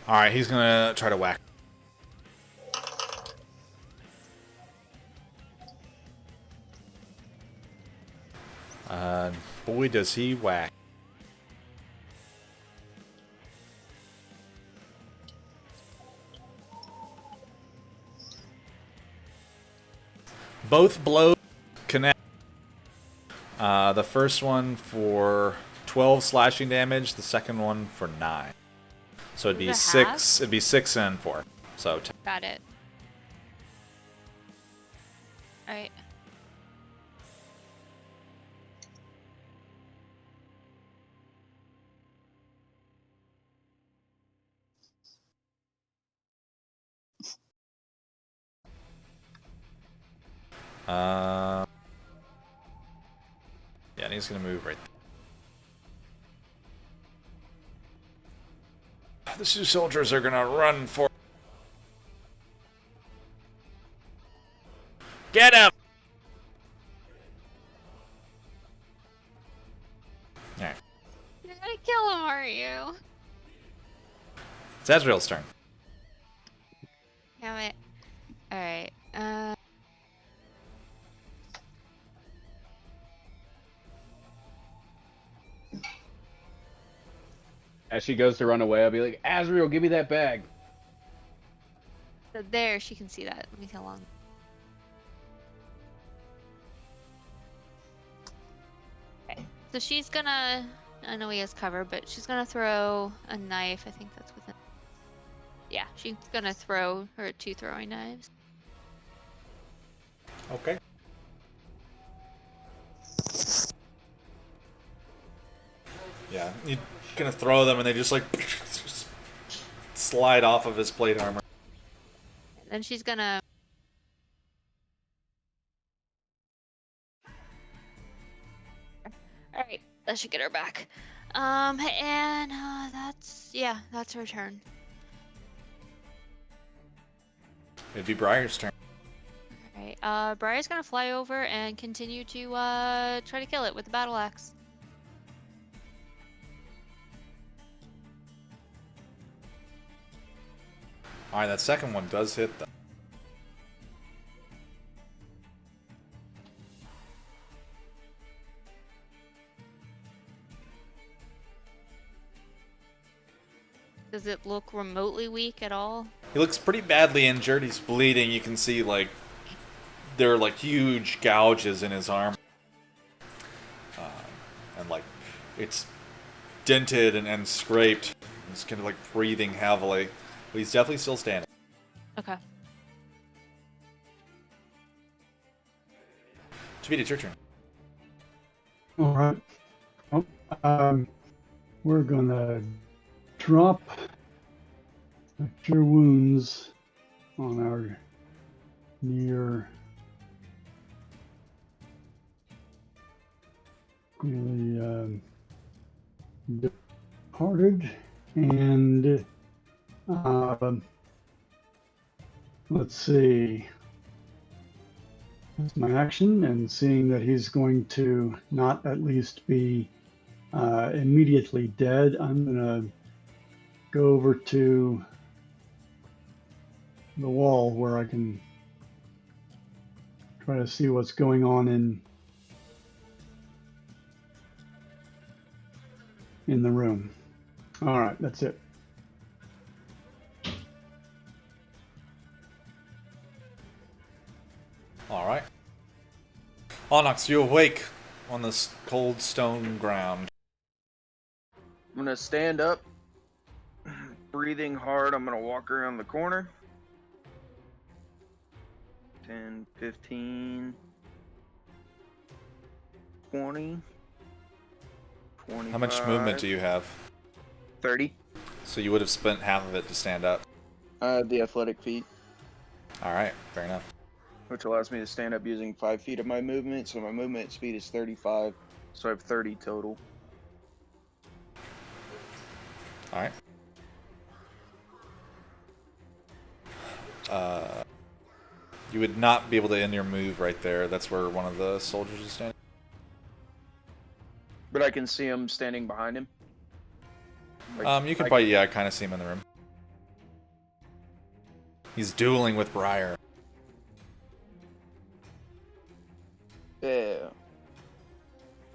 Alright, he's gonna try to whack. Boy, does he whack. Both blows connect. The first one for 12 slashing damage, the second one for 9. So it'd be The 6. half? It'd be 6 and 4. So Got it. All right. yeah, and he's gonna move right there. The two soldiers are gonna run for. Get him! Alright. You're gonna kill him, aren't you? It's Azrael's turn. Damn it. All right. As she goes to run away, I'll be like, Azrael, give me that bag. So there, she can see that. Let me see how long. Okay. So she's gonna. I know he has cover, but she's gonna throw a knife. I think that's within. Yeah, she's gonna throw her 2 throwing knives. Okay. Yeah, you're gonna throw them and they just like slide off of his plate armor. Then she's gonna. All right, that should get her back. And that's her turn. It'd be Briar's turn. All right, Briar's gonna fly over and continue to try to kill it with the battle axe. Alright, that second one does hit them. Does it look remotely weak at all? He looks pretty badly injured. He's bleeding. You can see, like, there are, like, huge gouges in his arm. And, like, it's dented and scraped. He's kind of, like, breathing heavily. But he's definitely still standing. Okay. Javita, it's your turn. All right. Well, we're gonna drop a cure wounds on our near really departed, and let's see. That's my action, and seeing that he's going to not at least be immediately dead, I'm gonna go over to the wall where I can try to see what's going on in the room. All right, that's it. Alright. Onyx, you awake on this cold stone ground. I'm gonna stand up, breathing hard. I'm gonna walk around the corner. 10, 15, 20, 25. How much movement do you have? 30. So you would have spent half of it to stand up. I have the athletic feat, Alright, fair enough. which allows me to stand up using 5 feet of my movement. So my movement speed is 35. So I have 30 total. Alright. You would not be able to end your move right there. That's where one of the soldiers is standing. But I can see him standing behind him. Like, You could I- probably, yeah, kind of see him in the room. He's dueling with Briar. Yeah.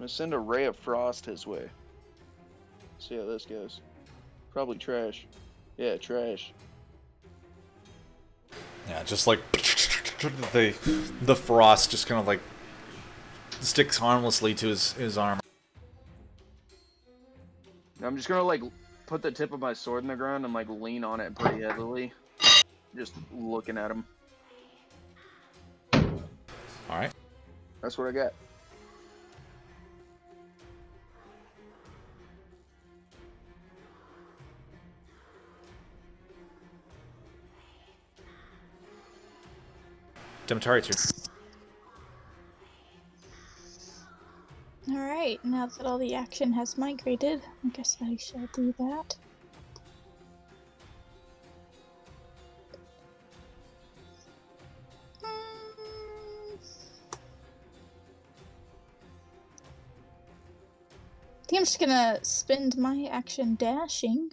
gonna send a ray of frost his way. See how this goes. Probably trash. Yeah, trash. Yeah, just like the frost just kind of like sticks harmlessly to his arm. I'm just gonna like put the tip of my sword in the ground and like lean on it pretty heavily. Just looking at him. Alright. That's what I got. Demetari, it's your Alright, now that all the action has migrated, I guess I shall do that. I think I'm just gonna spend my action dashing,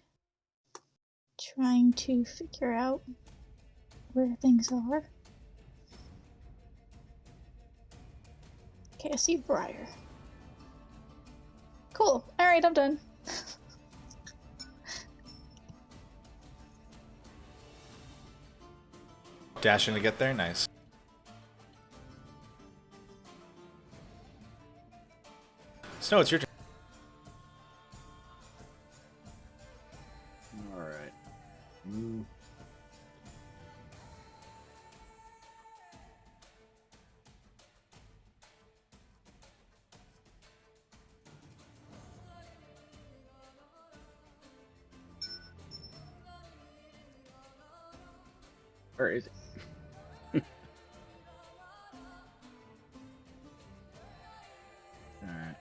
trying to figure out where things are. Okay, I see Briar. Cool. Alright, I'm done. dashing to get there. Nice. Snow, it's your turn. Alright. Where is it? Alright.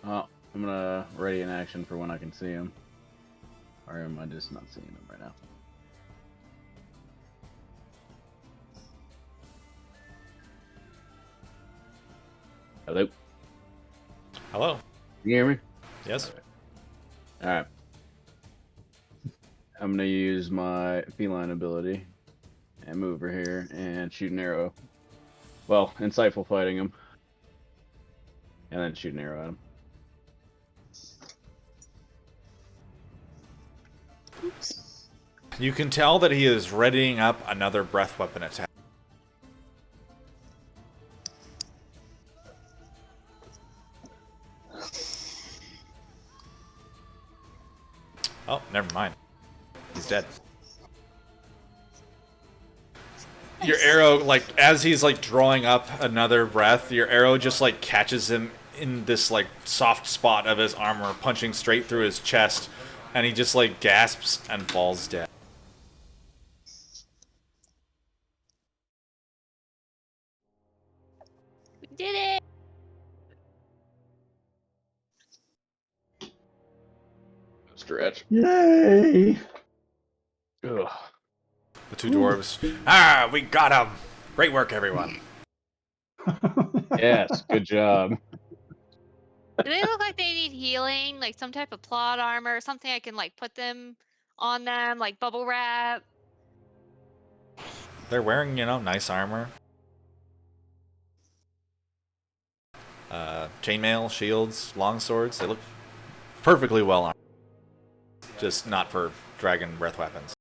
Oh, I'm gonna ready an action for when I can see him. Or am I just not seeing him right now? Hello? Hello. You hear me? Yes. Alright. I'm gonna use my feline ability and move over here and shoot an arrow. Well, insightful fighting him. And then shoot an arrow at him. Oops. You can tell that he is readying up another breath weapon attack. Oh, never mind. He's dead. Your arrow, like, as he's, like, drawing up another breath, your arrow just, like, catches him in this, like, soft spot of his armor, punching straight through his chest, and he just, like, gasps and falls dead. We did it! Stretch. Yay! Ugh. The two dwarves. Ah, we got him! Great work, everyone. Yes, good job. Do they look like they need healing? Like some type of plot armor, something I can like put them on them, like bubble wrap? They're wearing, you know, nice armor. Chainmail, shields, longswords. They look perfectly well armed. Just not for dragon breath weapons.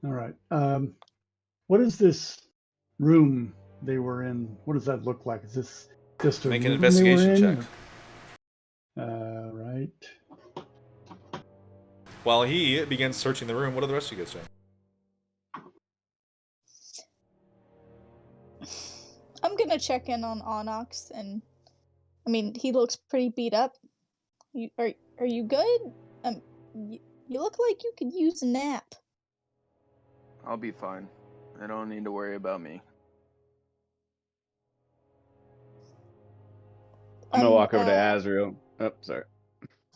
All right. What is this room they were in? What does that look like? Is this just a Make an room they were investigation in? check. Right. While he begins searching the room, what are the rest of you guys doing? I'm gonna check in on Onyx, and I mean, he looks pretty beat up. Are you good? You look like you could use a nap. I'll be fine. I don't need to worry about me. I'm gonna walk over to Azrael. Oh, sorry.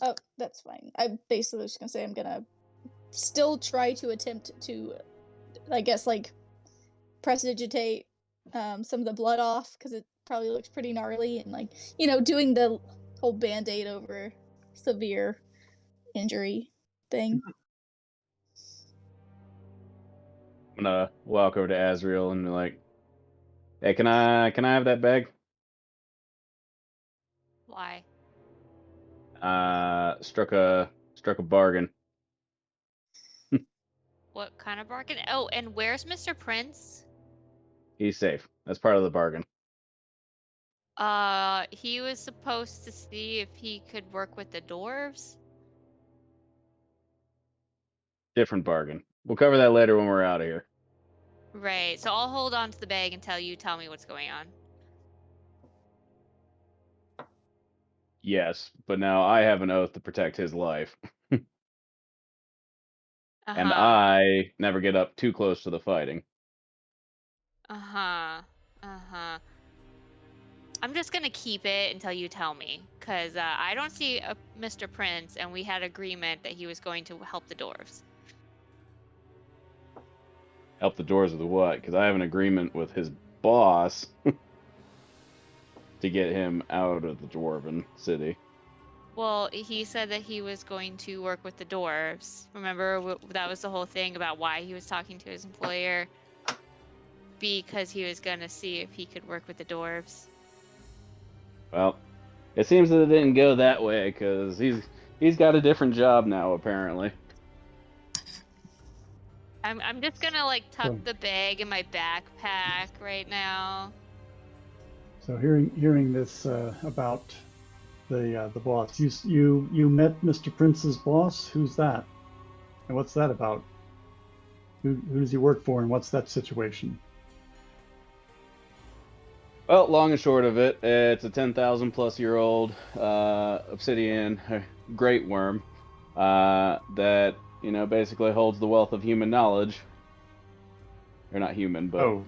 Oh, that's fine. I basically was just gonna say I'm gonna still try to attempt to, I guess, like, prestidigitate some of the blood off, because it probably looks pretty gnarly, and, like, you know, doing the whole band-aid over severe injury thing. I'm gonna walk over to Azrael and be like, Hey, can I have that bag? Why? Struck a bargain. What kind of bargain? Oh, and where's Mr. Prince? He's safe. That's part of the bargain. He was supposed to see if he could work with the dwarves. Different bargain. We'll cover that later when we're out of here. Right. So I'll hold on to the bag until you tell me what's going on. Yes, but now I have an oath to protect his life, and Uh-huh. I never get up too close to the fighting. Uh-huh. Uh-huh. I'm just gonna keep it until you tell me, because I don't see a Mr. Prince, and we had agreement that he was going to help the dwarves. Help the doors with what? Because I have an agreement with his boss to get him out of the dwarven city. Well, he said that he was going to work with the dwarves. Remember, that was the whole thing about why he was talking to his employer, because he was gonna see if he could work with the dwarves. Well, it seems that it didn't go that way because he's got a different job now apparently. I'm just gonna like tuck So- the bag in my backpack right now. So hearing this about the boss, you met Mr. Prince's boss. Who's that? And what's that about? Who does he work for, and what's that situation? Well, long and short of it, it's a 10,000+ year old obsidian great worm that basically holds the wealth of human knowledge. Or not human, but Oh,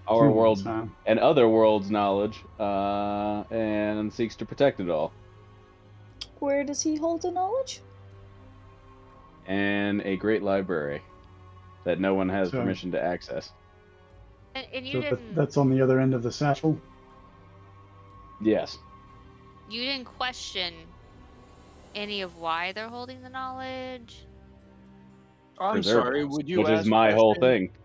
our humans, world huh? and other worlds' knowledge, and seeks to protect it all. Where does he hold the knowledge? And a great library that no one has So, permission to access. And you so didn't that's on the other end of the satchel. Yes. you didn't question any of why they're holding the knowledge. I'm Preserve sorry. it, Would you which is ask my whole questions? thing.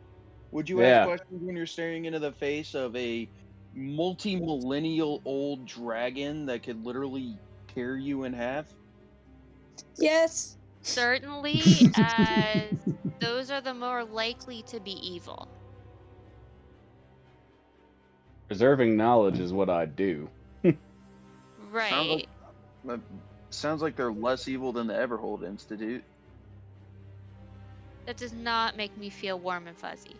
Would you ask Yeah. questions when you're staring into the face of a multi-millennial old dragon that could literally tear you in half? Yes. Certainly, as those are the more likely to be evil. Preserving knowledge is what I do. Right. Uh, Sounds like they're less evil than the Everhold Institute. That does not make me feel warm and fuzzy.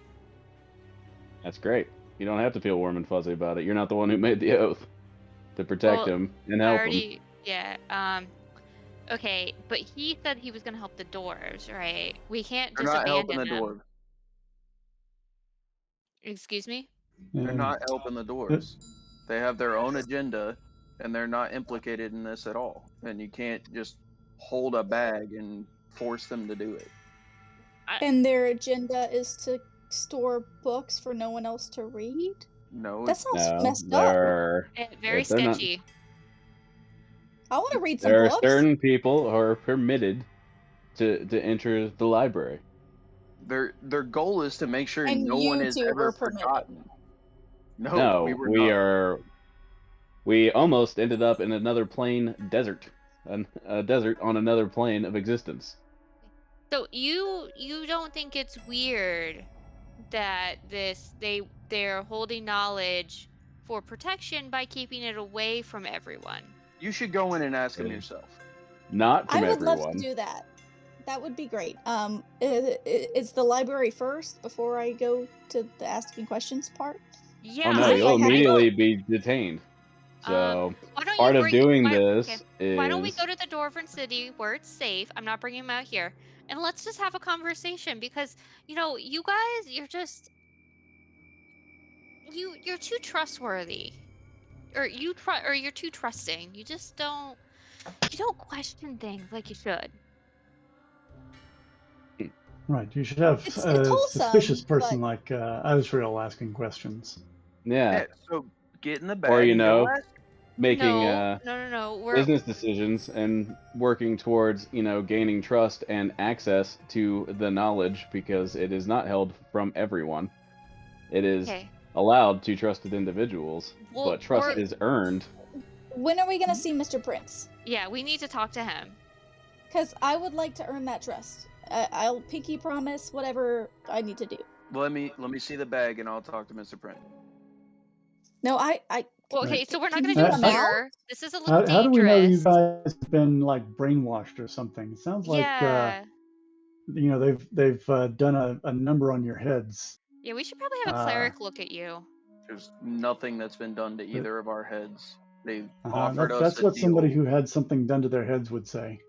That's great. You don't have to feel warm and fuzzy about it. You're not the one who made the oath to protect Well, him and I help him. already, yeah. Okay, but he said he was gonna help the dwarves, right? We can't They're just not helping abandon the them. dwarves. Excuse me? They're And not helping the dwarves. They have their own agenda, and they're not implicated in this at all. And you can't just hold a bag and force them to do it. And their agenda is to store books for no one else to read? No, That sounds No, messed up. Very they're not. sketchy. I want to read some There are books. certain people who are permitted to enter the library. their goal is to make sure And no one you is two ever were permitted. forgotten. No, we No, were not. we almost ended up in another plane desert, a desert on another plane of existence. So you don't think it's weird that they're holding knowledge for protection by keeping it away from everyone? You should go in and ask him It is yourself. not I from would love to everyone. do that. That would be great. Is the library first before I go to the asking questions part? Yeah, Oh no, Because if you'll I have immediately to, be detained. Um, So why don't you part of bring doing why okay. this Why don't we is go to the Dwarven City where it's safe? I'm not bringing him out here. And let's just have a conversation because, you guys, you're too trustworthy. Or you're too trusting. You don't question things like you should. right, you should have it's a suspicious wholesome, person but like Azrael asking questions. yeah, Yeah, so get in the or bag and go ask. making No, no, no, no. business decisions and working towards gaining trust and access to the knowledge because it is not held from everyone. It is Okay. allowed two trusted individuals, Well, but trust or- is earned. When are we gonna see Mr. Prince? Yeah, we need to talk to him. Because I would like to earn that trust. I'll pinky promise whatever I need to do. Let me see the bag and I'll talk to Mr. Print. No, I Well, okay, Right. so we're not Can going to you do come it out? here. This is a little How do we know you dangerous. guys have been like brainwashed or something? It sounds like Yeah. you know they've done a number on your heads. Yeah, we should probably have a cleric look at you. There's nothing that's been done to either of our heads. They Uh-huh. offered us That's a what deal. somebody who had something done to their heads would say.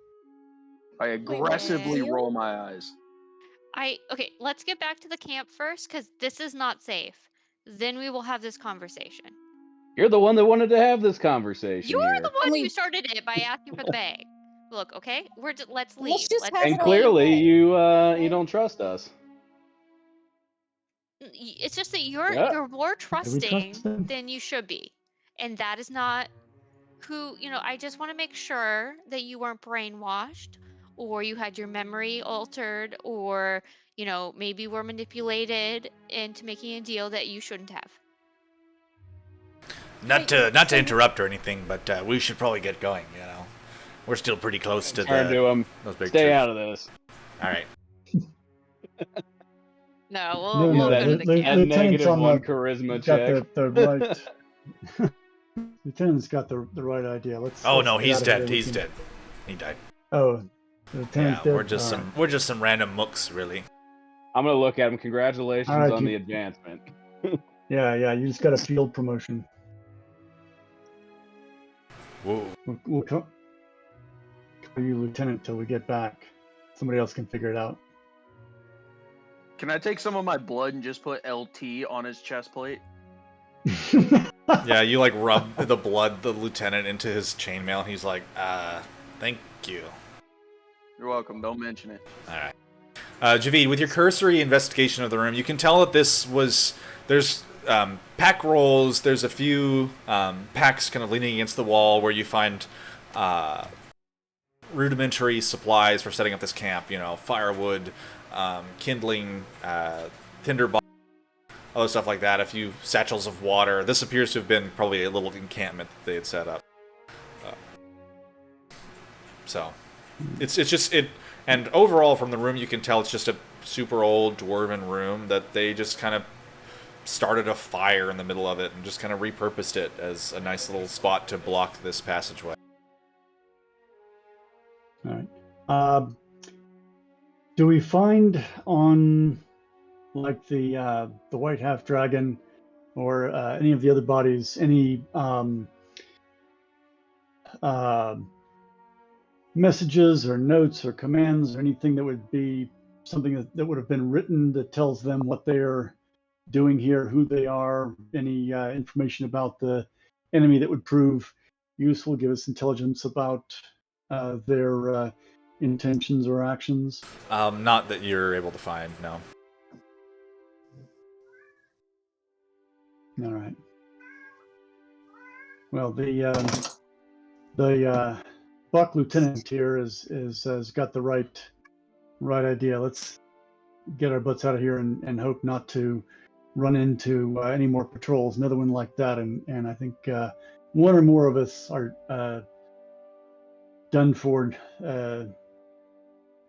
I aggressively deal? roll my eyes. Okay, let's get back to the camp first, because this is not safe. Then we will have this conversation. You're the one that wanted to have this conversation You're here. the one And who we- started it by asking for the bag. Look, okay, let's leave. Let's just have And it our clearly, way. you don't trust us. It's just that you're Yeah. more Do we trusting trust them? than you should be, and that is not who. I just want to make sure that you weren't brainwashed, or you had your memory altered, or maybe were manipulated into making a deal that you shouldn't have. Not to interrupt or anything, but we should probably get going. We're still pretty close to Turn to him. those big Stay troops. out of this. All right. No, No, we'll no, go to the- the the- camp. A Lieutenant's on -1 the- charisma got check. the right. Lieutenant's got the right idea. Let's. Oh let's no, get he's out of here. dead. We He's can- dead. He died. Oh, the lieutenant's Yeah, dead. we're just some random mooks, really. I'm gonna look at him. Congratulations All right, on you- the advancement. Yeah, you just got a field promotion. Whoa. We'll call you lieutenant till we get back. Somebody else can figure it out. Can I take some of my blood and just put LT on his chest plate? Yeah, you like rub the lieutenant into his chainmail, and he's like, thank you. You're welcome. Don't mention it. All right. Javid, with your cursory investigation of the room, you can tell that there's pack rolls, there's a few packs kind of leaning against the wall where you find rudimentary supplies for setting up this camp, firewood, kindling, tinderbox, other stuff like that, a few satchels of water. This appears to have been probably a little encampment that they had set up. So, it's just it. And overall, from the room, you can tell it's just a super old dwarven room that they just kind of started a fire in the middle of it and just kind of repurposed it as a nice little spot to block this passageway. All right. Do we find on like the white half dragon or any of the other bodies any messages or notes or commands or anything that would be something that would have been written that tells them what they're doing here, who they are, any information about the enemy that would prove useful, give us intelligence about their intentions or actions? Not that you're able to find, no. All right. Well, the Buck Lieutenant here has got the right idea. Let's get our butts out of here and hope not to run into any more patrols, another one like that, and I think one or more of us are done for.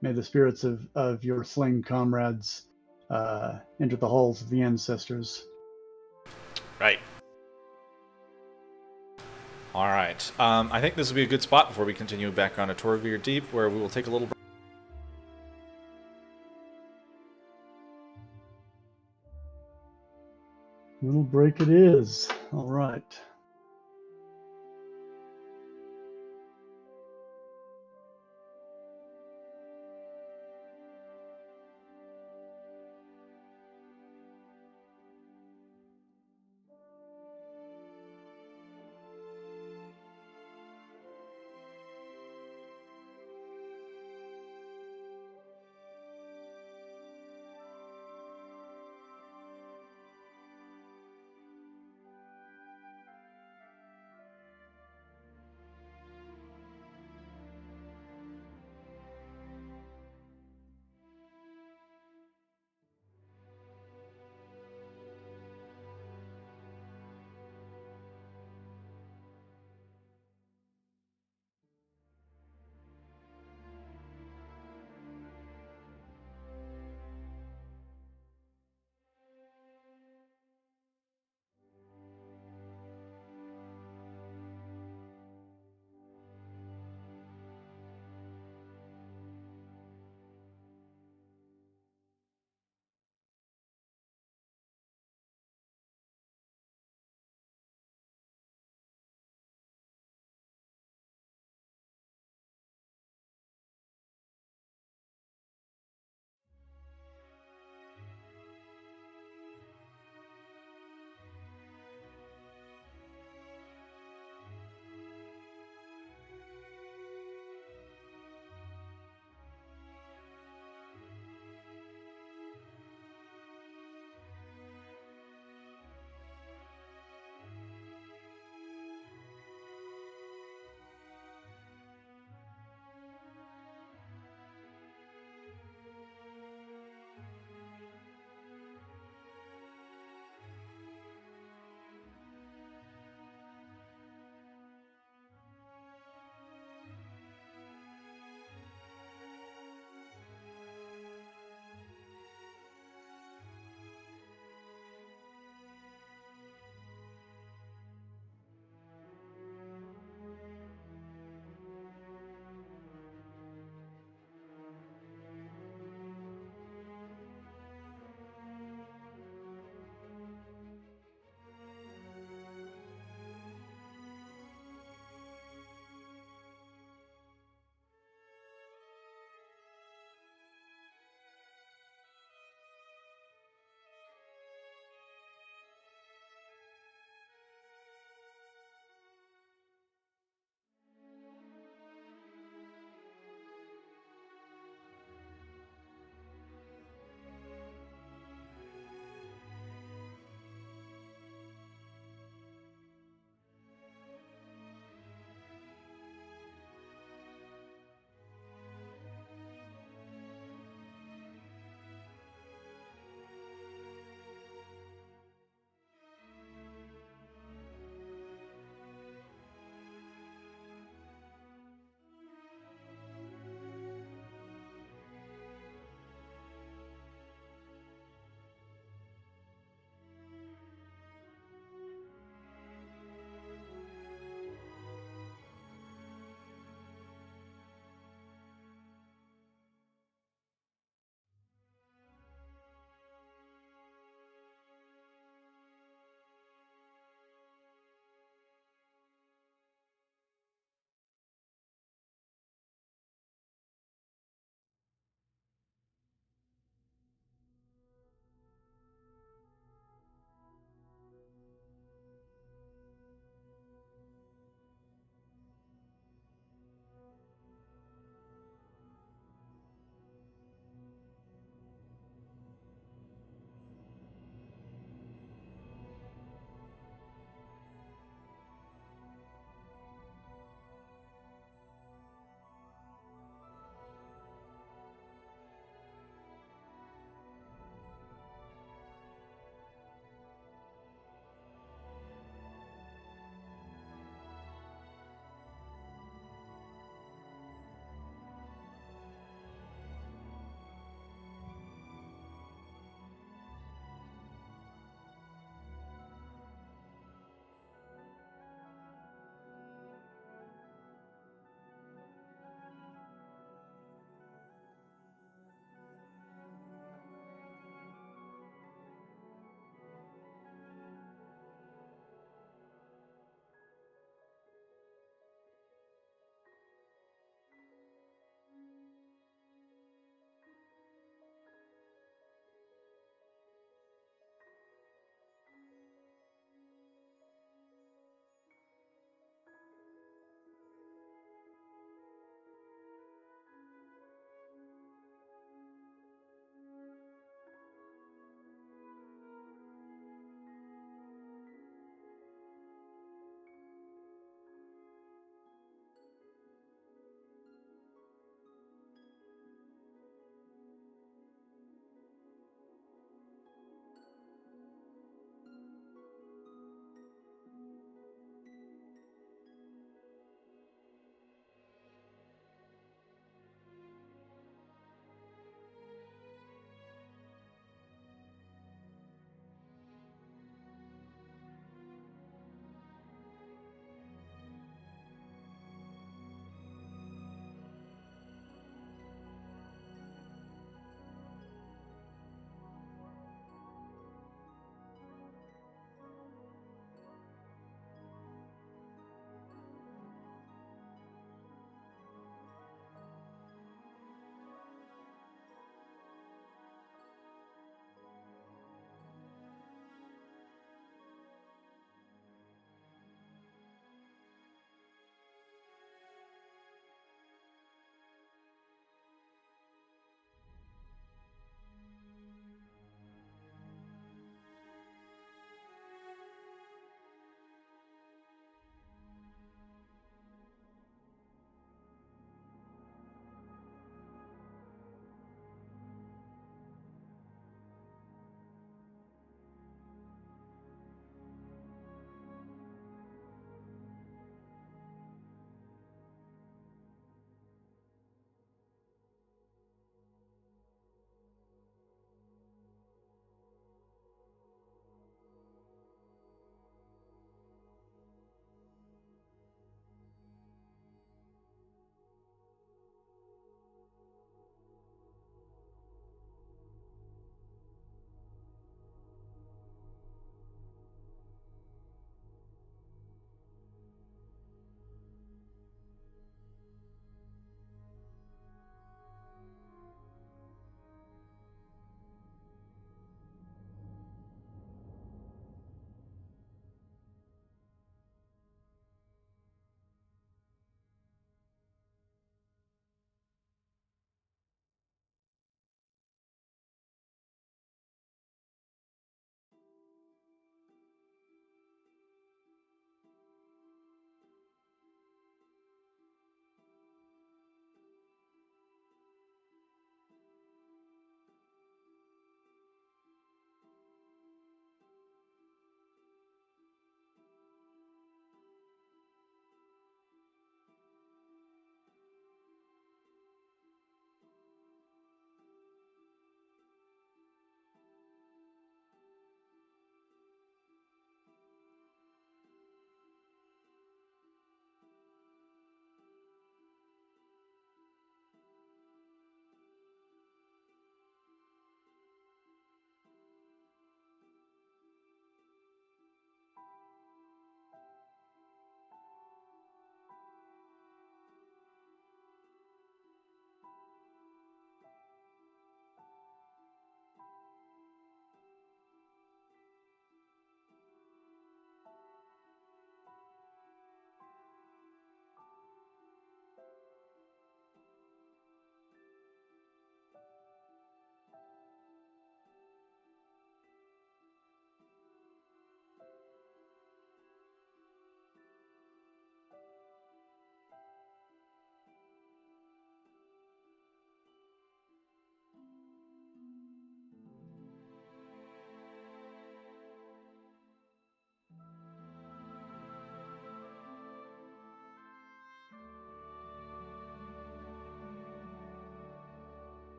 May the spirits of your slain comrades enter the halls of the ancestors. Right. All right. I think this will be a good spot before we continue back on a Torevir Deep, where we will take a little break. Little break it is. All right.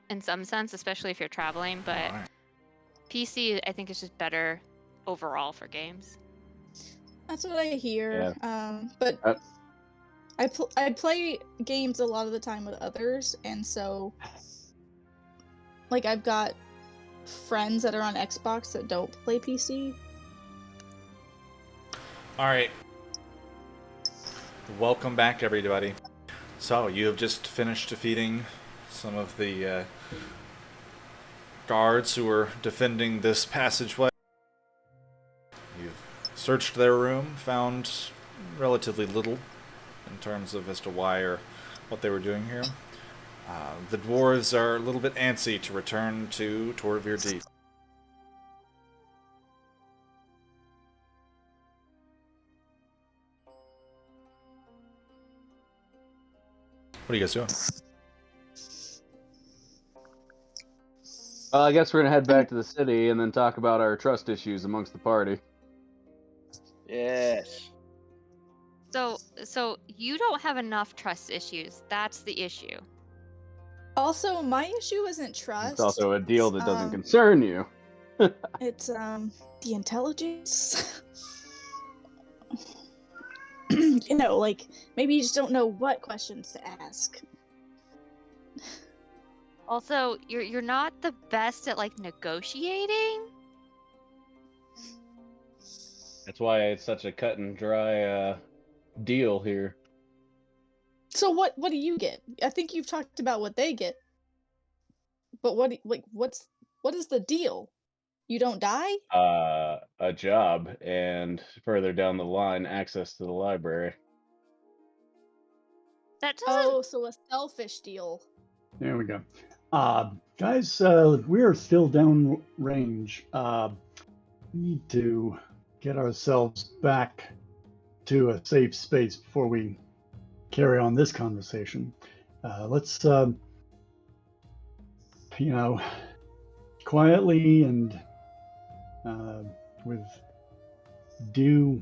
in some sense, especially if you're traveling. But All right. PC, I think, is just better overall for games. That's what I hear. But Uh, I play games a lot of the time with others, and so like I've got friends that are on Xbox that don't play PC. All right. Welcome back, everybody. So, you have just finished defeating some of the guards who were defending this passageway. You've searched their room, found relatively little in terms of as to why or what they were doing here. The dwarves are a little bit antsy to return to Torevir Deep. What are you guys doing? Well, I guess we're gonna head back to the city and then talk about our trust issues amongst the party. Yes. So you don't have enough trust issues. That's the issue. Also, my issue isn't trust. It's also a deal that doesn't um, concern you. It's the intelligence. You know, like maybe you just don't know what questions to ask. Also, you're not the best at like negotiating. That's why it's such a cut and dry deal here. So what do you get? I think you've talked about what they get. But what is the deal? You don't die? A job, and further down the line, access to the library. That doesn't. Oh, so a selfish deal. There we go. Guys, we are still down range. We need to get ourselves back to a safe space before we carry on this conversation. Let's, quietly and with due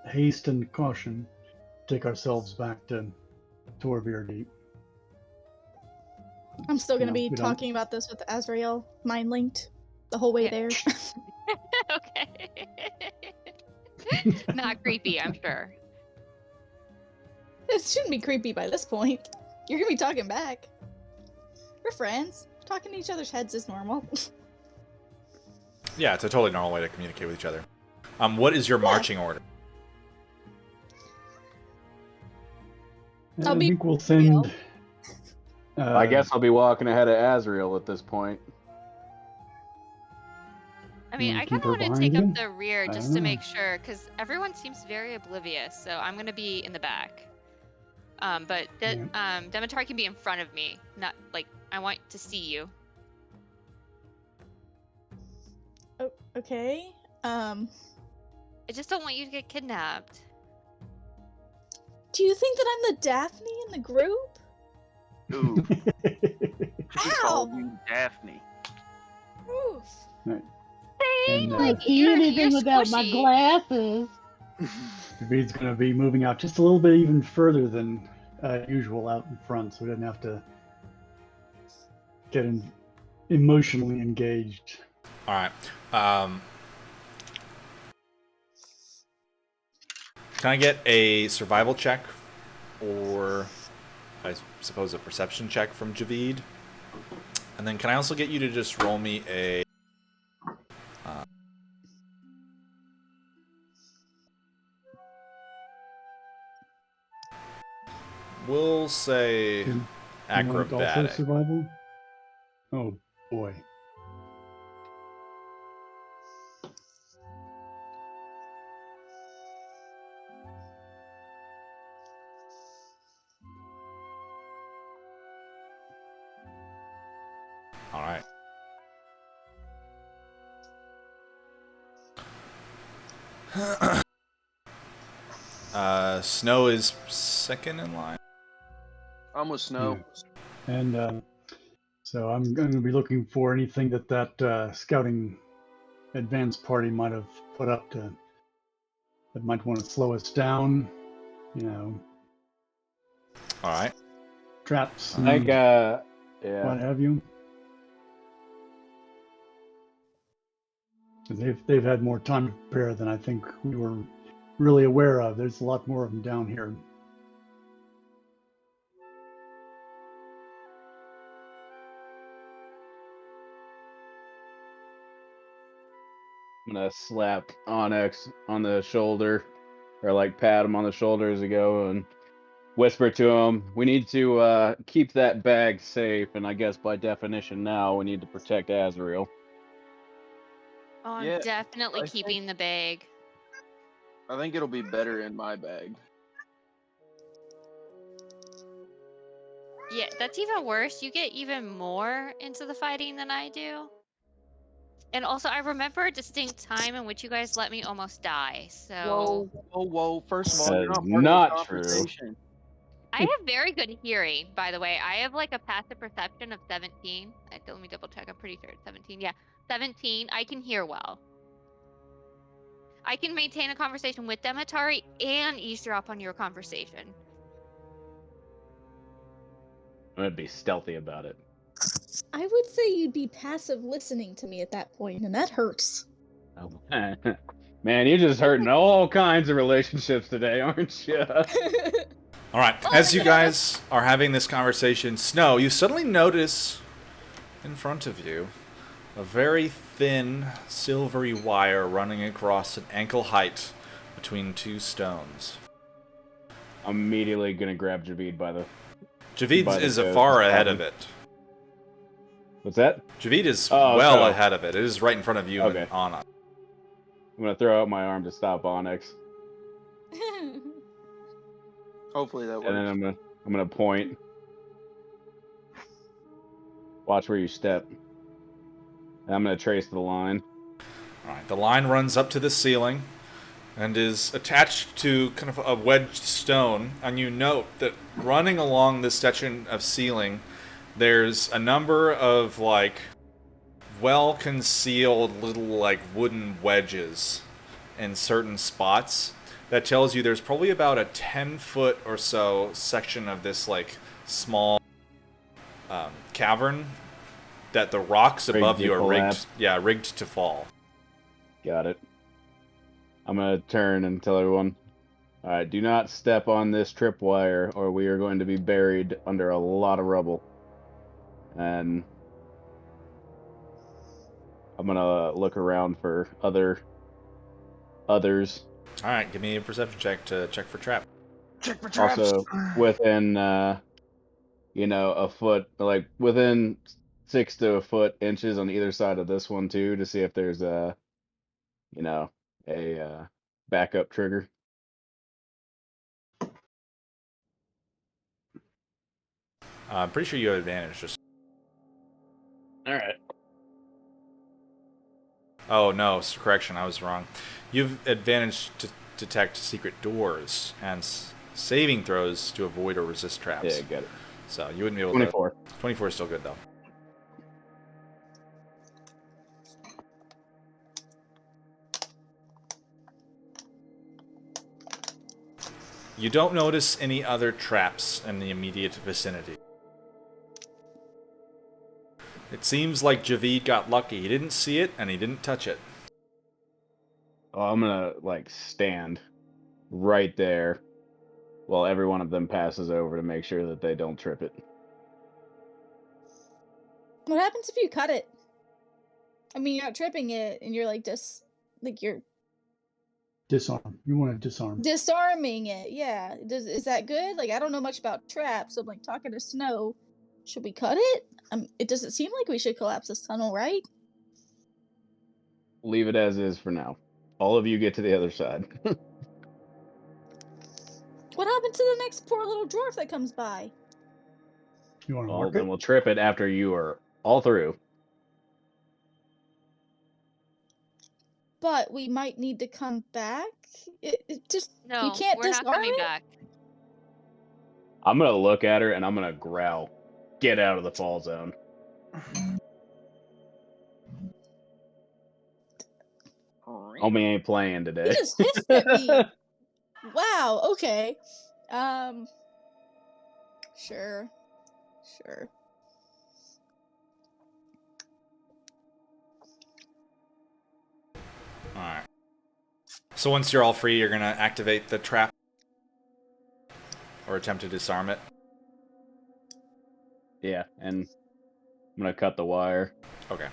haste and caution, take ourselves back to Torevir Deep. I'm still gonna No, be we don't. talking about this with Azrael mind linked the whole way Yeah. there. Okay. Not creepy, I'm sure. It shouldn't be creepy by this point. You're gonna be talking back. We're friends. Talking to each other's heads is normal. Yeah, it's a totally normal way to communicate with each other. What is your marching order? I'll I be think we'll send. I guess I'll be walking ahead of Azrael at this point. I mean, I keep kind of her want to take behind up you? the rear I just don't to know. make sure, because everyone seems very oblivious. So I'm gonna be in the back. But Demetar can be in front of me. Not like I want to see you. Oh, okay. I just don't want you to get kidnapped. Do you think that I'm the Daphne in the group? Ooh, he called Ow! you Daphne. Oof. Saying And, like See you're anything without my squishy. glasses. David's going to be moving out just a little bit even further than usual out in front, so we didn't have to get emotionally engaged. All right. Can I get a survival check, or I suppose a perception check from Javid? And then can I also get you to just roll me a... we'll say You want acrobatic. Also survival? Oh boy. All right. Snow is second in line. I'm with Snow. And so I'm going to be looking for anything that scouting advance party might have put up that might want to slow us down. You know, All right. traps. I think Yeah. what have you. They've had more time to prepare than I think we were really aware of. There's a lot more of them down here. I'm gonna slap Onyx on the shoulder, or like pat him on the shoulder as we go, and whisper to him, "We need to keep that bag safe, and I guess by definition now we need to protect Azrael." Oh, I'm Yeah, definitely I think- keeping the bag. I think it'll be better in my bag. Yeah, that's even worse. You get even more into the fighting than I do. And also, I remember a distinct time in which you guys let me almost die. So Whoa! First of all, That you're is not part of this not true. conversation. I have very good hearing, by the way. I have like a passive perception of 17. Let me double check. I'm pretty sure it's 17. Yeah, 17. I can hear well. I can maintain a conversation with them, Atari, and eavesdrop on your conversation. I'm gonna be stealthy about it. I would say you'd be passive listening to me at that point, and that hurts. Oh, man, you're just hurting all kinds of relationships today, aren't you? All right. As you guys are having this conversation, Snow, you suddenly notice in front of you a very thin, silvery wire running across an ankle height between two stones. I'm immediately gonna grab Javid by the. Javid By the is ghost, far just ahead grab of him. it. What's that? Javid is Oh, well so- ahead of it. It is right in front of you Okay. and Anna. I'm gonna throw out my arm to stop Onyx, Hopefully that and then works. I'm gonna point. Watch where you step. And I'm gonna trace the line. All right. The line runs up to the ceiling and is attached to kind of a wedged stone. And you note that running along this section of ceiling, there's a number of like well-concealed little like wooden wedges in certain spots. That tells you there's probably about a 10-foot or so section of this like small cavern that the rocks Rigged above to you are collapse. rigged to fall. Got it. I'm gonna turn and tell everyone. All right, do not step on this tripwire, or we are going to be buried under a lot of rubble. And I'm gonna look around for others. All right, give me a perception check to check for trap. Check for traps. Also within, a foot, like within 6 to a foot inches on either side of this one too, to see if there's a backup trigger. I'm pretty sure you have advantage. Just All right. oh no, correction, I was wrong. You've advantage to detect secret doors and saving throws to avoid or resist traps. Yeah, got it. So you wouldn't be able 24. to. 24 is still good though. You don't notice any other traps in the immediate vicinity. It seems like Javid got lucky. He didn't see it and he didn't touch it. Oh, I'm gonna stand right there while every one of them passes over to make sure that they don't trip it. What happens if you cut it? I mean, you're not tripping it, and you're you're Disarm. You want to disarm. disarming it. Yeah. Is that good? Like, I don't know much about traps. So I'm like talking to Snow. Should we cut it? It doesn't seem like we should collapse this tunnel, right? Leave it as is for now. All of you get to the other side. What happened to the next poor little dwarf that comes by? You want to Well, mark then it? we'll trip it after you are all through. But we might need to come back. It just no, you can't we're not disarm coming it? back. I'm gonna look at her and I'm gonna growl. Get out of the fall zone. Homie ain't playing You today. just hissed at me. Wow. Okay. Sure. Sure. So once you're all free, you're going to activate the trap or attempt to disarm it. Yeah, and I'm gonna cut the wire. Okay.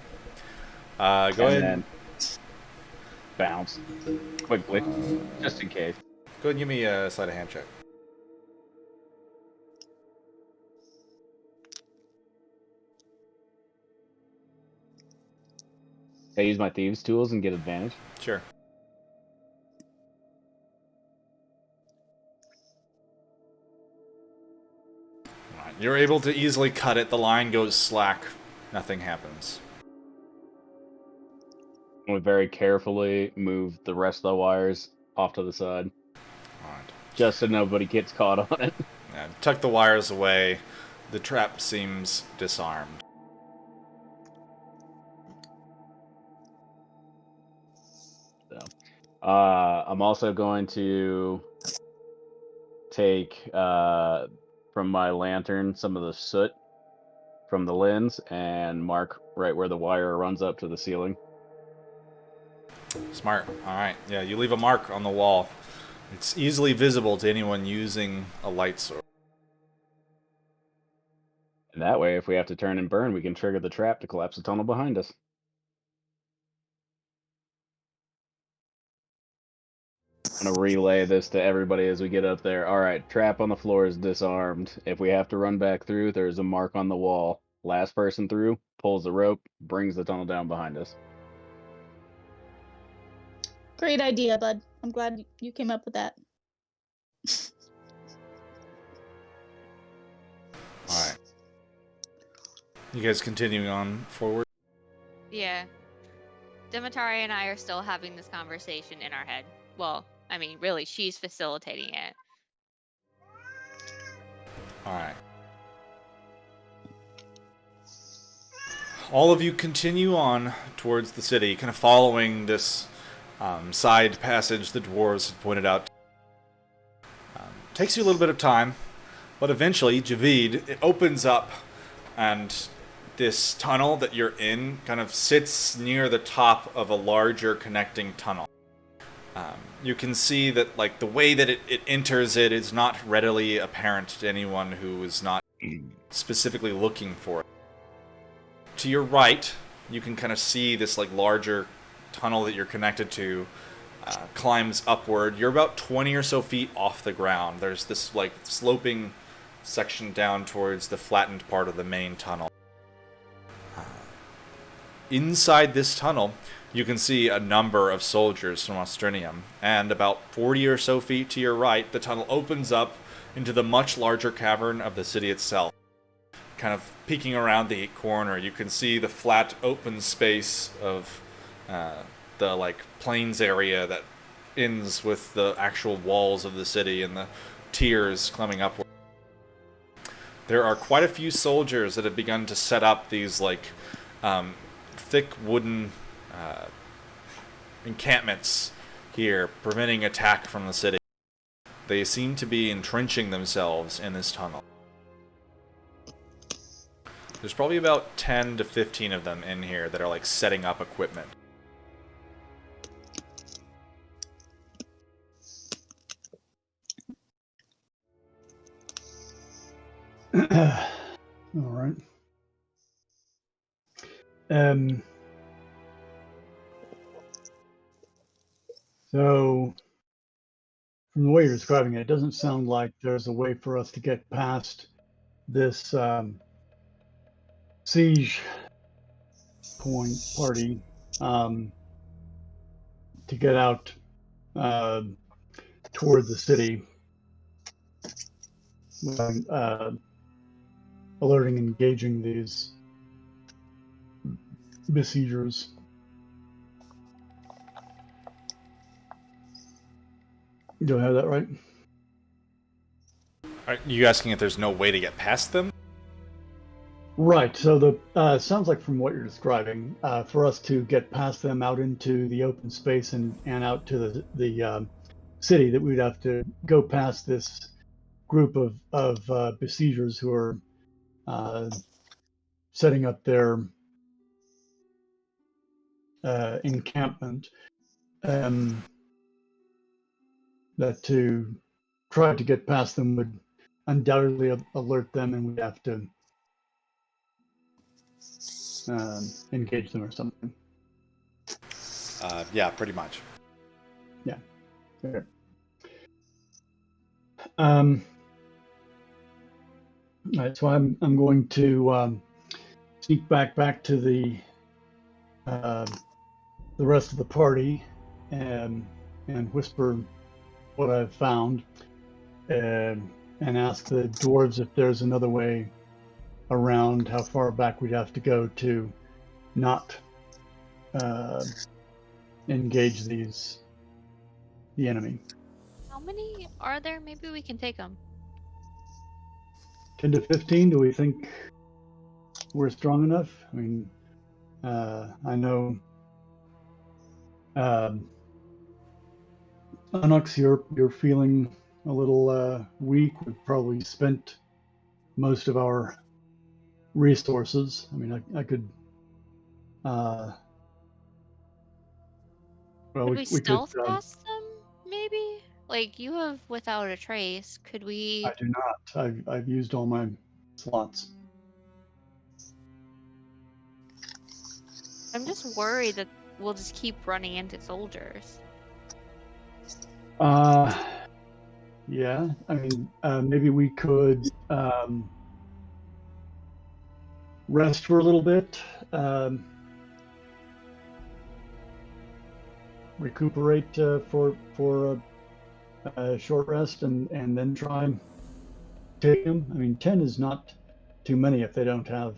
Go and ahead. Then bounce quickly, just in case. Go ahead and give me a sleight of hand check. I use my thieves' tools and get advantage. Sure. All right. You're able to easily cut it. The line goes slack. Nothing happens. We very carefully move the rest of the wires off to the side, All right. just so nobody gets caught on it. Yeah, tuck the wires away. The trap seems disarmed. So, I'm also going to take from my lantern some of the soot from the lens and mark right where the wire runs up to the ceiling. Smart. All right. Yeah, you leave a mark on the wall. It's easily visible to anyone using a light source. And that way, if we have to turn and burn, we can trigger the trap to collapse the tunnel behind us. I'm gonna relay this to everybody as we get up there. All right, trap on the floor is disarmed. If we have to run back through, there's a mark on the wall. Last person through pulls the rope, brings the tunnel down behind us. Great idea, bud. I'm glad you came up with that. All right. You guys continuing on forward? Yeah. Demetari and I are still having this conversation in our head. Well, I mean, really, she's facilitating it. All right. All of you continue on towards the city, kind of following this side passage the dwarves had pointed out. Takes you a little bit of time, but eventually, Javid, it opens up, and this tunnel that you're in kind of sits near the top of a larger connecting tunnel. You can see that, like, the way that it enters it is not readily apparent to anyone who is not specifically looking for it. To your right, you can kind of see this, like, larger tunnel that you're connected to climbs upward. You're about 20 or so feet off the ground. There's this, like, sloping section down towards the flattened part of the main tunnel. Inside this tunnel, you can see a number of soldiers from Austrinium, and about 40 or so feet to your right, the tunnel opens up into the much larger cavern of the city itself. Kind of peeking around the corner, you can see the flat open space of the, like, plains area that ends with the actual walls of the city and the tiers climbing upward. There are quite a few soldiers that have begun to set up these, like, thick wooden encampments here, preventing attack from the city. They seem to be entrenching themselves in this tunnel. There's probably about 10 to 15 of them in here that are, like, setting up equipment. All right. So, from the way you're describing it, it doesn't sound like there's a way for us to get past this siege point party to get out toward the city without alerting and engaging these besiegers. Do I have that right? Are you asking if there's no way to get past them? Right. So the sounds like from what you're describing, for us to get past them out into the open space and out to the city, that we'd have to go past this group of besiegers who are setting up their encampment. that to try to get past them would undoubtedly alert them, and we'd have to engage them or something. Yeah, pretty much. Yeah. Okay. All right, so I'm going to sneak back to the rest of the party and whisper what I've found, and ask the dwarves if there's another way around, how far back we'd have to go to not engage the enemy. How many are there? Maybe we can take them. 10 to 15, do we think we're strong enough? I mean, I know Onyx, you're feeling a little weak. We've probably spent most of our resources. I mean, I could. Well, Could we we could. stealth past them? Maybe. Like you have without a trace. Could we? I do not. I've used all my slots. I'm just worried that we'll just keep running into soldiers. Yeah. I mean, maybe we could rest for a little bit, recuperate for a short rest, and then try and take them. I mean, 10 is not too many if they don't have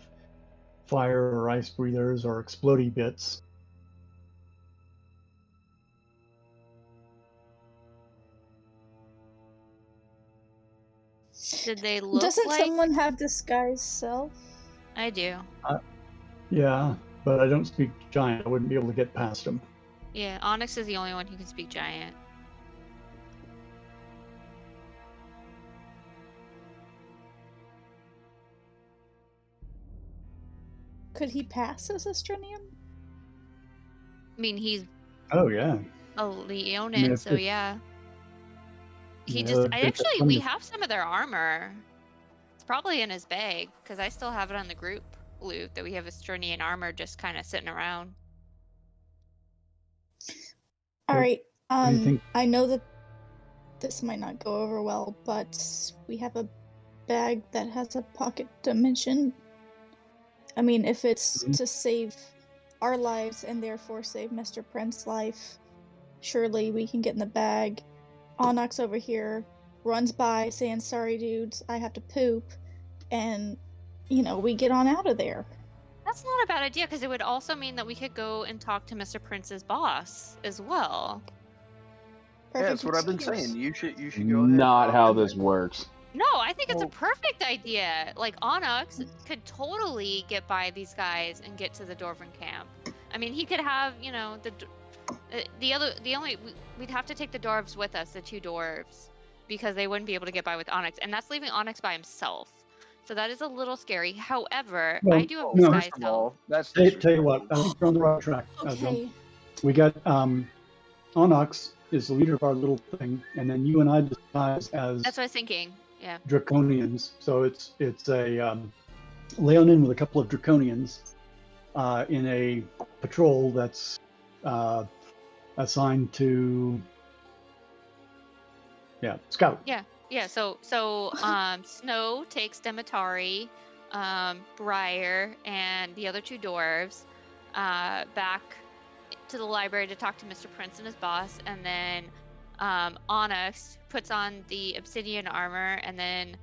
fire or ice breathers or explodey bits. Did they look Doesn't like? someone have disguise self? I do. Yeah, but I don't speak giant. I wouldn't be able to get past them. Yeah, Onyx is the only one who can speak giant. Could he pass as a Strinium? I mean, he's Oh yeah. a Leonin, I mean, so yeah. He yeah, just. they've got Actually, plenty we of- have some of their armor. It's probably in his bag because I still have it on the group loot that we have a Strinian armor just kind of sitting around. All What- right. do you think? I know that this might not go over well, but we have a bag that has a pocket dimension. I mean, if it's Mhm. to save our lives and therefore save Mr. Prince's life, surely we can get in the bag. Onyx over here runs by saying, "Sorry, dudes, I have to poop," and we get on out of there. That's not a bad idea because it would also mean that we could go and talk to Mr. Prince's boss as well. Yeah, that's what I've been excuse. saying. You should go ahead. Not how and- this works. No, I think it's a Well- perfect idea. Like Onyx could totally get by these guys and get to the Dwarven camp. I mean, he could have, we'd have to take the dwarves with us, the two dwarves, because they wouldn't be able to get by with Onyx, and that's leaving Onyx by himself. So that is a little scary. However, Well, I do have no, disguise First of self. all, that's Tell you what, I think we're on the right track. Okay. We got Onyx is the leader of our little thing, and then you and I disguise as That's what I was thinking. Yeah. Draconians. So it's a Leonin with a couple of Draconians in a patrol that's assigned to scout. Yeah, so Snow takes Demetari, Briar, and the other two dwarves back to the library to talk to Mr. Prince and his boss, and then Onyx puts on the obsidian armor, and then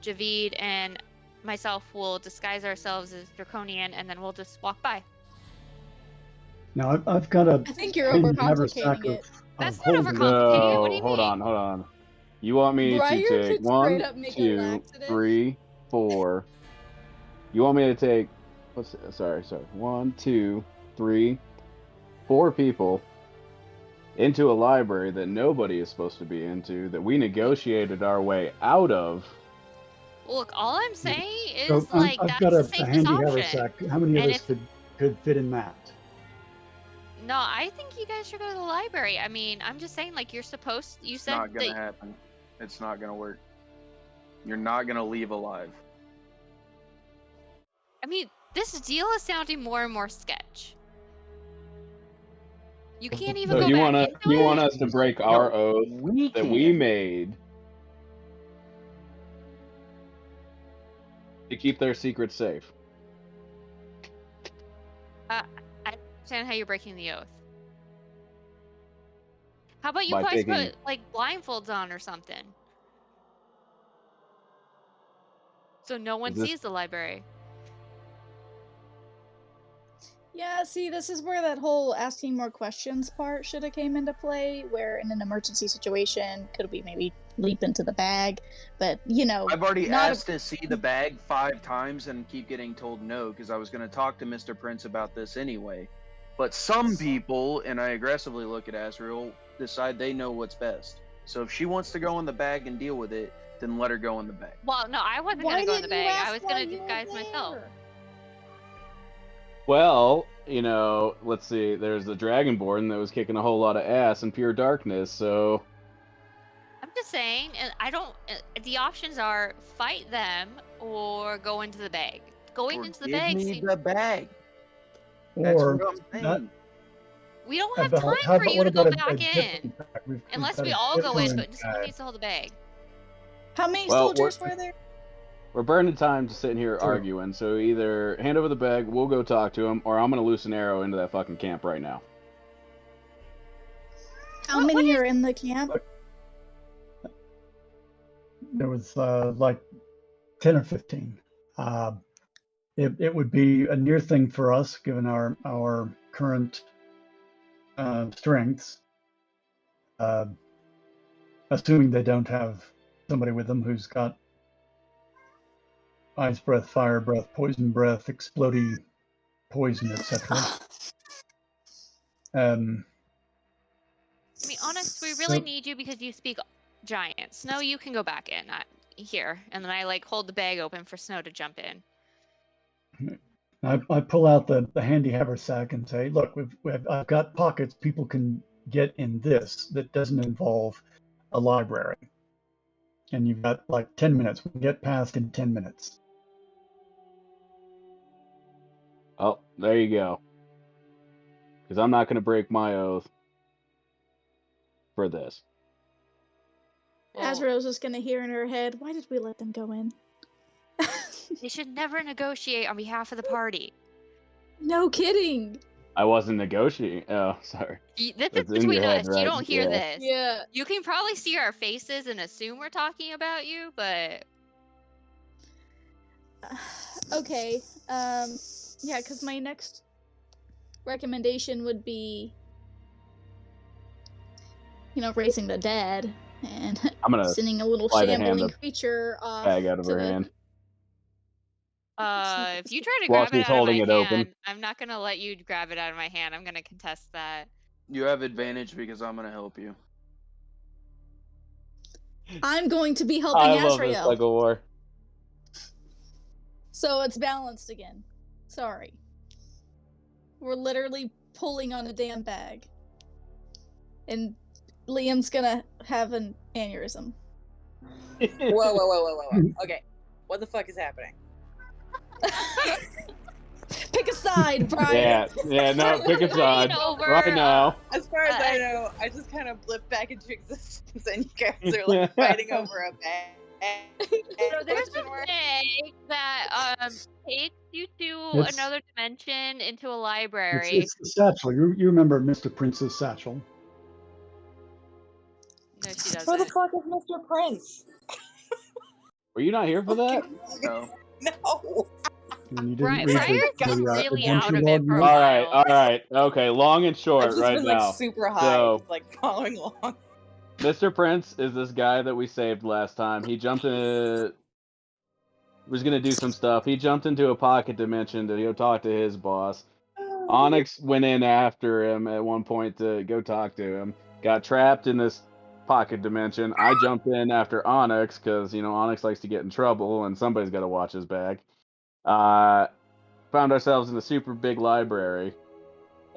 Javid and myself will disguise ourselves as Draconian, and then we'll just walk by. Now I've got a I think you're pen and haversack overcomplicating it. That's not holding. overcomplicated. What do No, you hold mean? on. You want me Briar to take could straight 1, up make a 2, laxative. 3, 4. You want me to take? Sorry. 1, 2, 3, 4 people into a library that nobody is supposed to be into, that we negotiated our way out of. Look, all I'm saying is So like I've that's got the a safest handy option. haversack. How many of And us could fit in that? No, I think you guys should go to the library. I mean, I'm just saying, like, you're supposed. You It's said not gonna that. happen. It's not gonna work. You're not gonna leave alive. I mean, this deal is sounding more and more sketch. You can't even So go you back wanna into you it. want us to break our oath we that can. we made to keep their secret safe? I don't understand how you're breaking the oath. How about you By guys taking- put like blindfolds on or something, so no one this- sees the library? Yeah, see, this is where that whole asking more questions part should have came into play, where in an emergency situation, could we maybe leap into the bag? But, you know, I've already not a- asked to see the bag 5 times and keep getting told no because I was going to talk to Mr. Prince about this anyway. But some people, and I aggressively look at Asriel, decide they know what's best. So if she wants to go in the bag and deal with it, then let her go in the bag. Well, no, I wasn't Why gonna go in didn't the you bag. I ask was while gonna you were disguise myself. there? Well, you know, let's see. There's the Dragonborn that was kicking a whole lot of ass in pure darkness. So I'm just saying, and I don't. The options are fight them or go into the bag. Going Or into the give bag, me the bag. That's Or what I'm saying. we don't have about time how for about you what to go about back a in, different bag? We've unless got we a all go in, different but someone bag. needs to hold the bag. How many Well, soldiers were there? we're burning time just sitting here True. arguing. So either hand over the bag, we'll go talk to him, or I'm gonna loose an arrow into that fucking camp right now. How What many is- are in the camp? There was like 10 or 15. It would be a near thing for us, given our current strengths, assuming they don't have somebody with them who's got ice breath, fire breath, poison breath, exploding poison, etc. I mean, honest, we really So- need you because you speak giant. Snow, you can go back in. Here, and then I like hold the bag open for Snow to jump in. I pull out the handy haversack and say, "Look, I've got pockets people can get in this that doesn't involve a library, and you've got like 10 minutes. We can get past in 10 minutes." Oh, there you go. Because I'm not gonna break my oath for this. Well, Azrael's just gonna hear in her head, why did we let them go in? they should never negotiate on behalf of the party. No kidding. I wasn't negotiating. Oh, sorry. This is That's in between your head, us. right? You don't hear Yeah. this. Yeah. You can probably see our faces and assume we're talking about you, but Okay. Yeah, because my next recommendation would be, raising the dead and I'm gonna sending a little sleight of hand shambling the creature off bag out of to her the. hand. if you try to While grab it she's out of holding my it open. hand, I'm not gonna let you grab it out of my hand. I'm gonna contest that. You have advantage because I'm going to help you. I'm going to be helping I love this Azrael. tug of war. So it's balanced again. Sorry. We're literally pulling on a damn bag. And Liam's gonna have an aneurysm. Whoa. Okay. What the fuck is happening? Pick a side, Brian. Yeah, no, pick a side over, right now. As far as I know, I just kind of blip back into existence and you guys are like fighting over a bag. So there's Question a mark? thing that takes you to It's- another dimension into a It's, library. it's the satchel. You remember Mr. Prince's satchel? No, she doesn't. Where the fuck is Mr. Prince? Were you not here for that? No. No. And you didn't Brian, read Brian's the, been the, really adventure out of log it for a notes? while. All right. Okay, long and I've short just right been now. like super high, So- just like following along. Mr. Prince is this guy that we saved last time. He jumped in. Was gonna do some stuff. He jumped into a pocket dimension to go talk to his boss. Onyx went in after him at one point to go talk to him. Got trapped in this pocket dimension. I jumped in after Onyx because Onyx likes to get in trouble and somebody's got to watch his back. Found ourselves in a super big library,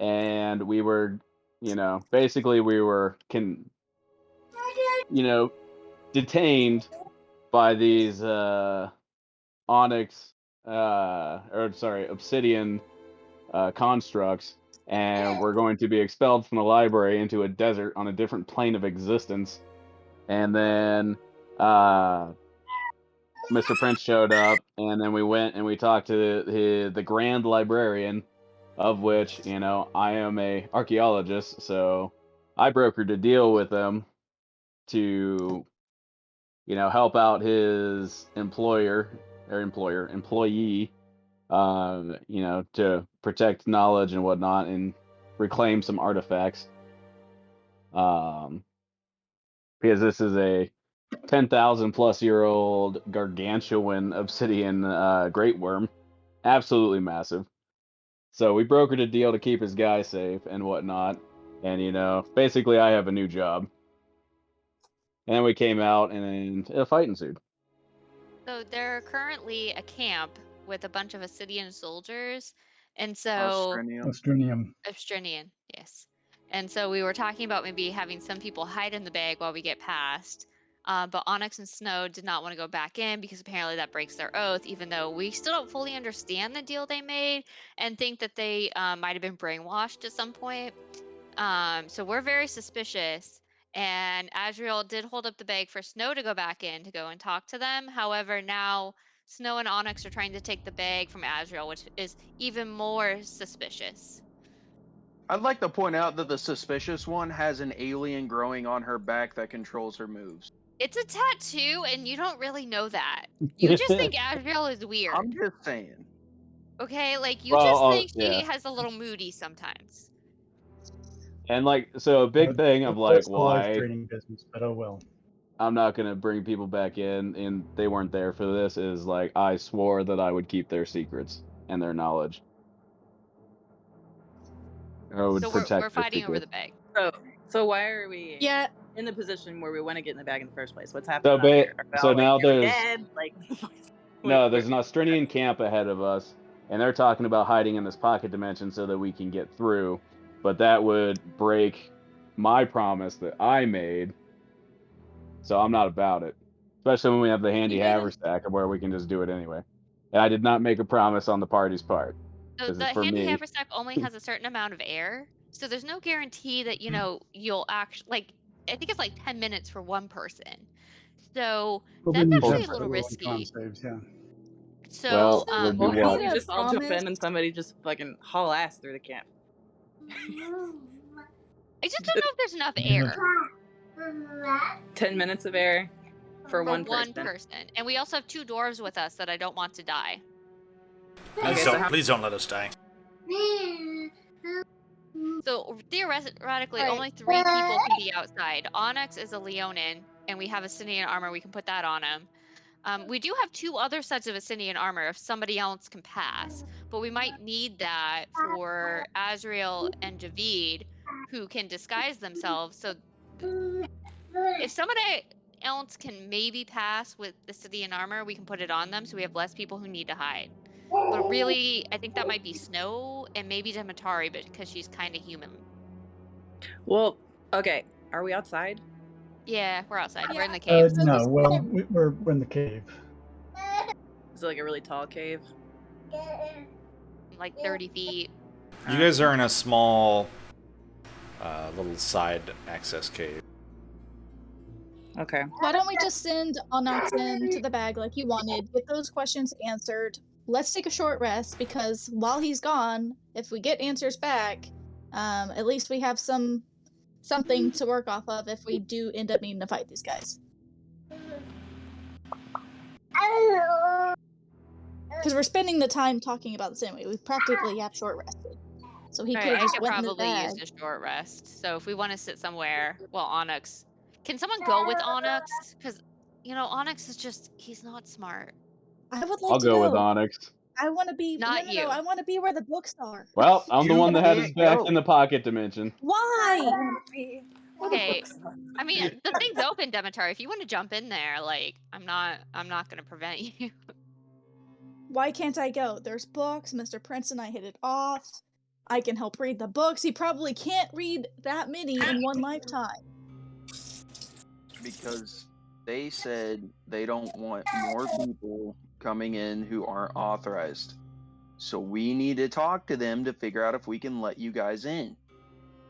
and we were, basically we were detained by these onyx, obsidian constructs, and we're going to be expelled from the library into a desert on a different plane of existence. And then Mr. Prince showed up, and then we went and we talked to the Grand Librarian, of which I am a archaeologist, so I brokered a deal with him to help out his employee, to protect knowledge and whatnot and reclaim some artifacts. Because this is a 10,000 plus year old gargantuan obsidian great worm, absolutely massive. So we brokered a deal to keep his guy safe and whatnot, and basically I have a new job. And then we came out, and a fight ensued. So they're currently a camp with a bunch of Ascidian soldiers, and so Ostrinium. Obstrinian, yes. And so we were talking about maybe having some people hide in the bag while we get past. But Onyx and Snow did not want to go back in because apparently that breaks their oath, even though we still don't fully understand the deal they made and think that they might have been brainwashed at some point. So we're very suspicious. And Azriel did hold up the bag for Snow to go back in to go and talk to them. However, now Snow and Onyx are trying to take the bag from Azriel, which is even more suspicious. I'd like to point out that the suspicious one has an alien growing on her back that controls her moves. It's a tattoo, and you don't really know that. You just think Azriel is weird. I'm just saying. Okay, like you just think she yeah. has a little moody sometimes. And so a big thing of That's the life why training business, but oh well. I'm not gonna bring people back in, and they weren't there for this, is I swore that I would keep their secrets and their knowledge. I would So protect we're their fighting over secrets. the bag. So why are we Yeah, in the position where we want to get in the bag in the first place? What's So happening out here? Are we all, now nearly there's dead? Like, no, there's an Australian camp ahead of us, and they're talking about hiding in this pocket dimension so that we can get through. But that would break my promise that I made, so I'm not about it. Especially when we have the handy You made a- haversack where we can just do it anyway. And I did not make a promise on the party's part. So This the is for handy me. haversack only has a certain amount of air, so there's no guarantee that you'll actually I think it's like 10 minutes for one person. So Well, that's then you'd actually have a little to roll on con risky. saves, yeah. So Would be Why what? don't we just all jump in and somebody just fucking haul ass through the camp? I just don't know if there's enough You know, air 10 minutes of air for one one person. person. And we also have two dwarves with us that I don't want to die. Please don't let us die. So theoretically, Alright. only 3 people can be outside. Onyx is a Leonin, and we have Ascidian armor. We can put that on him. We do have 2 other sets of Ascidian armor if somebody else can pass, but we might need that for Azriel and Javid, who can disguise themselves. So if somebody else can maybe pass with Ascidian armor, we can put it on them so we have less people who need to hide. But really, I think that might be Snow and maybe Demetari, but because she's kind of human. Well, okay. Are we outside? Yeah, we're outside. We're in the Yeah. cave. So No, just well, kind of- we're in the cave. Is it like a really tall cave? Like 30 feet. You guys are in a small, little side access cave. Okay. Why don't we just send Onyx into the bag like you wanted, get those questions answered. Let's take a short rest because while he's gone, if we get answers back, at least we have something to work off of if we do end up needing to fight these guys. Because we're spending the time talking about this anyway. We practically have short rested. So he Right, could have I just could went in the probably bag. use a short rest. So if we want to sit somewhere, well, Onyx. Can someone go with Onyx? Because, Onyx is just, he's not smart. I would like I'll to go with go. Onyx. I want to be. Not No. you. I want to be where the books are. Well, I'm the You one that had his can't back go. in the pocket dimension. Why? Okay. I mean, the thing's open, Demeter. If you want to jump in there, I'm not going to prevent you. Why can't I go? There's books. Mr. Prince and I hit it off. I can help read the books. He probably can't read that many in one lifetime. Because they said they don't want more people coming in who aren't authorized. So we need to talk to them to figure out if we can let you guys in.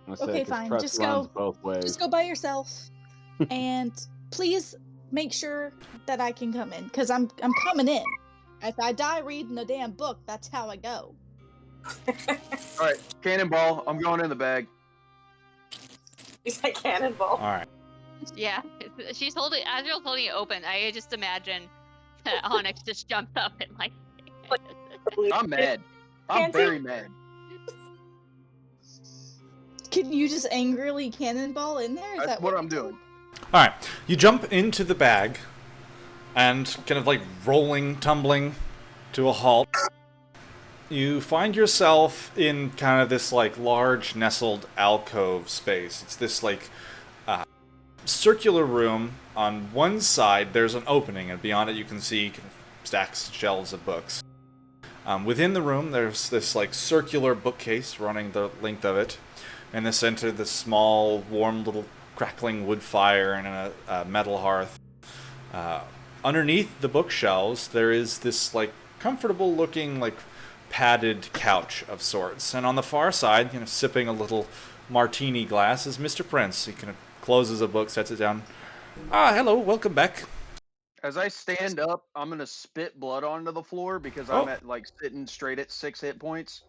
I say, Okay, 'cause fine. trust runs both ways. Just go by yourself, and please make sure that I can come in, because I'm coming in. If I die reading the damn book, that's how I go. All right, cannonball. I'm going in the bag. He's like cannonball. All right. Yeah, she's holding. Azriel's holding it open. I just imagine that Onyx just jumped up and like. I'm mad. I'm Can't very see- mad. Can you just angrily cannonball in there? Is That's that what you I'm do? doing. All right. You jump into the bag, and kind of like rolling, tumbling to a halt. You find yourself in kind of this like large nestled alcove space. It's this like circular room. On one side, there's an opening, and beyond it, you can see stacks, shelves of books. Within the room, there's this like circular bookcase running the length of it. In the center, this small, warm little crackling wood fire and a metal hearth. Underneath the bookshelves, there is this like comfortable-looking like padded couch of sorts. And on the far side, sipping a little martini glass, is Mr. Prince. He kind of closes a book, sets it down. Hello, welcome back. As I stand up, I'm gonna spit blood onto the floor because Oh. I'm at like sitting straight at 6 hit points.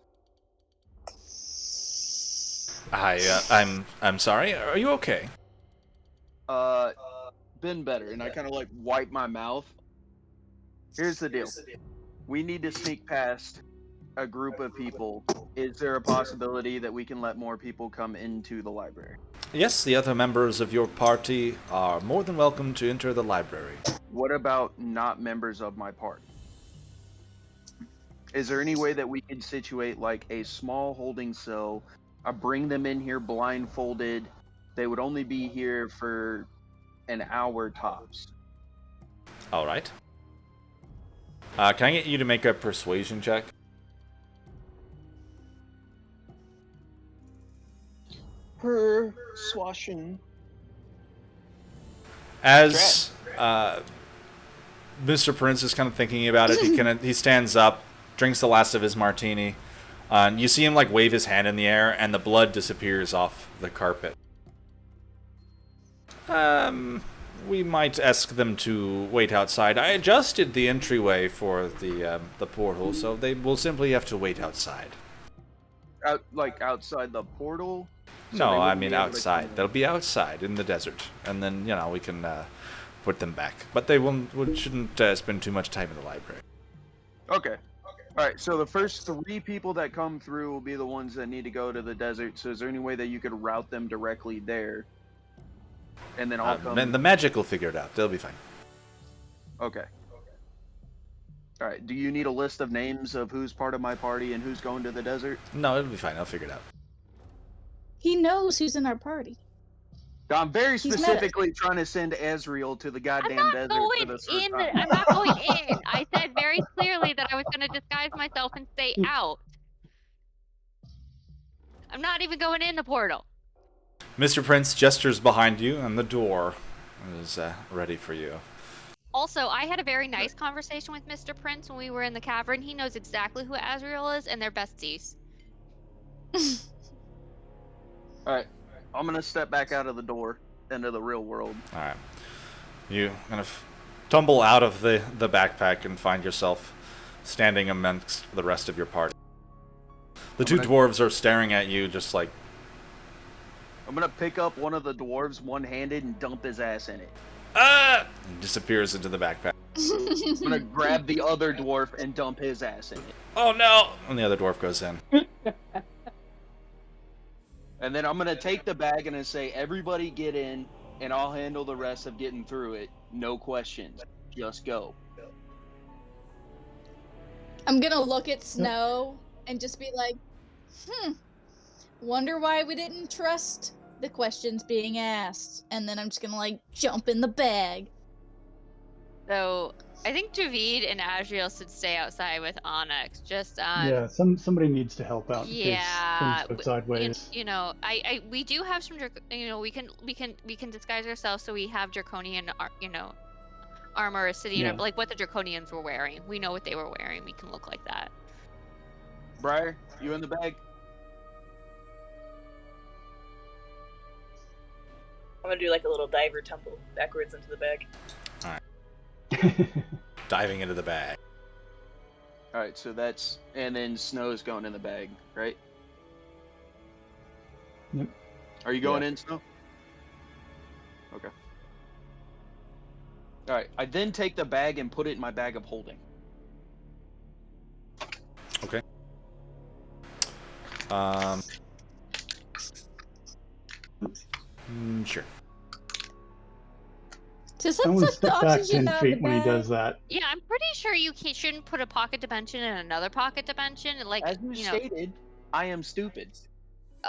I'm sorry. Are you okay? Been better, and I kind of like wipe my mouth. Here's the deal: we need to sneak past a group of people. Is there a possibility that we can let more people come into the library? Yes, the other members of your party are more than welcome to enter the library. What about not members of my party? Is there any way that we could situate like a small holding cell? I bring them in here blindfolded. They would only be here for an hour tops. All right. Can I get you to make a persuasion check? Persuasion. As Mr. Prince is kind of thinking about it, he stands up, drinks the last of his martini, and you see him like wave his hand in the air, and the blood disappears off the carpet. We might ask them to wait outside. I adjusted the entryway for the portal, so they will simply have to wait outside. Like outside the portal? So No, they I wouldn't mean be able to outside. come They'll be outside in the desert, and then we can put them back. But they shouldn't spend too much time in the library. in. Okay. All right. So the first 3 people that come through will be the ones that need to go to the desert. So is there any way that you could route them directly there? And then I'll come. And the magic will figure it out. They'll be fine. Okay. All right. Do you need a list of names of who's part of my party and who's going to the desert? No, it'll be fine. I'll figure it out. He knows who's in our party. I'm very He's met us. specifically trying to send Ezreal to the goddamn desert for the first time. I'm not going in. I said very clearly that I was going to disguise myself and stay out. I'm not even going in the portal. Mr. Prince gestures behind you, and the door is ready for you. Also, I had a very nice conversation with Mr. Prince when we were in the cavern. He knows exactly who Azriel is, and they're besties. All right. I'm going to step back out of the door into the real world. All right. You kind of tumble out of the backpack and find yourself standing amongst the rest of your party. The 2 dwarves are staring at you just like... I'm going to pick up one of the dwarves one-handed and dump his ass in it. And disappears into the backpack. I'm going to grab the other dwarf and dump his ass in it. Oh no! And the other dwarf goes in. And then I'm going to take the bag and say, everybody get in, and I'll handle the rest of getting through it. No questions. Just go. I'm gonna look at Snow and just be like, wonder why we didn't trust the questions being asked. And then I'm just gonna like jump in the bag. So I think Javid and Azriel should stay outside with Onyx. Just Yeah, somebody needs to help out in case yeah, things go sideways. we do have some we can disguise ourselves so we have draconian armor or sitting Yeah. like what the draconians were wearing. We know what they were wearing. We can look like that. Briar, you in the bag? I'm gonna do like a little diver tumble backwards into the bag. Diving into the bag. All right, so that's and then Snow's going in the bag, right? Yep. Are you going in, Snow? Okay. All right. I then take the bag and put it in my bag of holding. Okay. Sure. Does I that want to suck the step back oxygen 10 out of the feet when he bag? does that. Yeah, I'm pretty sure you shouldn't put a pocket dimension in another pocket dimension. Like, As you stated, I am stupid.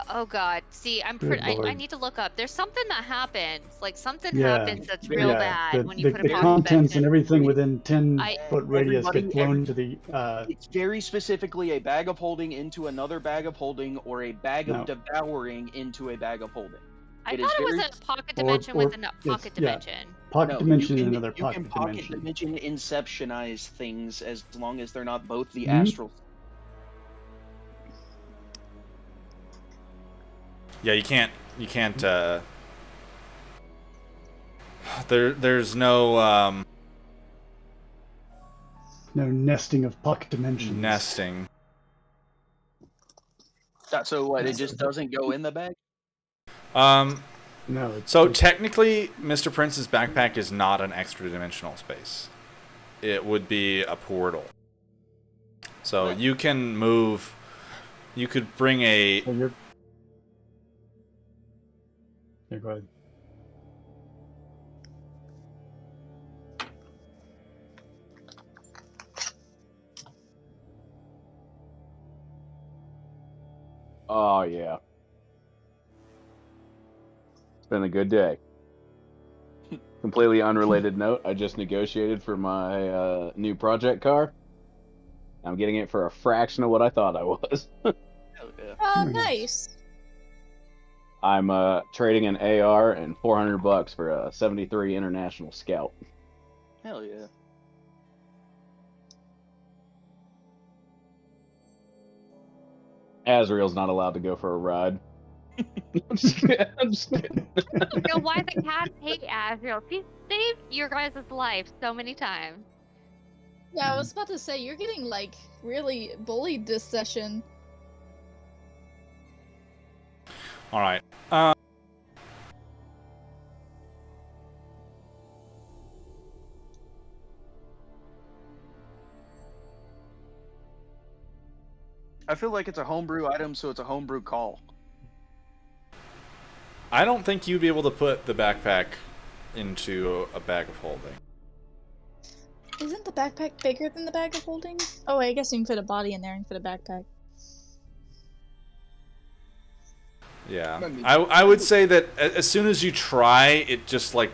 Oh God! See, Good I lord. need to look up. There's something that happens. Like something Yeah. happens that's real Yeah. bad when you The put a pocket contents and dimension. everything within 10-foot radius Everybody- get blown to the. It's very specifically a bag of holding into another bag of holding, or a bag No. of devouring into a bag of holding. I It thought is it was very- a pocket Or- dimension or within a it's- pocket yeah. dimension. Pocket No, dimension and you another can pocket pocket dimension. dimension inceptionize things as long as they're not both the Mhm. astral. Yeah, you can't. There's no No nesting of pocket dimensions. nesting. So what? It just doesn't go in the bag. No. So technically, Mr. Prince's backpack is not an extra dimensional space. It would be a portal. So you can move. You could bring a. So you're. Yeah, go ahead. Oh yeah. It's been a good day. Completely unrelated note, I just negotiated for my new project car. I'm getting it for a fraction of what I thought I was. Hell yeah. Oh, Very nice. nice. I'm trading an AR and $400 for a 73 International Scout. Hell yeah. Azriel's not allowed to go for a ride. I'm just kidding. Why the cats hate Azriel? She saved your guys' life so many times. Yeah, I was about to say, you're getting, like, really bullied this session. All right. I feel like it's a homebrew item, so it's a homebrew call. I don't think you'd be able to put the backpack into a bag of holding. Isn't the backpack bigger than the bag of holding? Oh, wait, I guess you can fit a body in there and fit a backpack. Yeah. I would say that as soon as you try, it just like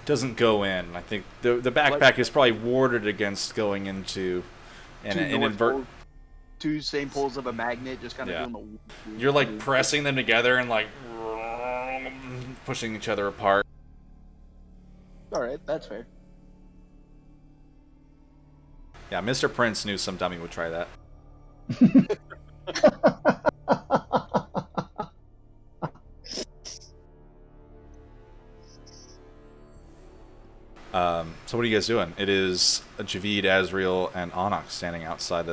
doesn't go in. I think the backpack is probably warded against going into an invert. Two same poles of a magnet, just kind of Yeah. doing the. You're like pressing them together and like pushing each other apart. All right, that's fair. Yeah, Mr. Prince knew some dummy would try that. So what are you guys doing? It is Javid, Azriel, and Onyx standing outside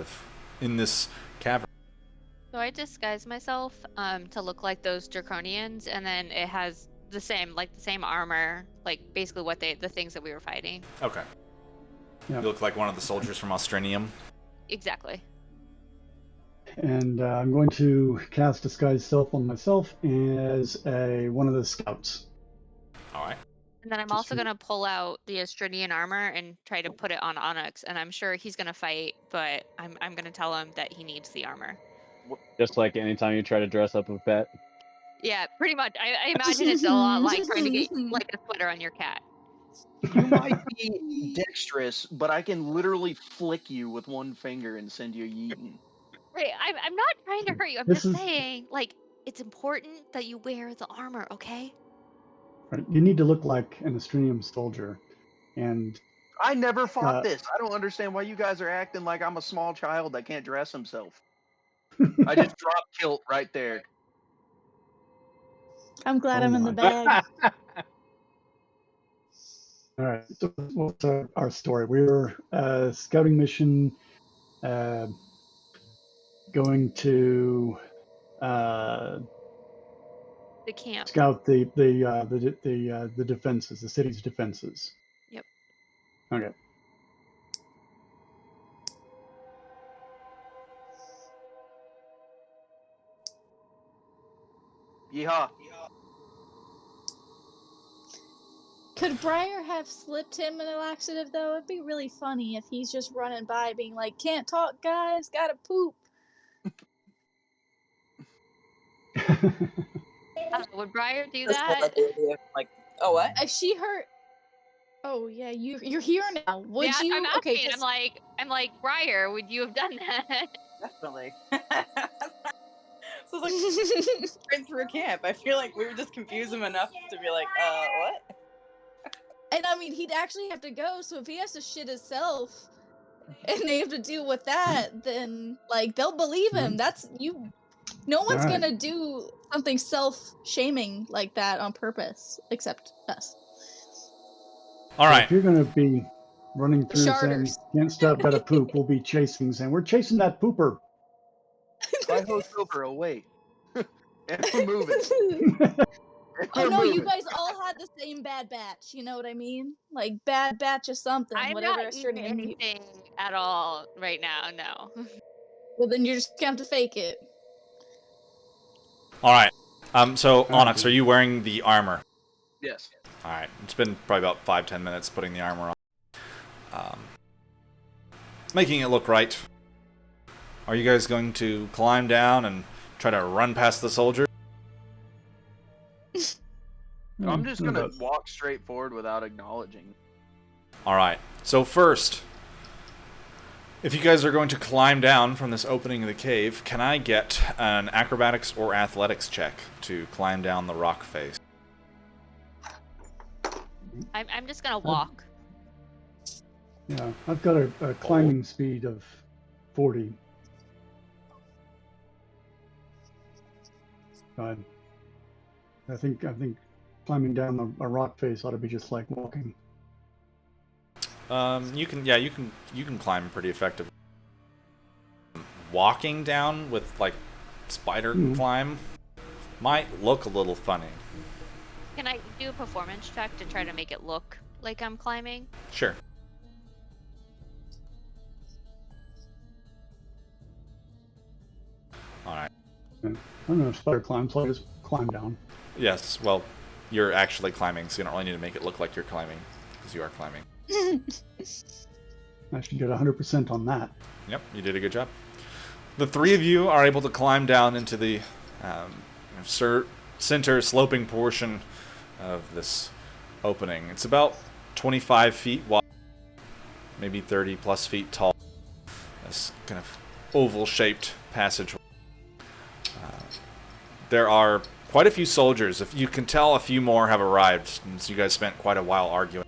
in this cavern. So I disguise myself to look like those draconians, and then it has the same armor, like basically the things that we were fighting. Okay. Yeah. You look like one of the soldiers from Austranium. Exactly. And I'm going to cast Disguise Self on myself as one of the scouts. All right. And then I'm also going to pull out the Astridian armor and try to put it on Onyx, and I'm sure he's going to fight, but I'm going to tell him that he needs the armor. Just like anytime you try to dress up a pet. Yeah, pretty much. I imagine it's a lot like trying to get like a sweater on your cat. You might be dexterous, but I can literally flick you with one finger and send you yeeting. Right, I'm not trying to hurt you. I'm This just is- saying, like, it's important that you wear the armor, okay? Right? You need to look like an Estrinium soldier, and I never fought this. I don't understand why you guys are acting like I'm a small child that can't dress himself. I just dropped kilt right there. I'm glad Oh I'm in the my. bag. All right. So what's our story? We were scouting mission, going to The camp. scout the defenses, the city's defenses. Yep. Okay. Yeehaw. Could Briar have slipped him an laxative though? It'd be really funny if he's just running by being like, "Can't talk, guys. Gotta poop." Would Briar do That's not that? the idea. Like, oh what? If she hurt. Oh yeah, you're here now. Would Yeah, you? I'm Okay, asking. I'm like, Briar, would you have done that? Definitely. So it's like sprint through camp. I feel like we would just confuse him enough to be like, what? And I mean, he'd actually have to go. So if he has to shit himself, and they have to deal with that, then like they'll believe him. That's you. No one's Alright. gonna do something self-shaming like that on purpose, except us. All So right. if you're going to be running through saying, Sharders. "Can't stop at a poop," we'll be chasing, saying, "We're chasing that pooper." Hi ho silver away. And we're moving. And Oh we're no, you moving. guys all had the same bad batch. You know what I mean? Like bad batch of something, I'm whatever not eating Estrinium you. anything at all right now. No. Well, then you're just gonna have to fake it. All right. So Okay. Onyx, are you wearing the armor? Yes. All right. It's been probably about 5-10 minutes putting the armor on, making it look right. Are you guys going to climb down and try to run past the soldier? I'm just going to walk straight forward without acknowledging. All right. So first, if you guys are going to climb down from this opening of the cave, can I get an acrobatics or athletics check to climb down the rock face? I'm just gonna walk. Yeah, I've got a climbing speed of 40. God. I think climbing down a rock face ought to be just like walking. You can climb pretty effectively. Walking down with like spider climb might look a little funny. Can I do a performance check to try to make it look like I'm climbing? Sure. All right. I don't know if spider climbs, so I just climb down. Yes. Well, you're actually climbing, so you don't really need to make it look like you're climbing, because you are climbing. I should get 100% on that. Yep, you did a good job. The three of you are able to climb down into the center sloping portion of this opening. It's about 25 feet wide, maybe 30 plus feet tall. This kind of oval-shaped passage. There are quite a few soldiers. If you can tell, a few more have arrived, since you guys spent quite a while arguing.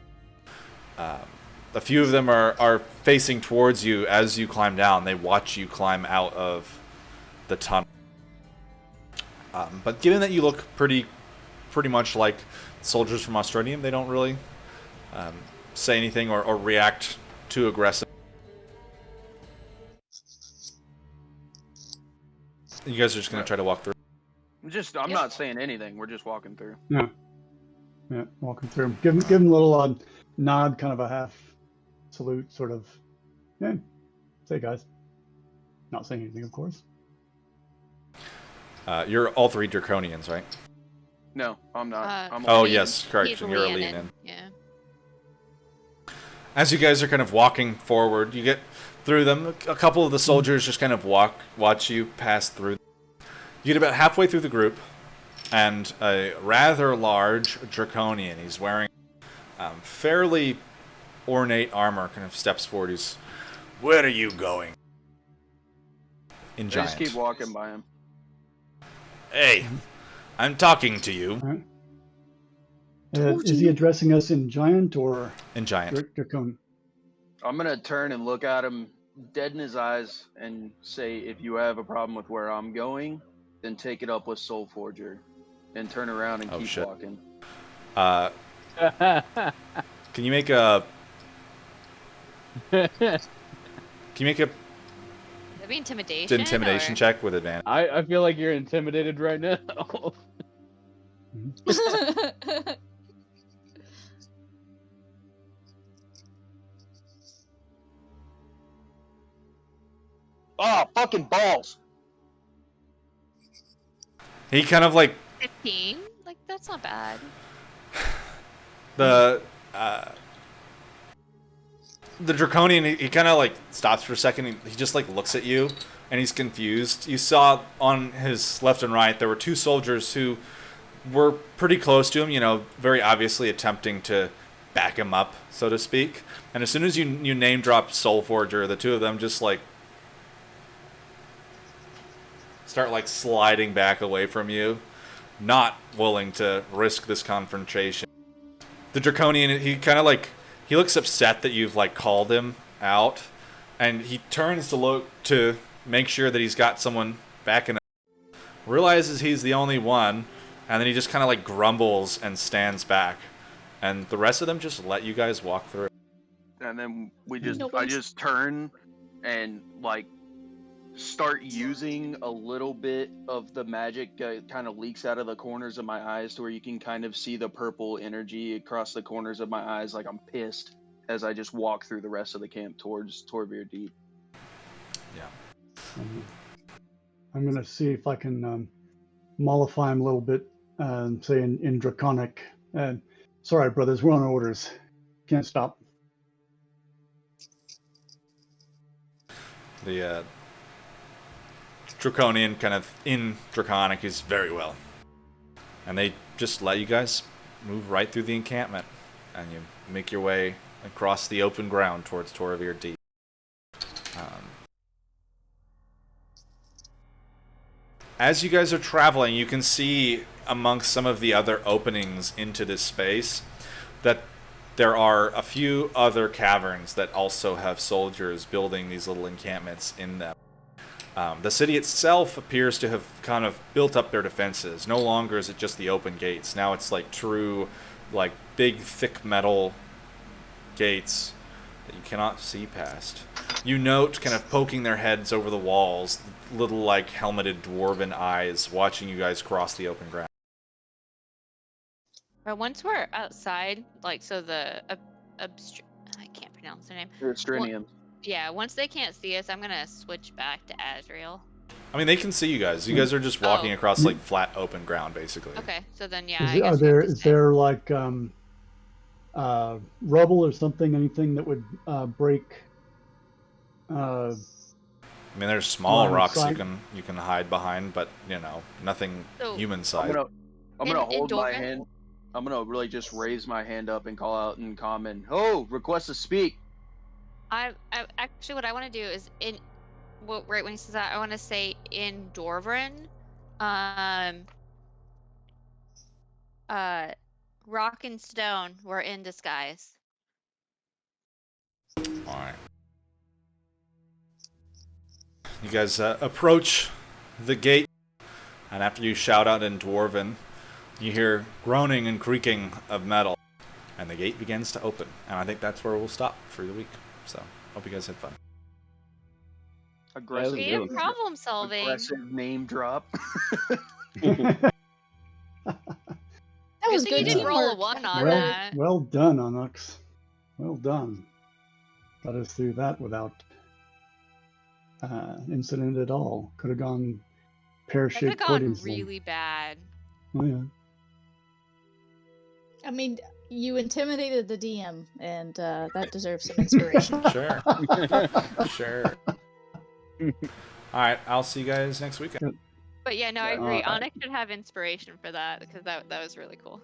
A few of them are facing towards you as you climb down. They watch you climb out of the tunnel. But given that you look pretty much like soldiers from Australium, they don't really say anything or react too aggressive. You guys are just going to try to walk through. I'm not saying anything. We're just walking through. Yeah, walking through. Give him a little nod, kind of a half salute, sort of. Yeah, say guys. Not saying anything, of course. You're all three Draconians, right? No, I'm not. Oh, yes, correction. You're a lean-in. Yeah. As you guys are kind of walking forward, you get through them. A couple of the soldiers just kind of watch you pass through. You get about halfway through the group, and a rather large Draconian. He's wearing fairly ornate armor kind of steps forward. He's, "Where are you going?" In I giant. just keep walking by him. "Hey, I'm talking to you." All right. Is he addressing us in giant or In giant. draconic? I'm gonna turn and look at him dead in his eyes and say, "If you have a problem with where I'm going, then take it up with Soul Forger," and turn around and Oh, keep shit. walking. Can you make a? Can you make a That'd be intimidation. intimidation or... check with advantage? I feel like you're intimidated right now. Oh, fucking balls! He kind of like 15? Like, that's not bad. the draconian. He kind of like stops for a second. He just like looks at you, and he's confused. You saw on his left and right there were two soldiers who were pretty close to him. You know, very obviously attempting to back him up, so to speak. And as soon as you name drop Soul Forger, the two of them just like start like sliding back away from you, not willing to risk this confrontation. The draconian, he kind of like, he looks upset that you've like called him out, and he turns to look to make sure that he's got someone backing up. Realizes he's the only one, and then he just kind of like grumbles and stands back, and the rest of them just let you guys walk through. And then I Nobody's- just turn and like start using a little bit of the magic kind of leaks out of the corners of my eyes to where you can kind of see the purple energy across the corners of my eyes, like I'm pissed, as I just walk through the rest of the camp towards Torevir Deep. Yeah. I'm gonna see if I can mollify him a little bit, say in draconic. Sorry, brothers, we're on orders. Can't stop. The draconian kind of in draconic is very well, and they just let you guys move right through the encampment, and you make your way across the open ground towards Torevir Deep. As you guys are traveling, you can see amongst some of the other openings into this space that there are a few other caverns that also have soldiers building these little encampments in them. The city itself appears to have kind of built up their defenses. No longer is it just the open gates. Now it's like true, like big, thick metal gates that you cannot see past. You note kind of poking their heads over the walls, little like helmeted dwarven eyes watching you guys cross the open ground. But once we're outside, like, so the I can't pronounce their name. Astrinium. Yeah, once they can't see us, I'm gonna switch back to Azrael. I mean, they can see you guys. You guys are just walking across like flat open ground, basically. Okay, so then yeah, Is, I guess is there like rubble or something? Anything that would break? I mean, there's small line of rocks sight? you can hide behind, but you know, nothing So- human size. I'm gonna In hold my Dwarven? hand. I'm gonna really just raise my hand up and call out in common. Oh, request to speak. I actually what I want to do is right when he says that, I want to say in Dorvran, rock and stone were in disguise. All right. You guys approach the gate, and after you shout out in Dwarven, you hear groaning and creaking of metal, and the gate begins to open. And I think that's where we'll stop for the week. So, hope you guys had fun. Aggressive. We have problem solving. Aggressive name drop. That was Good thing good you did roll a teamwork. 1 on that. Well done, Onyx. Well done. Got us through that without incident at all. Could have gone That could have pear-shaped gone quite really bad. Oh yeah. I mean, you intimidated the DM, and that deserves some inspiration. Sure. Sure. All right, I'll see you guys next weekend. But yeah, no, I Yeah. agree. Alright. Onyx should have inspiration for that because that was really cool.